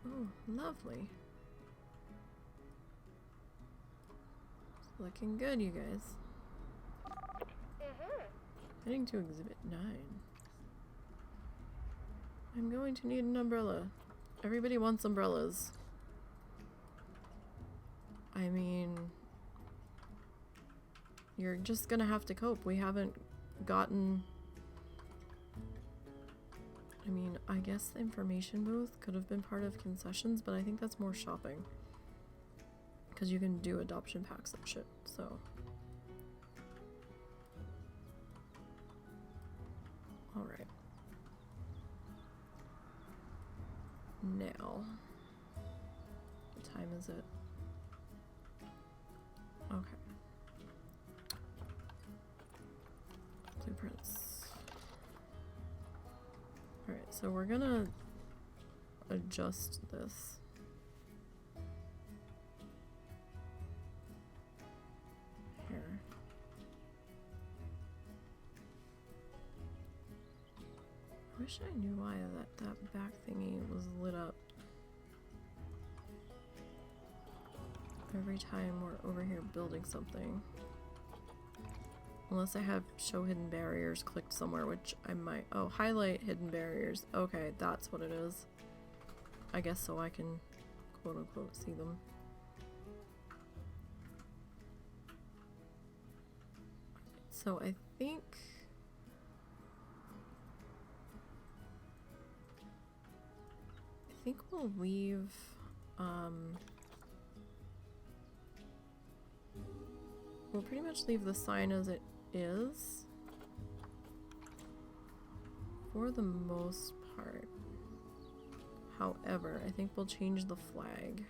Oh, lovely. It's looking good, you guys. Heading to Exhibit 9. I'm going to need an umbrella. Everybody wants umbrellas. I mean... You're just gonna have to cope. We haven't gotten... I mean, I guess the information booth could have been part of concessions, but I think that's more shopping. Because you can do adoption packs and shit, so... Alright. Now... What time is it? Okay. Blueprints. Alright, so we're gonna adjust this. Here. I wish I knew why that back thingy was lit up every time we're over here building something. Unless I have show hidden barriers clicked somewhere, which I might. Oh, highlight hidden barriers. Okay, that's what it is. I guess so I can quote unquote see them. So I think we'll leave we'll pretty much leave the sign as it is for the most part. However, I think we'll change the flag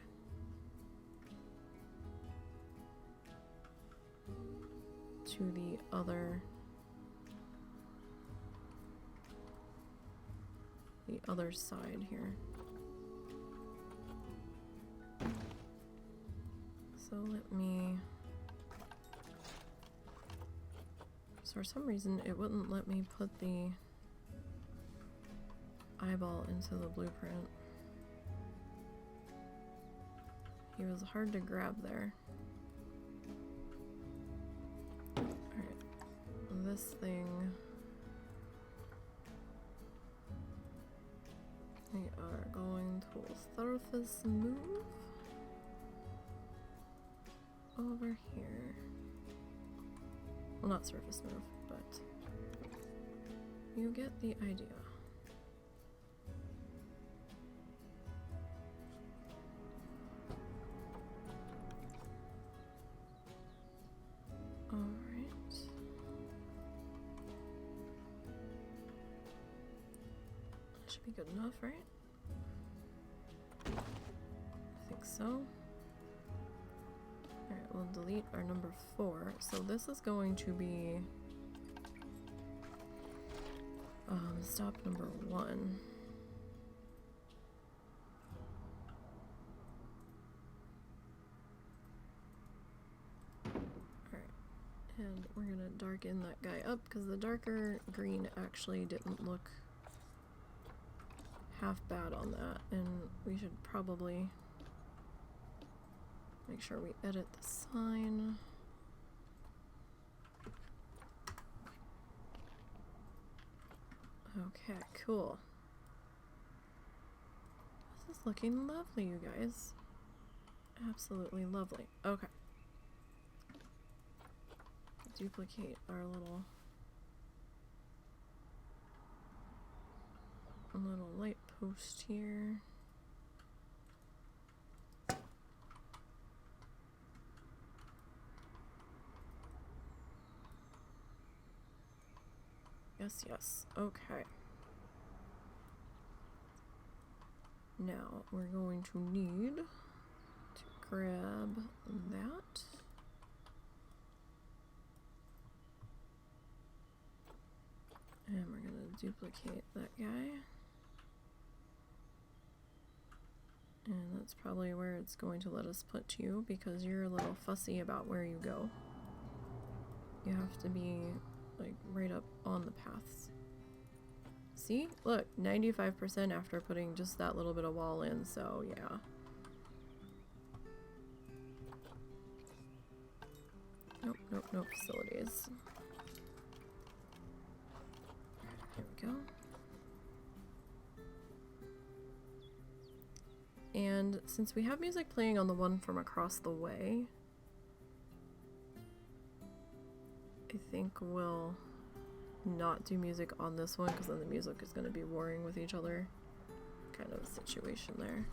to the other side here. So let me... So for some reason it wouldn't let me put the eyeball into the blueprint. He was hard to grab there. Alright, this thing... We are going to surface move over here. Well, not surface move, but you get the idea. Alright. That should be good enough, right? I think so. Alright, we'll delete our number 4. So this is going to be stop number 1. Alright, and we're gonna darken that guy up because the darker green actually didn't look half bad on that, and we should probably make sure we edit the sign. Okay, cool. This is looking lovely, you guys. Absolutely lovely. Okay. Duplicate our little light post here. Yes, yes. Okay. Now we're going to need to grab that. And we're going to duplicate that guy. And that's probably where it's going to let us put you because you're a little fussy about where you go. You have to be like right up on the paths. See? Look, 95% after putting just that little bit of wall in, so yeah. Nope, nope, nope, facilities. There we go. And since we have music playing on the one from across the way, I think we'll not do music on this one because then the music is going to be warring with each other kind of situation there.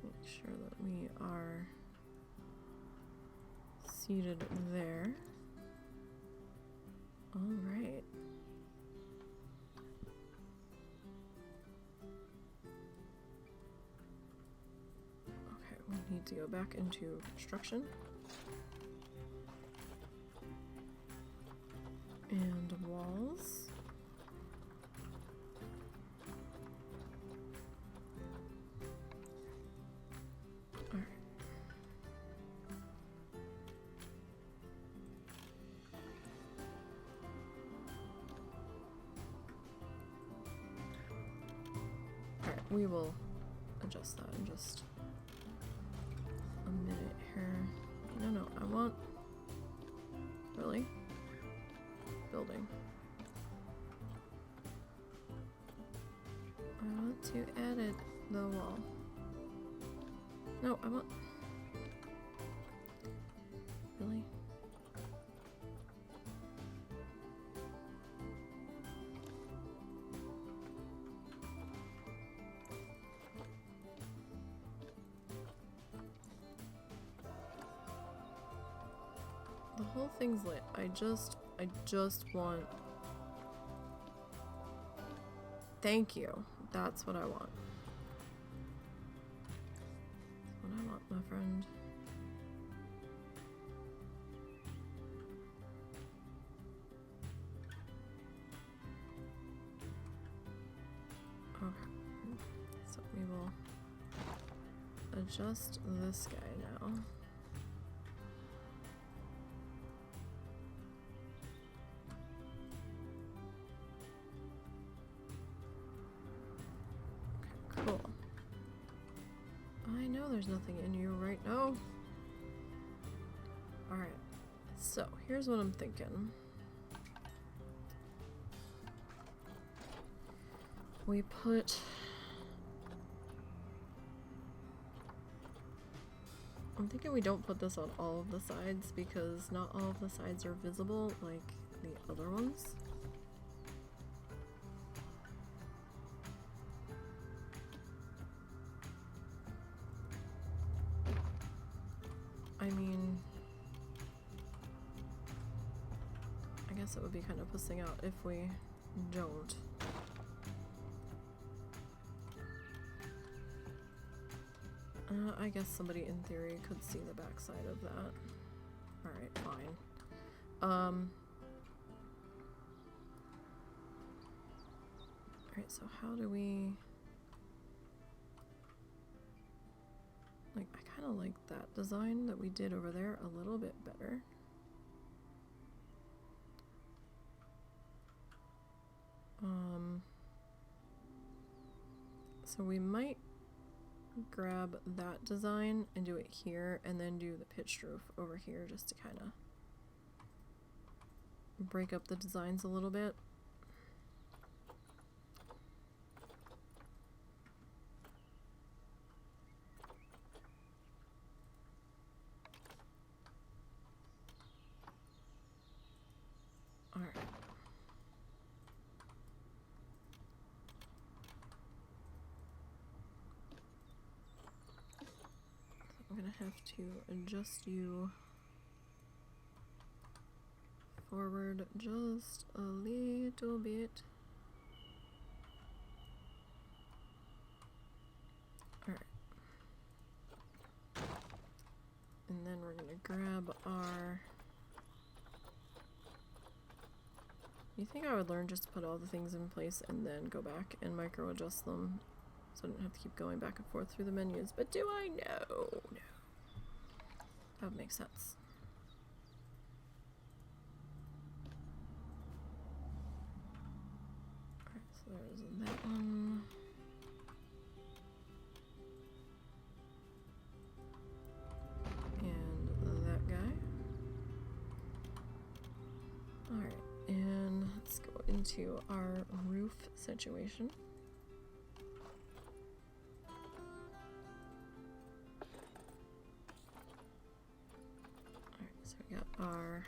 Make sure that we are seated there. All right. We need to go back into construction and walls. All right. All right, we will adjust that in just a minute here. No, I want... Really? Building. I want to edit the wall. No, I want... Really? The whole thing's lit. I just want... Thank you. That's what I want. That's what I want, my friend. Okay. just this guy now. Okay, cool. I know there's nothing in you right now. Alright, so here's what I'm thinking. We put... I'm thinking we don't put this on all of the sides because not all of the sides are visible like the other ones. I mean, I guess it would be kind of pussing out if we don't. I guess somebody in theory could see the backside of that. Alright, fine. Alright, so how do we... Like, I kind of like that design that we did over there a little bit better. So we might grab that design and do it here and then do the pitched roof over here just to kind of break up the designs a little bit. Alright. I'm gonna have to adjust you forward just a little bit. Alright. And then we're gonna grab our... You think I would learn just to put all the things in place and then go back and micro adjust them so I don't have to keep going back and forth through the menus, but do I? No. No. That would make sense. Alright, so there's that one. And that guy. Alright, and let's go into our roof situation. Alright, so we got our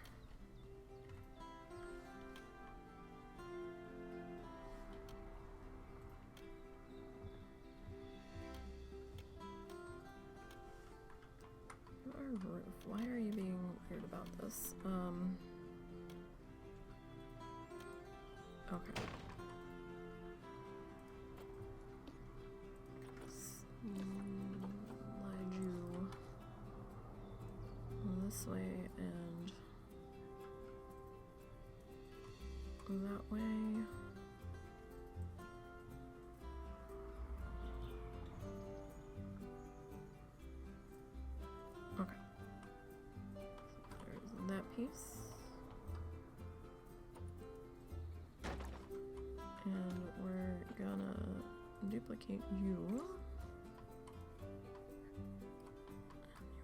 roof. Why are you being weird about this? Okay. Slide you this way and that way. Okay. There's that piece. And we're gonna duplicate you.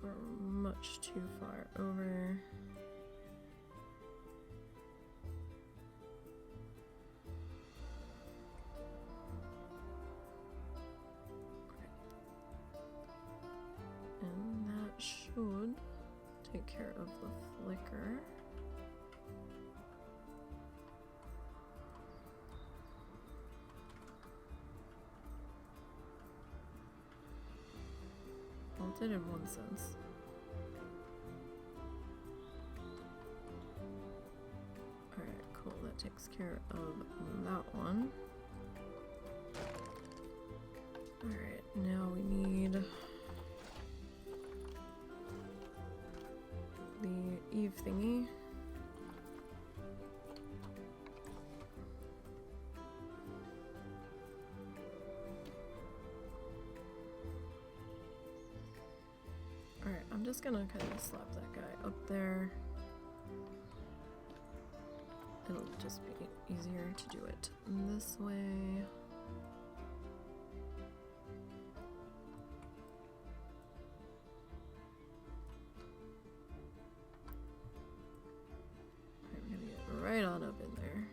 You're much too far over. Okay. And that should take care of the flicker. Well, it did in one sense. Alright, cool. That takes care of that one. Alright, now we need the Eve thingy. just gonna kind of slap that guy up there. It'll just be easier to do it this way. I'm gonna get right on up in there.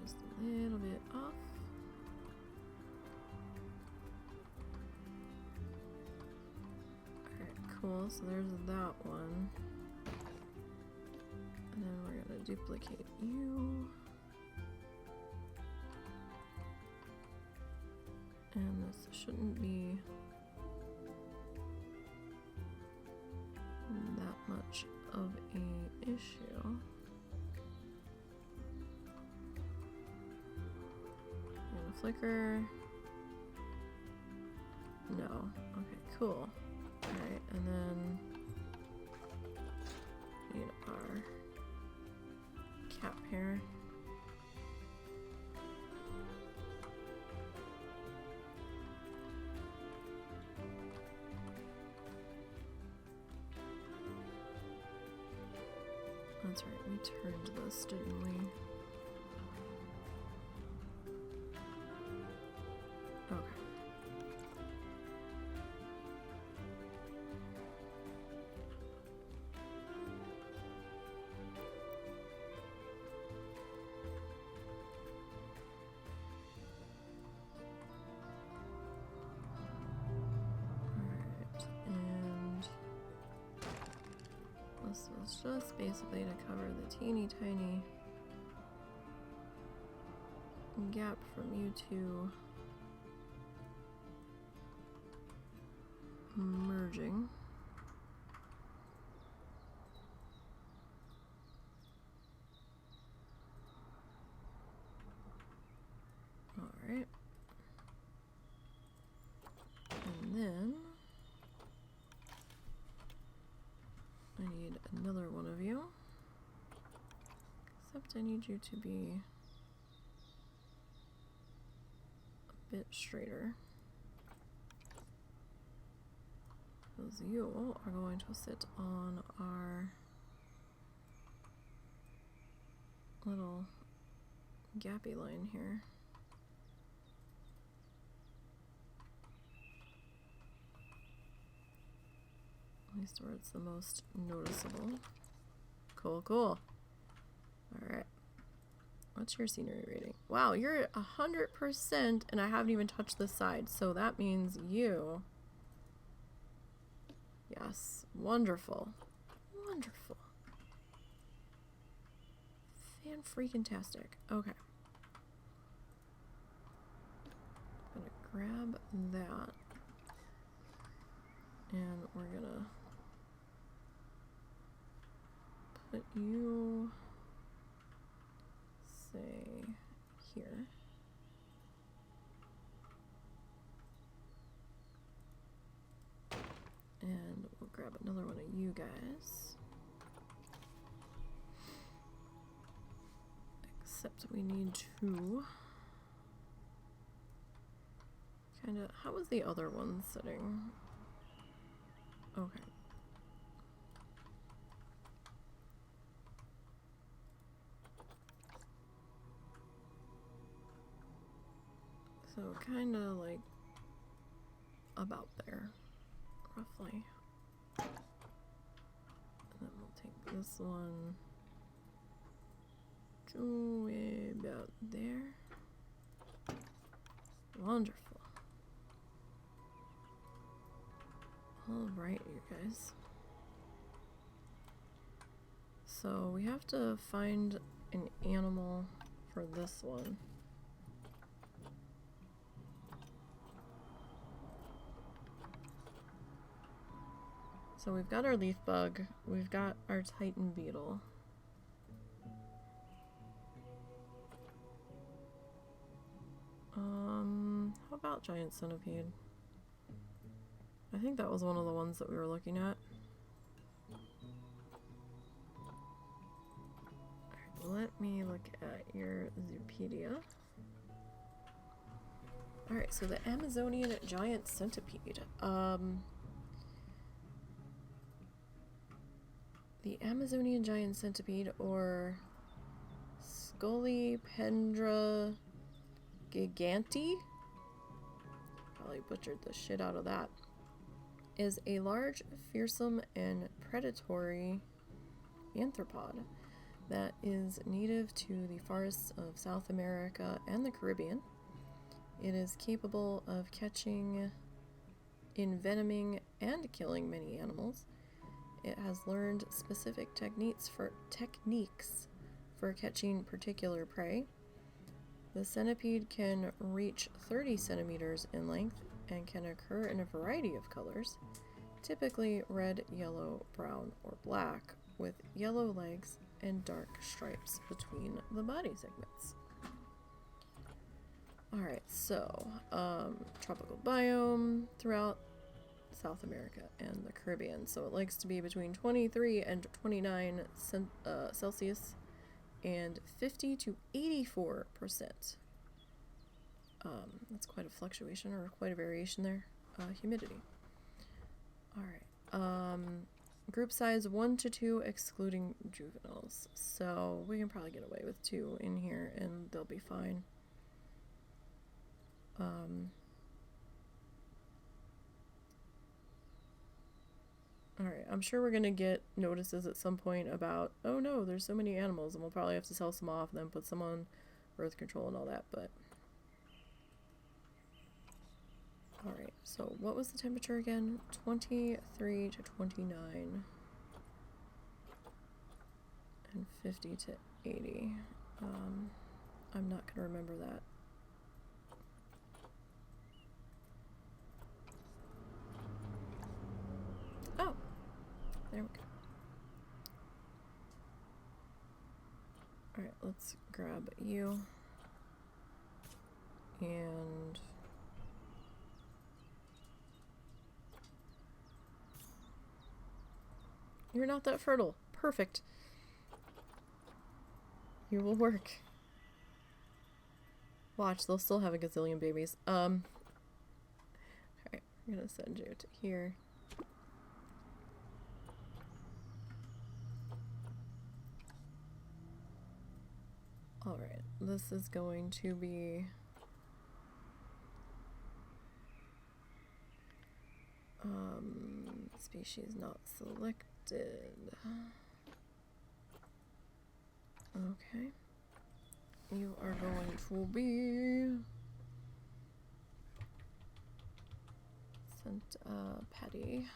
Just a little bit off. Alright, cool. So there's that one. And then we're gonna duplicate you. And this shouldn't be that much of a issue. Flicker. No. Okay, cool. Alright, and then need our cap here. That's right, we turned this, didn't we? This was just basically to cover the teeny tiny gap from you two merging. Alright. And then I need another one of you. Except I need you to be a bit straighter. Because you are going to sit on our little gappy line here. At least where it's the most noticeable. Cool, cool. Alright. What's your scenery rating? Wow, you're at 100% and I haven't even touched this side. So that means you... Yes. Wonderful. Wonderful. Fan-freaking-tastic. Okay. I'm gonna grab that. And we're gonna put you, say, here. And we'll grab another one of you guys. Except we need to kind of... How was the other one sitting? Okay. So kind of like about there, roughly. And then we'll take this one to about there. Wonderful. Alright, you guys. So we have to find an animal for this one. So we've got our leaf bug, we've got our Titan beetle. How about giant centipede? I think that was one of the ones that we were looking at. Alright, let me look at your Zoopedia. Alright, so the Amazonian giant centipede. The Amazonian giant centipede, or Scolipendra giganti, probably butchered the shit out of that, is a large, fearsome, and predatory arthropod that is native to the forests of South America and the Caribbean. It is capable of catching, envenoming, and killing many animals. It has learned specific techniques for catching particular prey. The centipede can reach 30 centimeters in length and can occur in a variety of colors, typically red, yellow, brown, or black, with yellow legs and dark stripes between the body segments. Alright, so, tropical biome throughout South America and the Caribbean. So it likes to be between 23 and 29 Celsius and 50 to 84%. That's quite a fluctuation, or quite a variation there. Humidity. Alright. Group size 1 to 2 excluding juveniles. So we can probably get away with 2 in here and they'll be fine. Alright, I'm sure we're gonna get notices at some point about, oh no, there's so many animals, and we'll probably have to sell some off and then put some on birth control and all that, but... Alright, so what was the temperature again? 23 to 29. And 50 to 80. I'm not gonna remember that. Oh! There we go. Alright, let's grab you. And... You're not that fertile. Perfect. You will work. Watch, they'll still have a gazillion babies. Alright, I'm gonna send you to here. Alright, this is going to be... species not selected. Okay. You are going to be... Patty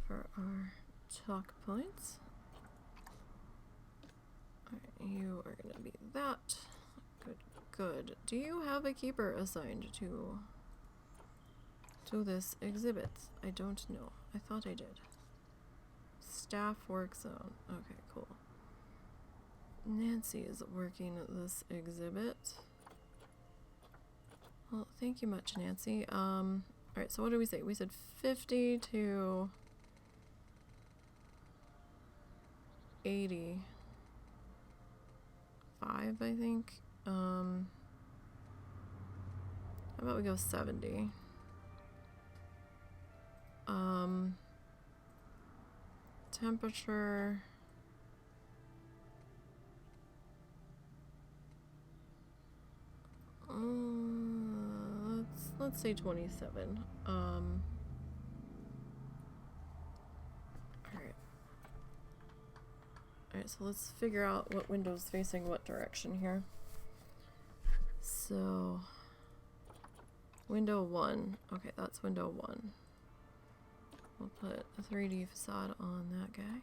for our talk points. Alright, you are gonna be that. Good, good. Do you have a keeper assigned to this exhibit? I don't know. I thought I did. Staff work zone. Okay, cool. Nancy is working this exhibit. Well, thank you much, Nancy. Alright, so what did we say? We said 50 to 85, I think. How about we go 70? Temperature. Let's say 27. Alright, so let's figure out what window's facing what direction here. So, window 1. Okay, that's window 1. We'll put a 3D facade on that guy.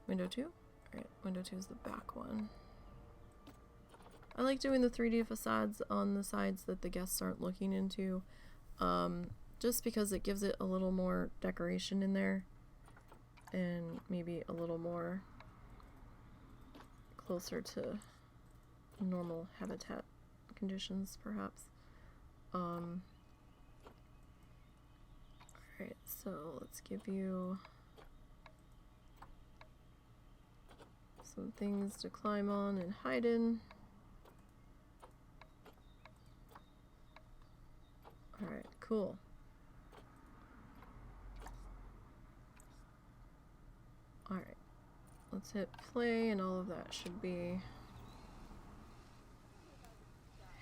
Window 2? Alright, window 2 is the back one. I like doing the 3D facades on the sides that the guests aren't looking into, just because it gives it a little more decoration in there, and maybe a little more closer to normal habitat conditions, perhaps. So let's give you some things to climb on and hide in. Alright, cool. Alright, let's hit play and all of that should be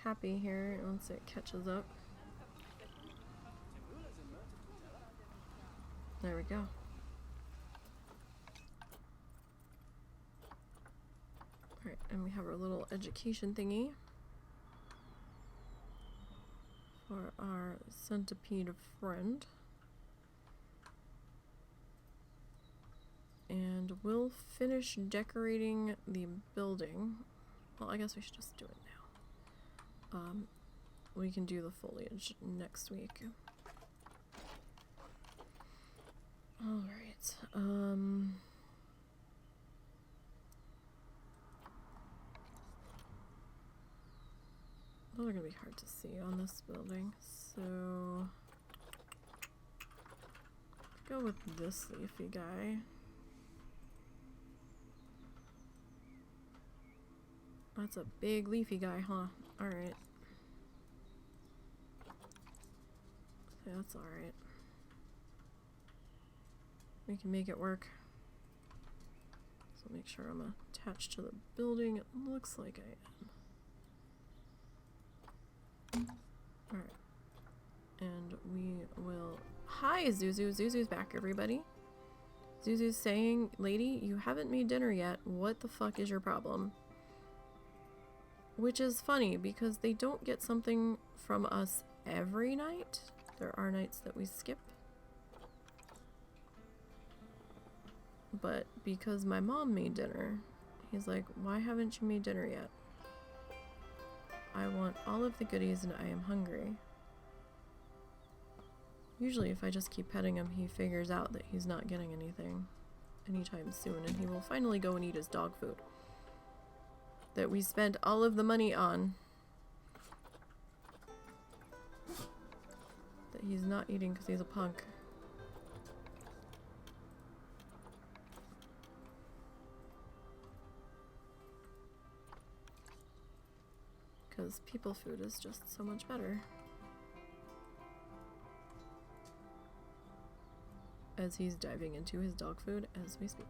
happy here once it catches up. There we go. Alright, and we have our little education thingy for our centipede friend. And we'll finish decorating the building. Well, I guess we should just do it now. We can do the foliage next week. Alright, those are gonna be hard to see on this building, so go with this leafy guy. That's a big leafy guy, huh? Alright. That's alright. We can make it work. So make sure I'm attached to the building. It looks like I am. Alright. And we will... Hi, Zuzu! Zuzu's back, everybody. Zuzu's saying, lady, you haven't made dinner yet. What the fuck is your problem? Which is funny, because they don't get something from us every night. There are nights that we skip. But because my mom made dinner, he's like, why haven't you made dinner yet? I want all of the goodies and I am hungry. Usually if I just keep petting him, he figures out that he's not getting anything anytime soon, and he will finally go and eat his dog food that we spent all of the money on, that he's not eating because he's a punk. Because people food is just so much better. As he's diving into his dog food as we speak.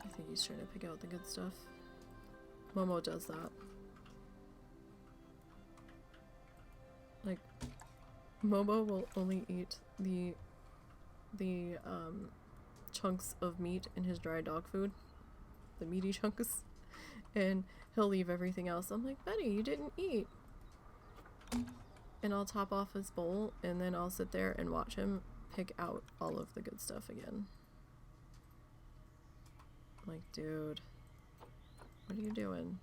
I think he's trying to pick out the good stuff. Momo does that. Like, Momo will only eat the chunks of meat in his dry dog food. The meaty chunks. And he'll leave everything else. I'm like, Betty, you didn't eat. And I'll top off his bowl, and then I'll sit there and watch him pick out all of the good stuff again. I'm like, dude, what are you doing?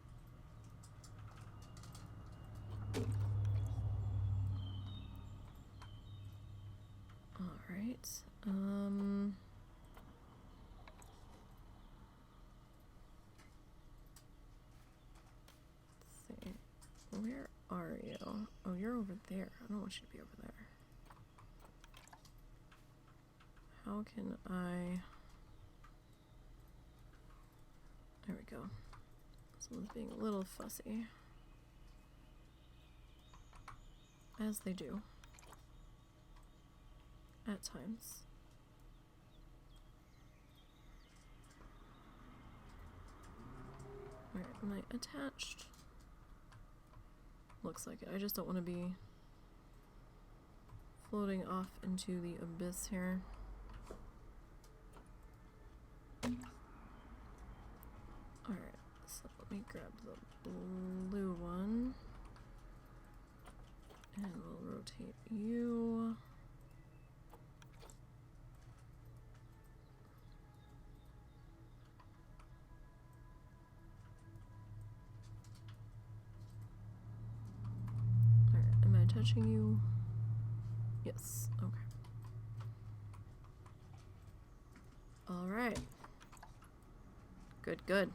Alright, let's see. Where are you? Oh, you're over there. I don't want you to be over there. How can I... There we go. Someone's being a little fussy. As they do. At times. Where am I attached? Looks like it. I just don't want to be floating off into the abyss here. Alright, so let me grab the blue one. And we'll rotate you. Alright, am I touching you? Yes, okay. Alright. Good, good.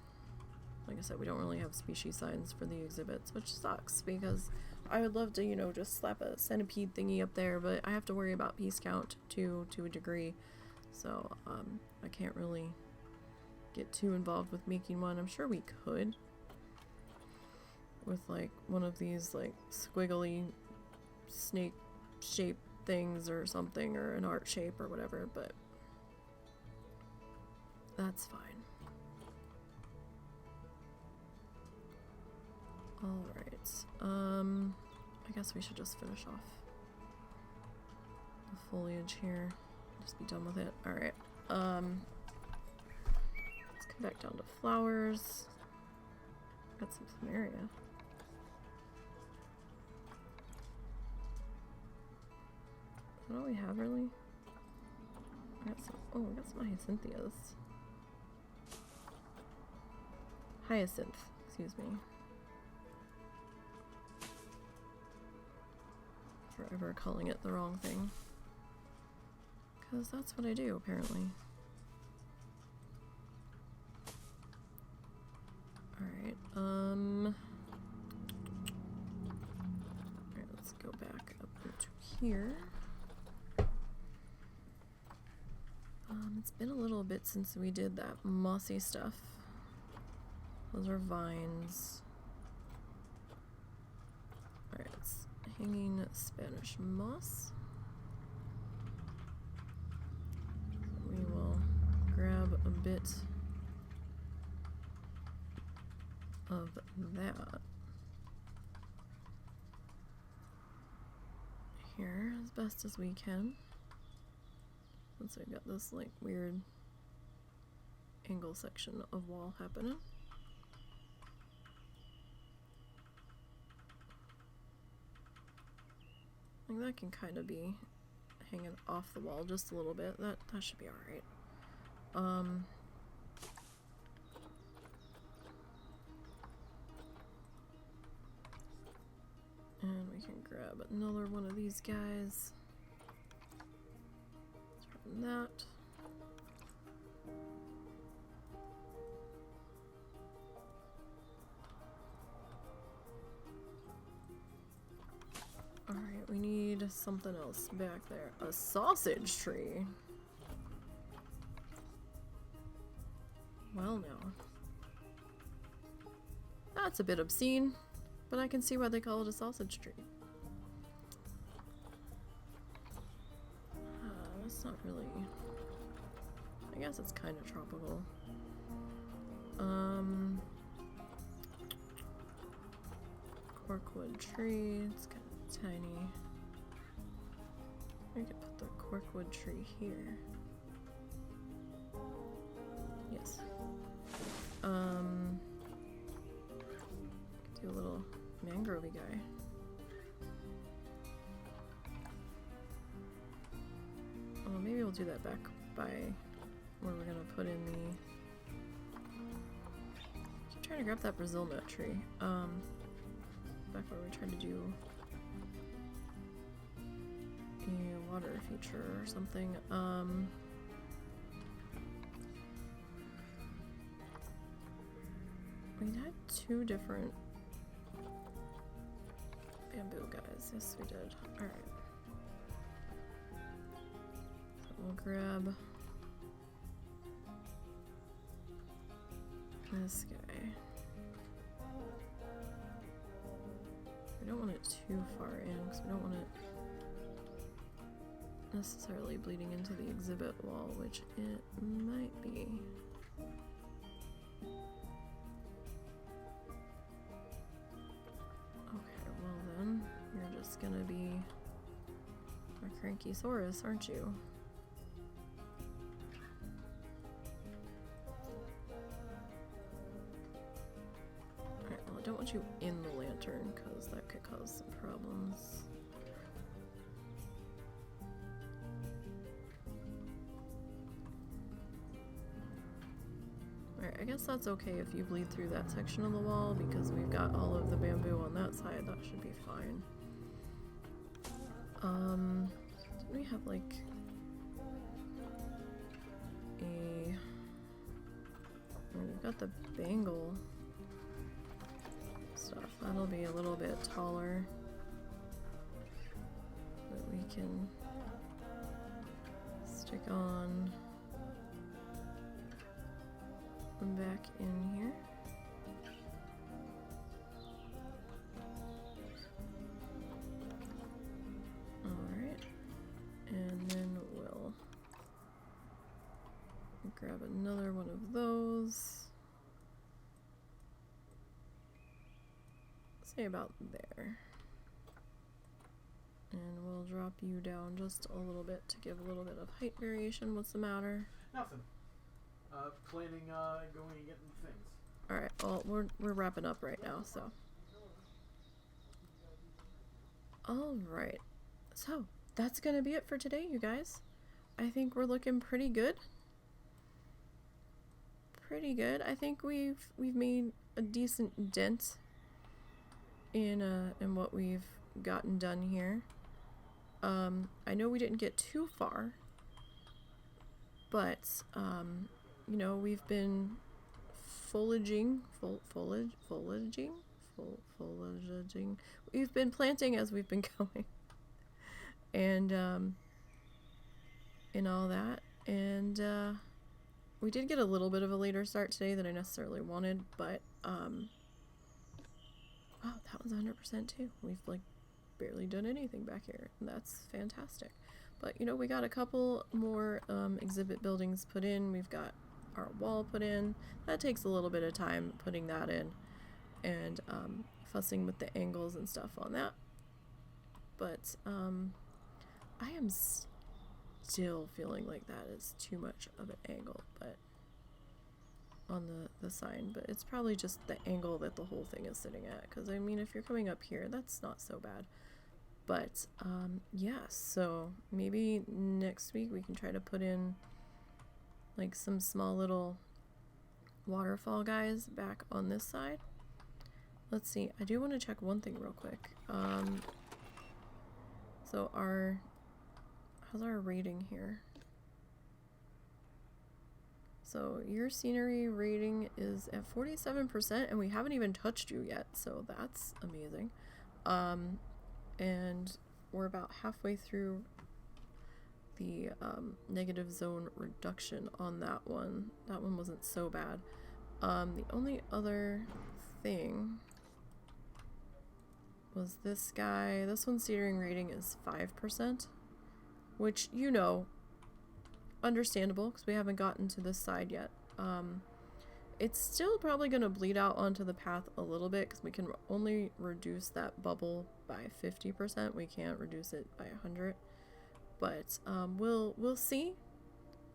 Like I said, we don't really have species signs for the exhibits, which sucks because I would love to, you know, just slap a centipede thingy up there, but I have to worry about piece count to a degree. So, I can't really get too involved with making one. I'm sure we could with like one of these like squiggly snake shape things or something, or an art shape or whatever, but that's fine. Alright, I guess we should just finish off the foliage here. Just be done with it. Alright, let's come back down to flowers. Got some plumeria. Is that all we have, really? I got some, oh, we got some hyacinthus. Hyacinth, excuse me. Forever calling it the wrong thing. Because that's what I do, apparently. Alright, alright, let's go back up into here. It's been a little bit since we did that mossy stuff. Those are vines. Alright, it's hanging Spanish moss. We will grab a bit of that here as best as we can. Since we've got this like weird angle section of wall happening. Like that can kind of be hanging off the wall just a little bit. That should be alright. And we can grab another one of these guys. Turn that. Alright, we need something else back there. A sausage tree. Well, now. That's a bit obscene, but I can see why they call it a sausage tree. That's not really... I guess it's kind of tropical. Corkwood tree, it's kind of tiny. I could put the corkwood tree here. Yes. Do a little mangrovey guy. Oh, maybe we'll do that back by where we're gonna put in the... I keep trying to grab that Brazil nut tree. Back where we tried to do a water feature or something. We had two different bamboo guys. Yes, we did. Alright. So we'll grab this guy. We don't want it too far in because we don't want it necessarily bleeding into the exhibit wall, which it might be. Okay, well then, you're just gonna be a Crankysaurus, aren't you? Alright, well I don't want you in the lantern because that could cause some problems. Alright, I guess that's okay if you bleed through that section of the wall because we've got all of the bamboo on that side. That should be fine. Didn't we have like we've got the bangle stuff. That'll be a little bit taller. That we can stick on back in here. Alright. And then we'll grab another one of those. Say about there. And we'll drop you down just a little bit to give a little bit of height variation. What's the matter? Nothing. Planning going and getting things. Alright, well, we're wrapping up right now, so. Alright. So, that's gonna be it for today, you guys. I think we're looking pretty good. Pretty good. I think we've made a decent dent in what we've gotten done here. I know we didn't get too far, but you know, we've been foraging. We've been planting as we've been going, and all that. And we did get a little bit of a later start today than I necessarily wanted, but wow, that was 100% too. We've like barely done anything back here, and that's fantastic. But you know, we got a couple more exhibit buildings put in. We've got our wall put in. That takes a little bit of time putting that in, and fussing with the angles and stuff on that. But I am still feeling like that is too much of an angle, but on the sign, but it's probably just the angle that the whole thing is sitting at, because I mean, if you're coming up here, that's not so bad. But yeah, so maybe next week we can try to put in like some small little waterfall guys back on this side. Let's see, I do want to check one thing real quick. So how's our rating here? So your scenery rating is at 47%, and we haven't even touched you yet, so that's amazing. And we're about halfway through the negative zone reduction on that one. That one wasn't so bad. The only other thing was this guy. This one's scenery rating is 5%, which, you know, understandable because we haven't gotten to this side yet. It's still probably going to bleed out onto the path a little bit because we can only reduce that bubble by 50%. We can't reduce it by 100. But we'll see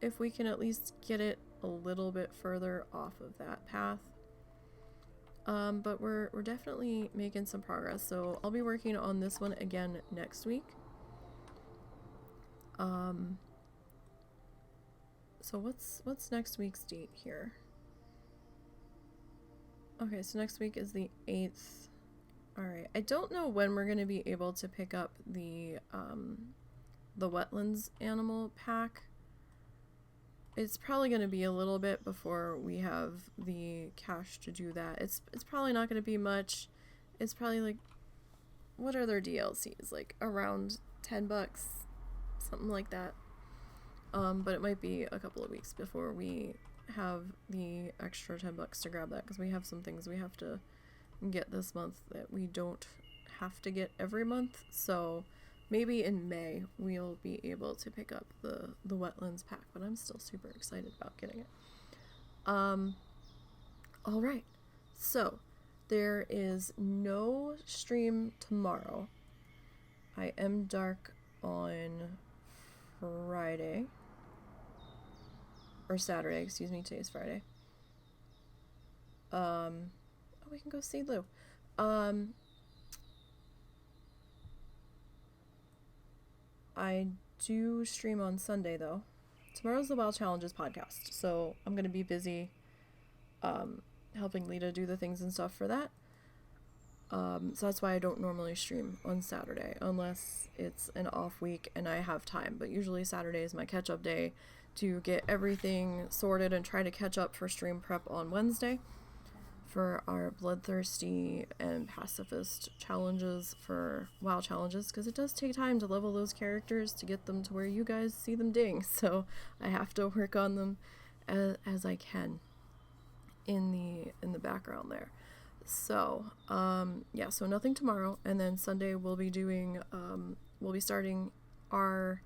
if we can at least get it a little bit further off of that path. But we're definitely making some progress. So I'll be working on this one again next week. So what's next week's date here? Okay, so next week is the 8th. Alright, I don't know when we're going to be able to pick up the Wetlands animal pack. It's probably going to be a little bit before we have the cash to do that. It's probably not going to be much. It's probably like, what are their DLCs? Like around $10, something like that. But it might be a couple of weeks before we have the extra $10 to grab that, because we have some things we have to get this month that we don't have to get every month. So maybe in May we'll be able to pick up the Wetlands pack, but I'm still super excited about getting it. Alright, so there is no stream tomorrow. I am dark on Friday. Or Saturday, excuse me, today's Friday. Oh, we can go see Lou. I do stream on Sunday, though. Tomorrow's the Wild Challenges podcast, so I'm going to be busy helping Lita do the things and stuff for that. So that's why I don't normally stream on Saturday, unless it's an off week and I have time. But usually Saturday is my catch-up day to get everything sorted and try to catch up for stream prep on Wednesday for our bloodthirsty and pacifist challenges for WoW challenges, because it does take time to level those characters to get them to where you guys see them ding. So I have to work on them as I can in the background there. So yeah, so nothing tomorrow, and then Sunday we'll be doing we'll be starting our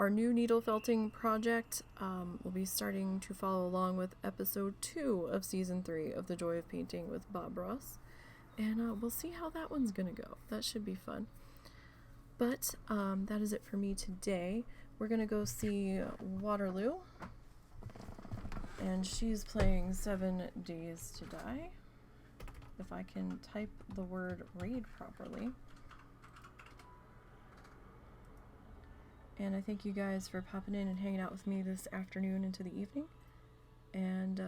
new needle felting project. We'll be starting to follow along with episode 2 of season 3 of The Joy of Painting with Bob Ross, and we'll see how that one's gonna go. That should be fun. But that is it for me today. We're gonna go see Waterloo, and she's playing 7 Days to Die. If I can type the word raid properly. And I thank you guys for popping in and hanging out with me this afternoon into the evening. And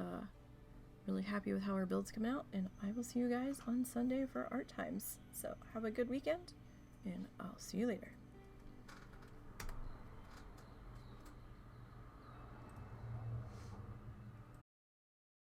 really happy with how our build's come out. And I will see you guys on Sunday for art times. So have a good weekend, and I'll see you later.